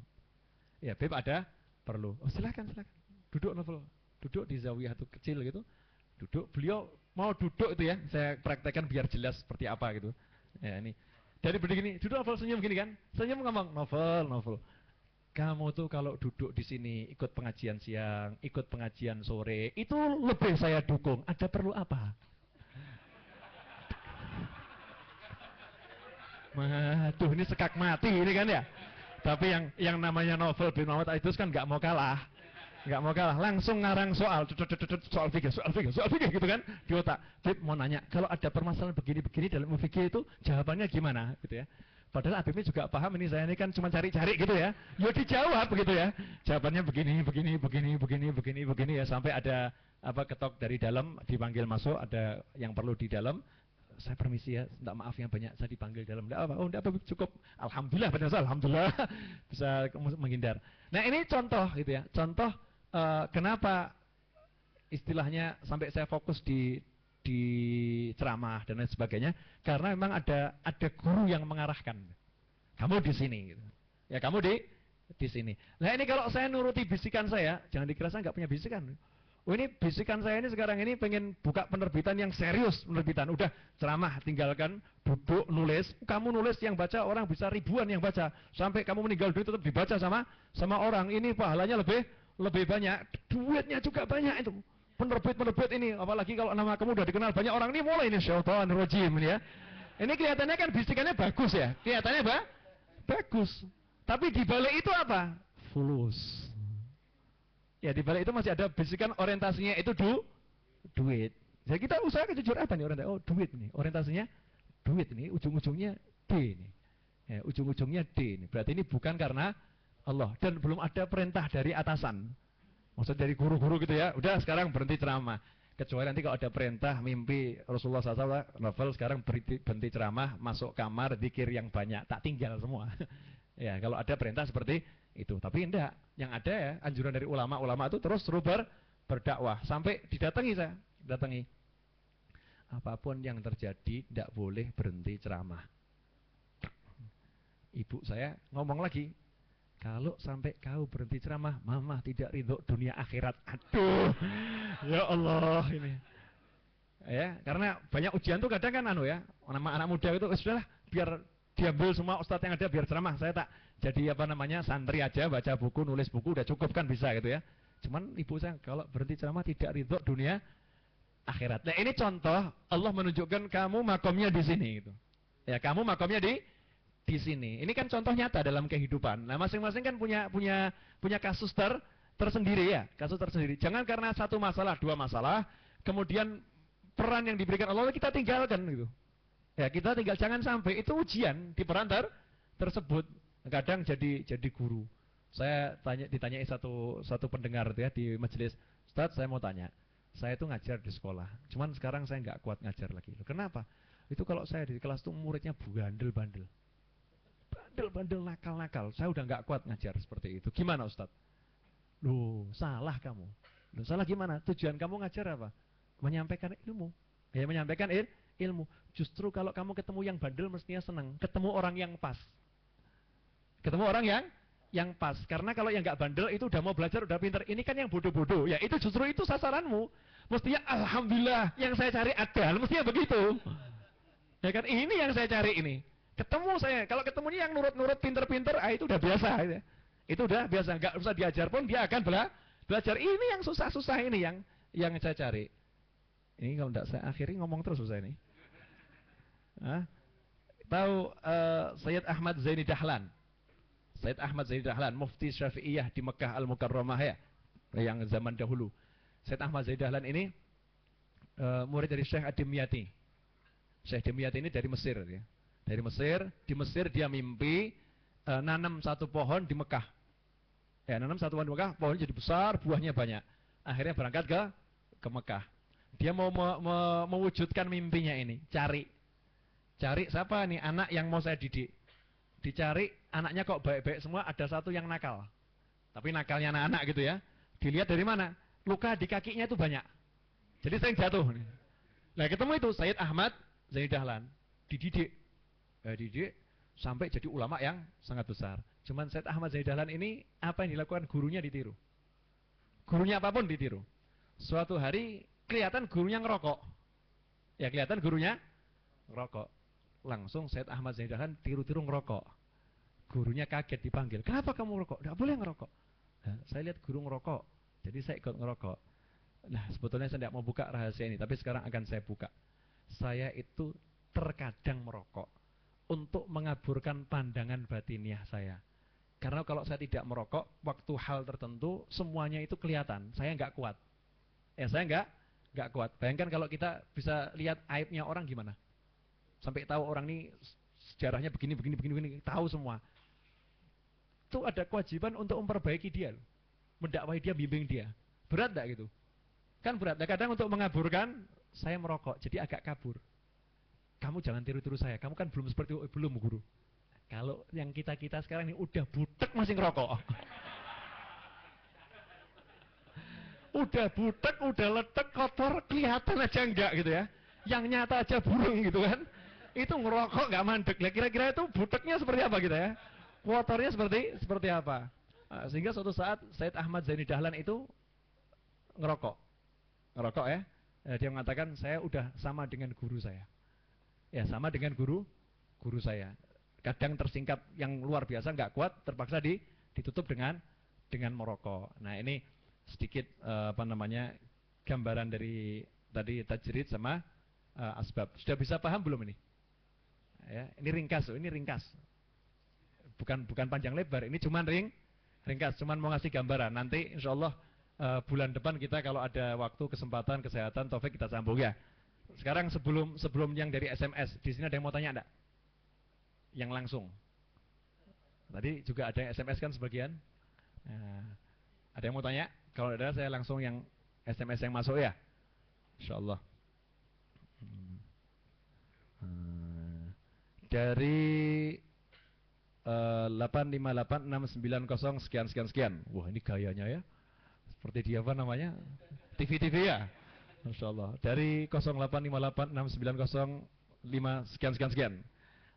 Ya, Beb ada perlu. Oh, silakan. Duduk novel. Duduk di zawiyah itu kecil gitu. Duduk. Beliau mau duduk itu ya. Saya praktekkan biar jelas seperti apa gitu. Ya, ini. Dari begini, duduk novel senyum gini kan. Senyum ngomong, novel. Kamu tuh kalau duduk di sini ikut pengajian siang, ikut pengajian sore, itu lebih saya dukung. Ada perlu apa? Tuh ini sekak mati ini kan ya. Tapi yang namanya novel bin Muhammad Aidrus kan nggak mau kalah, langsung ngarang soal fikih gitu kan di otak. Bib mau nanya, kalau ada permasalahan begini dalam fikih itu jawabannya gimana gitu ya. Padahal Habibnya juga paham ini saya ini kan cuma cari-cari gitu ya. Ya dijawab begitu ya. Jawabannya begini ya sampai ada ketok dari dalam dipanggil masuk, ada yang perlu di dalam. Saya permisi ya, enggak maaf yang banyak saya dipanggil dalam. Enggak apa, enggak apa, cukup. Alhamdulillah, alhamdulillah bisa menghindar. Nah ini contoh gitu ya, contoh kenapa istilahnya sampai saya fokus di ceramah dan lain sebagainya, karena memang ada guru yang mengarahkan. Kamu di sini, gitu. Ya kamu di sini. Nah ini kalau saya nuruti bisikan saya, jangan dikira saya nggak punya bisikan. Oh ini bisikan saya ini sekarang ini pengen buka penerbitan yang serius, penerbitan. Udah ceramah, tinggalkan, duduk, nulis. Kamu nulis yang baca orang bisa ribuan yang baca. Sampai kamu meninggal dunia tetap dibaca sama orang. Ini pahalanya lebih banyak. Duitnya juga banyak itu. Penerbit ini, apalagi kalau nama kamu udah dikenal banyak orang, ini mulai ini syaitan rajim ini ya. Ini kelihatannya kan bisikannya bagus ya. Kelihatannya bagus. Tapi di balik itu apa? Fulus. Ya di balik itu masih ada bisikan orientasinya itu duit. Jadi kita usaha jujur apa nih orientasi? Oh duit nih, orientasinya duit nih, ujung-ujungnya D nih. Ya, ujung-ujungnya D nih. Berarti ini bukan karena Allah dan belum ada perintah dari atasan. Maksud dari guru-guru gitu ya. Udah sekarang berhenti ceramah. Kecuali nanti kalau ada perintah mimpi Rasulullah SAW, novel sekarang berhenti ceramah, masuk kamar, zikir yang banyak, tak tinggal semua. Ya kalau ada perintah seperti itu, tapi enggak. Yang ada ya anjuran dari ulama itu terus suruh berdakwah sampai didatangi saya, apapun yang terjadi tidak boleh berhenti ceramah. Ibu saya ngomong lagi, kalau sampai kau berhenti ceramah, mama tidak ridho dunia akhirat. Aduh, ya Allah ini. Ya, karena banyak ujian tuh kadang kan anak muda itu sudahlah biar diambil semua ustadz yang ada biar ceramah. Saya tak jadi santri aja, baca buku, nulis buku udah cukup kan bisa gitu ya. Cuman ibu saya kalau berhenti ceramah tidak ridho dunia akhirat. Nah ini contoh Allah menunjukkan kamu makomnya di sini gitu. Ya kamu makomnya di sini. Ini kan contoh nyata dalam kehidupan. Nah masing-masing kan punya kasus tersendiri ya, kasus tersendiri. Jangan karena satu masalah, dua masalah, kemudian peran yang diberikan Allah kita tinggalkan gitu. Ya kita tinggal, jangan sampai itu ujian di peran tersebut. Kadang jadi guru. Saya ditanyai satu pendengar ya di majelis, Ustaz saya mau tanya, saya itu ngajar di sekolah, cuman sekarang saya nggak kuat ngajar lagi. Kenapa? Itu kalau saya di kelas itu muridnya bandel-bandel, nakal-nakal. Saya udah nggak kuat ngajar seperti itu. Gimana Ustaz? Loh salah kamu. Loh salah gimana? Tujuan kamu ngajar apa? Menyampaikan ilmu. Ya menyampaikan ilmu. Justru kalau kamu ketemu yang bandel mestinya senang. Ketemu orang yang pas. Ketemu orang yang pas. Karena kalau yang nggak bandel itu udah mau belajar, udah pintar. Ini kan yang bodoh-bodoh. Ya itu justru itu sasaranmu. Mestinya alhamdulillah yang saya cari ada. Mestinya begitu. Ya kan ini yang saya cari ini. Ketemu saya. Kalau ketemunya yang nurut-nurut, pintar-pintar, itu udah biasa. Itu udah biasa. Nggak usah diajar pun dia akan belajar. Ini yang susah-susah ini yang saya cari. Ini kalau tidak saya akhiri ngomong terus susah ini. Tahu Sayyid Ahmad Zaini Dahlan? Sayyid Ahmad Zaini Dahlan, mufti Syafi'iyah di Mekah Al-Mukarramah ya, yang zaman dahulu. Sayyid Ahmad Zaini Dahlan ini murid dari Syekh Ad-Dimyati. Syekh Dimyati ini dari Mesir ya. Dari Mesir, di Mesir dia mimpi nanam satu pohon di Mekah. Ya, nanam satu pohon di Mekah, pohonnya jadi besar, buahnya banyak. Akhirnya berangkat ke Mekah. Dia mau mewujudkan mimpinya ini, cari siapa nih anak yang mau saya didik. Dicari, anaknya kok baik-baik semua, ada satu yang nakal. Tapi nakalnya anak-anak gitu ya. Dilihat dari mana? Luka di kakinya itu banyak. Jadi sering jatuh. Nah ketemu itu Sayyid Ahmad Zaini Dahlan, dididik sampai jadi ulama yang sangat besar. Cuman Sayyid Ahmad Zaini Dahlan ini apa yang dilakukan gurunya ditiru. Gurunya apapun ditiru. Suatu hari kelihatan gurunya ngerokok. Ya kelihatan gurunya ngerokok. Langsung Sayyid Ahmad Zaini Dahlan tiru-tiru ngerokok. Gurunya kaget dipanggil. Kenapa kamu ngerokok? Tidak boleh ngerokok. Nah, saya lihat guru ngerokok. Jadi saya ikut ngerokok. Nah sebetulnya saya tidak mau buka rahasia ini. Tapi sekarang akan saya buka. Saya itu terkadang merokok untuk mengaburkan pandangan batiniah saya. Karena kalau saya tidak merokok, waktu hal tertentu semuanya itu kelihatan. Saya nggak kuat. Ya saya nggak kuat. Bayangkan kalau kita bisa lihat aibnya orang gimana. Sampai tahu orang ini sejarahnya begini, tahu semua. Itu ada kewajiban untuk memperbaiki dia, mendakwahi dia, bimbing dia. Berat enggak gitu? Kan berat. Nah, kadang untuk mengaburkan, saya merokok, jadi agak kabur. Kamu jangan tiru-tiru saya, kamu kan belum seperti itu, belum guru. Kalau yang kita sekarang ini udah butek masih ngerokok. Udah butek, udah letek, kotor, kelihatan aja enggak gitu ya. Yang nyata aja burung gitu kan. Itu ngerokok nggak mandek. Nah, kira-kira itu buteknya seperti apa kita ya? Kotornya seperti apa? Nah, sehingga suatu saat Sayyid Ahmad Zaini Dahlan itu ngerokok. ngerokok ya. Dia mengatakan saya udah sama dengan guru saya. Ya, sama dengan guru saya. Kadang tersingkap yang luar biasa nggak kuat, terpaksa ditutup dengan merokok. Nah, ini sedikit gambaran dari tadi tajrid sama asbab. Sudah bisa paham belum ini? Ya, ini ringkas, bukan panjang lebar, ini cuman ringkas, cuman mau ngasih gambaran. Nanti insya Allah bulan depan kita kalau ada waktu, kesempatan, kesehatan, taufik kita sambung ya. Sekarang sebelum yang dari SMS, di sini ada yang mau tanya enggak? Yang langsung. Tadi juga ada yang SMS kan sebagian. Nah, ada yang mau tanya? Kalau ada saya langsung yang SMS yang masuk ya. Insya Allah. Dari 8586990 sekian. Wah, ini gayanya ya. Seperti di apa namanya? TV ya. Masya Allah. Dari 08586905 sekian.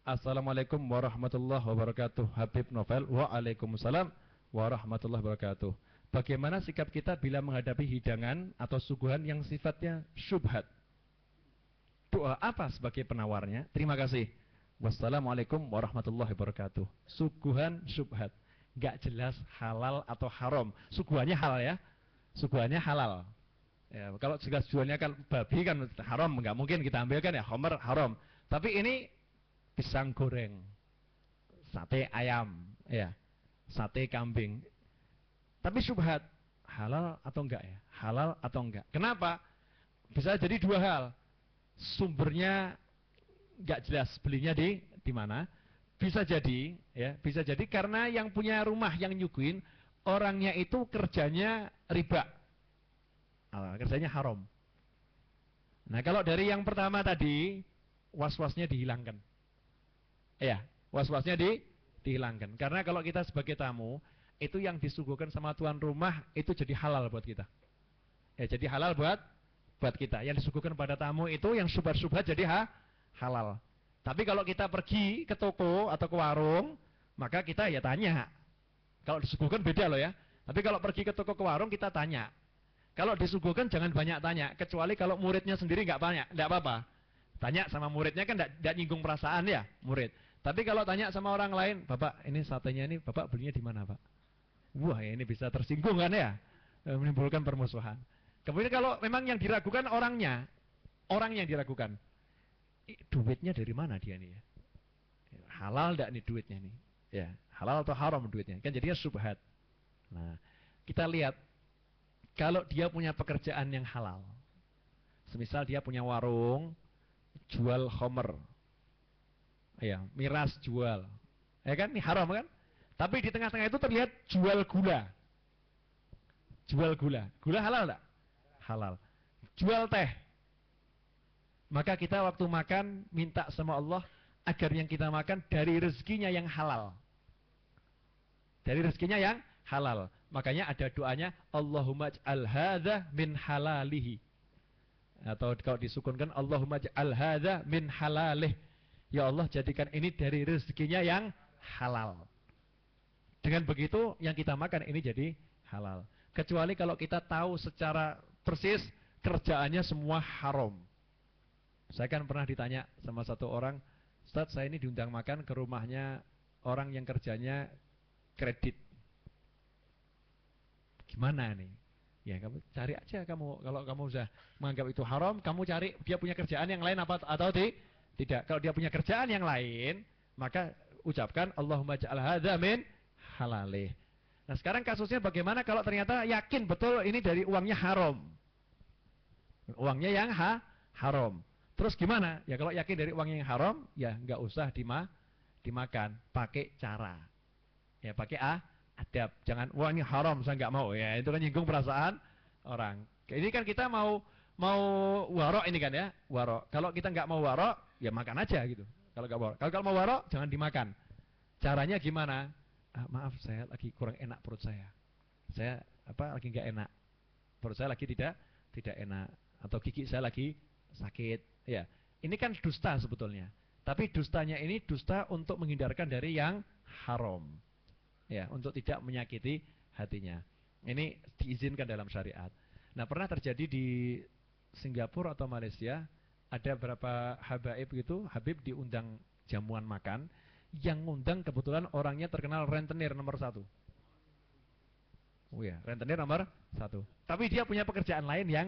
Assalamualaikum warahmatullahi wabarakatuh. Habib Novel. Waalaikumsalam warahmatullahi wabarakatuh. Bagaimana sikap kita bila menghadapi hidangan atau suguhan yang sifatnya syubhat? Doa apa sebagai penawarnya? Terima kasih. Wassalamualaikum warahmatullahi wabarakatuh. Suguhan syubhat, gak jelas halal atau haram. Suguhannya halal ya. Suguhannya halal. Ya, kalau jelas jualnya kan babi kan haram, nggak mungkin kita ambilkan ya, homer haram. Tapi ini pisang goreng, sate ayam, ya, sate kambing. Tapi syubhat, halal atau enggak ya? Halal atau enggak? Kenapa? Bisa jadi dua hal. Sumbernya nggak jelas, belinya di mana? Bisa jadi, ya, bisa jadi karena yang punya rumah yang nyuguhin orangnya itu kerjanya riba, kerjanya haram. Nah, kalau dari yang pertama tadi, was-wasnya dihilangkan. Ya, was-wasnya dihilangkan. Karena kalau kita sebagai tamu, itu yang disuguhkan sama tuan rumah itu jadi halal buat kita. Ya, jadi halal buat kita. Yang disuguhkan pada tamu itu yang syubhat-syubhat jadi halal. Tapi kalau kita pergi ke toko atau ke warung, maka kita ya tanya. Kalau disuguhkan beda loh ya. Tapi kalau pergi ke toko ke warung kita tanya. Kalau disuguhkan jangan banyak tanya, kecuali kalau muridnya sendiri nggak banyak, nggak apa-apa. Tanya sama muridnya kan nggak nyinggung perasaan ya murid. Tapi kalau tanya sama orang lain, Bapak ini satenya ini Bapak belinya di mana Pak? Wah, ini bisa tersinggung kan ya, menimbulkan permusuhan. Kemudian kalau memang yang diragukan orangnya yang diragukan, duitnya dari mana dia nih ya? Halal enggak nih duitnya nih? Ya, halal atau haram duitnya? Kan jadinya syubhat. Nah, kita lihat kalau dia punya pekerjaan yang halal. Semisal dia punya warung jual khamr. Ya, miras jual. Ya kan? Ini haram kan? Tapi di tengah-tengah itu terlihat jual gula. Jual gula. Gula halal enggak? Halal. Jual teh. Maka kita waktu makan minta sama Allah agar yang kita makan dari rezekinya yang halal. Dari rezekinya yang halal. Makanya ada doanya Allahumma ij'al hadza min halalihi. Atau kalau disukunkan Allahumma ij'al hadza min halalih. Ya Allah jadikan ini dari rezekinya yang halal. Dengan begitu yang kita makan ini jadi halal. Kecuali kalau kita tahu secara persis kerjaannya semua haram. Saya kan pernah ditanya sama satu orang, Ustaz saya ini diundang makan ke rumahnya orang yang kerjanya kredit. Gimana nih? Ya kamu cari aja kamu, kalau kamu sudah menganggap itu haram, kamu cari dia punya kerjaan yang lain apa atau tidak. Kalau dia punya kerjaan yang lain, maka ucapkan Allahumma ja'al hadza min halalih. Nah sekarang kasusnya bagaimana kalau ternyata yakin betul ini dari uangnya haram. Uangnya yang haram. Terus gimana? Ya kalau yakin dari uangnya yang haram, ya nggak usah dimakan, pakai cara. Ya pakai adab. Jangan wah ini haram, saya nggak mau. Ya itu kan nyinggung perasaan orang. Ini kan kita mau warok ini kan ya, warok. Kalau kita nggak mau warok, ya makan aja gitu. Kalau nggak warok. Kalau mau warok, jangan dimakan. Caranya gimana? Maaf, saya lagi kurang enak perut saya. Saya lagi nggak enak. Perut saya lagi tidak enak. Atau gigi saya lagi sakit. Ya, ini kan dusta sebetulnya. Tapi dustanya ini dusta untuk menghindarkan dari yang haram. Ya, untuk tidak menyakiti hatinya. Ini diizinkan dalam syariat. Nah, pernah terjadi di Singapura atau Malaysia, ada beberapa habaib gitu, Habib diundang jamuan makan, yang ngundang kebetulan orangnya terkenal rentenir nomor 1. Oh ya, rentenir nomor 1. Tapi dia punya pekerjaan lain yang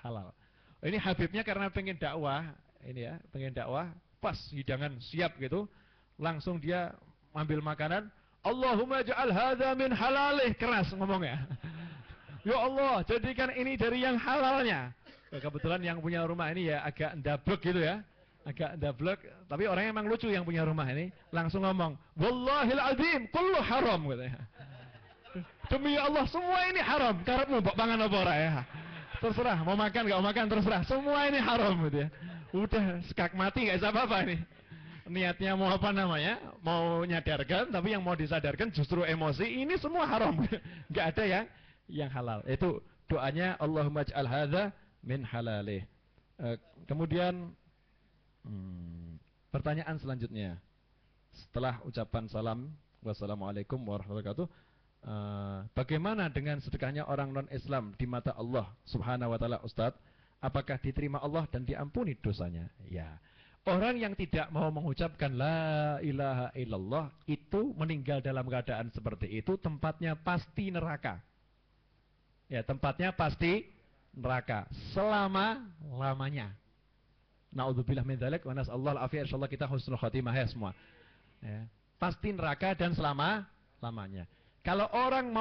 halal. Ini Habibnya karena pengen dakwah, ini ya, pengen dakwah, pas hidangan siap gitu, langsung dia ambil makanan, Allahumma ja'al hadza min halalih, keras ngomongnya. Ya Allah, jadikan ini dari yang halalnya. Kebetulan yang punya rumah ini ya agak ndablek gitu ya. Agak ndablek, tapi orangnya emang lucu yang punya rumah ini. Langsung ngomong, Wallahil azim, kullu haram katanya. Demi Allah, semua ini haram. Karepmu mbok pangan apa ora ya? Terserah, mau makan enggak mau makan terserah. Semua ini haram gitu ya. Udah sekak mati enggak bisa apa-apa ini. Niatnya mau apa namanya? Mau nyadarkan, tapi yang mau disadarkan justru emosi. Ini semua haram. Enggak ada yang halal. Itu doanya Allahumma ij'al hadza min halalih. Kemudian pertanyaan selanjutnya. Setelah ucapan salam, wassalamualaikum warahmatullahi wabarakatuh. Bagaimana dengan sedekahnya orang non-Islam di mata Allah Subhanahu wa taala, Ustadz? Apakah diterima Allah dan diampuni dosanya? Ya. Orang yang tidak mau mengucapkan la ilaha illallah itu meninggal dalam keadaan seperti itu, tempatnya pasti neraka. Ya, tempatnya pasti neraka selama-lamanya. Na'udzubillah min dzalik wa nas'allahu al-afiyah, insyaallah kita husnul khotimah ya semua. Ya. Pasti neraka dan selama-lamanya. Kalau orang mau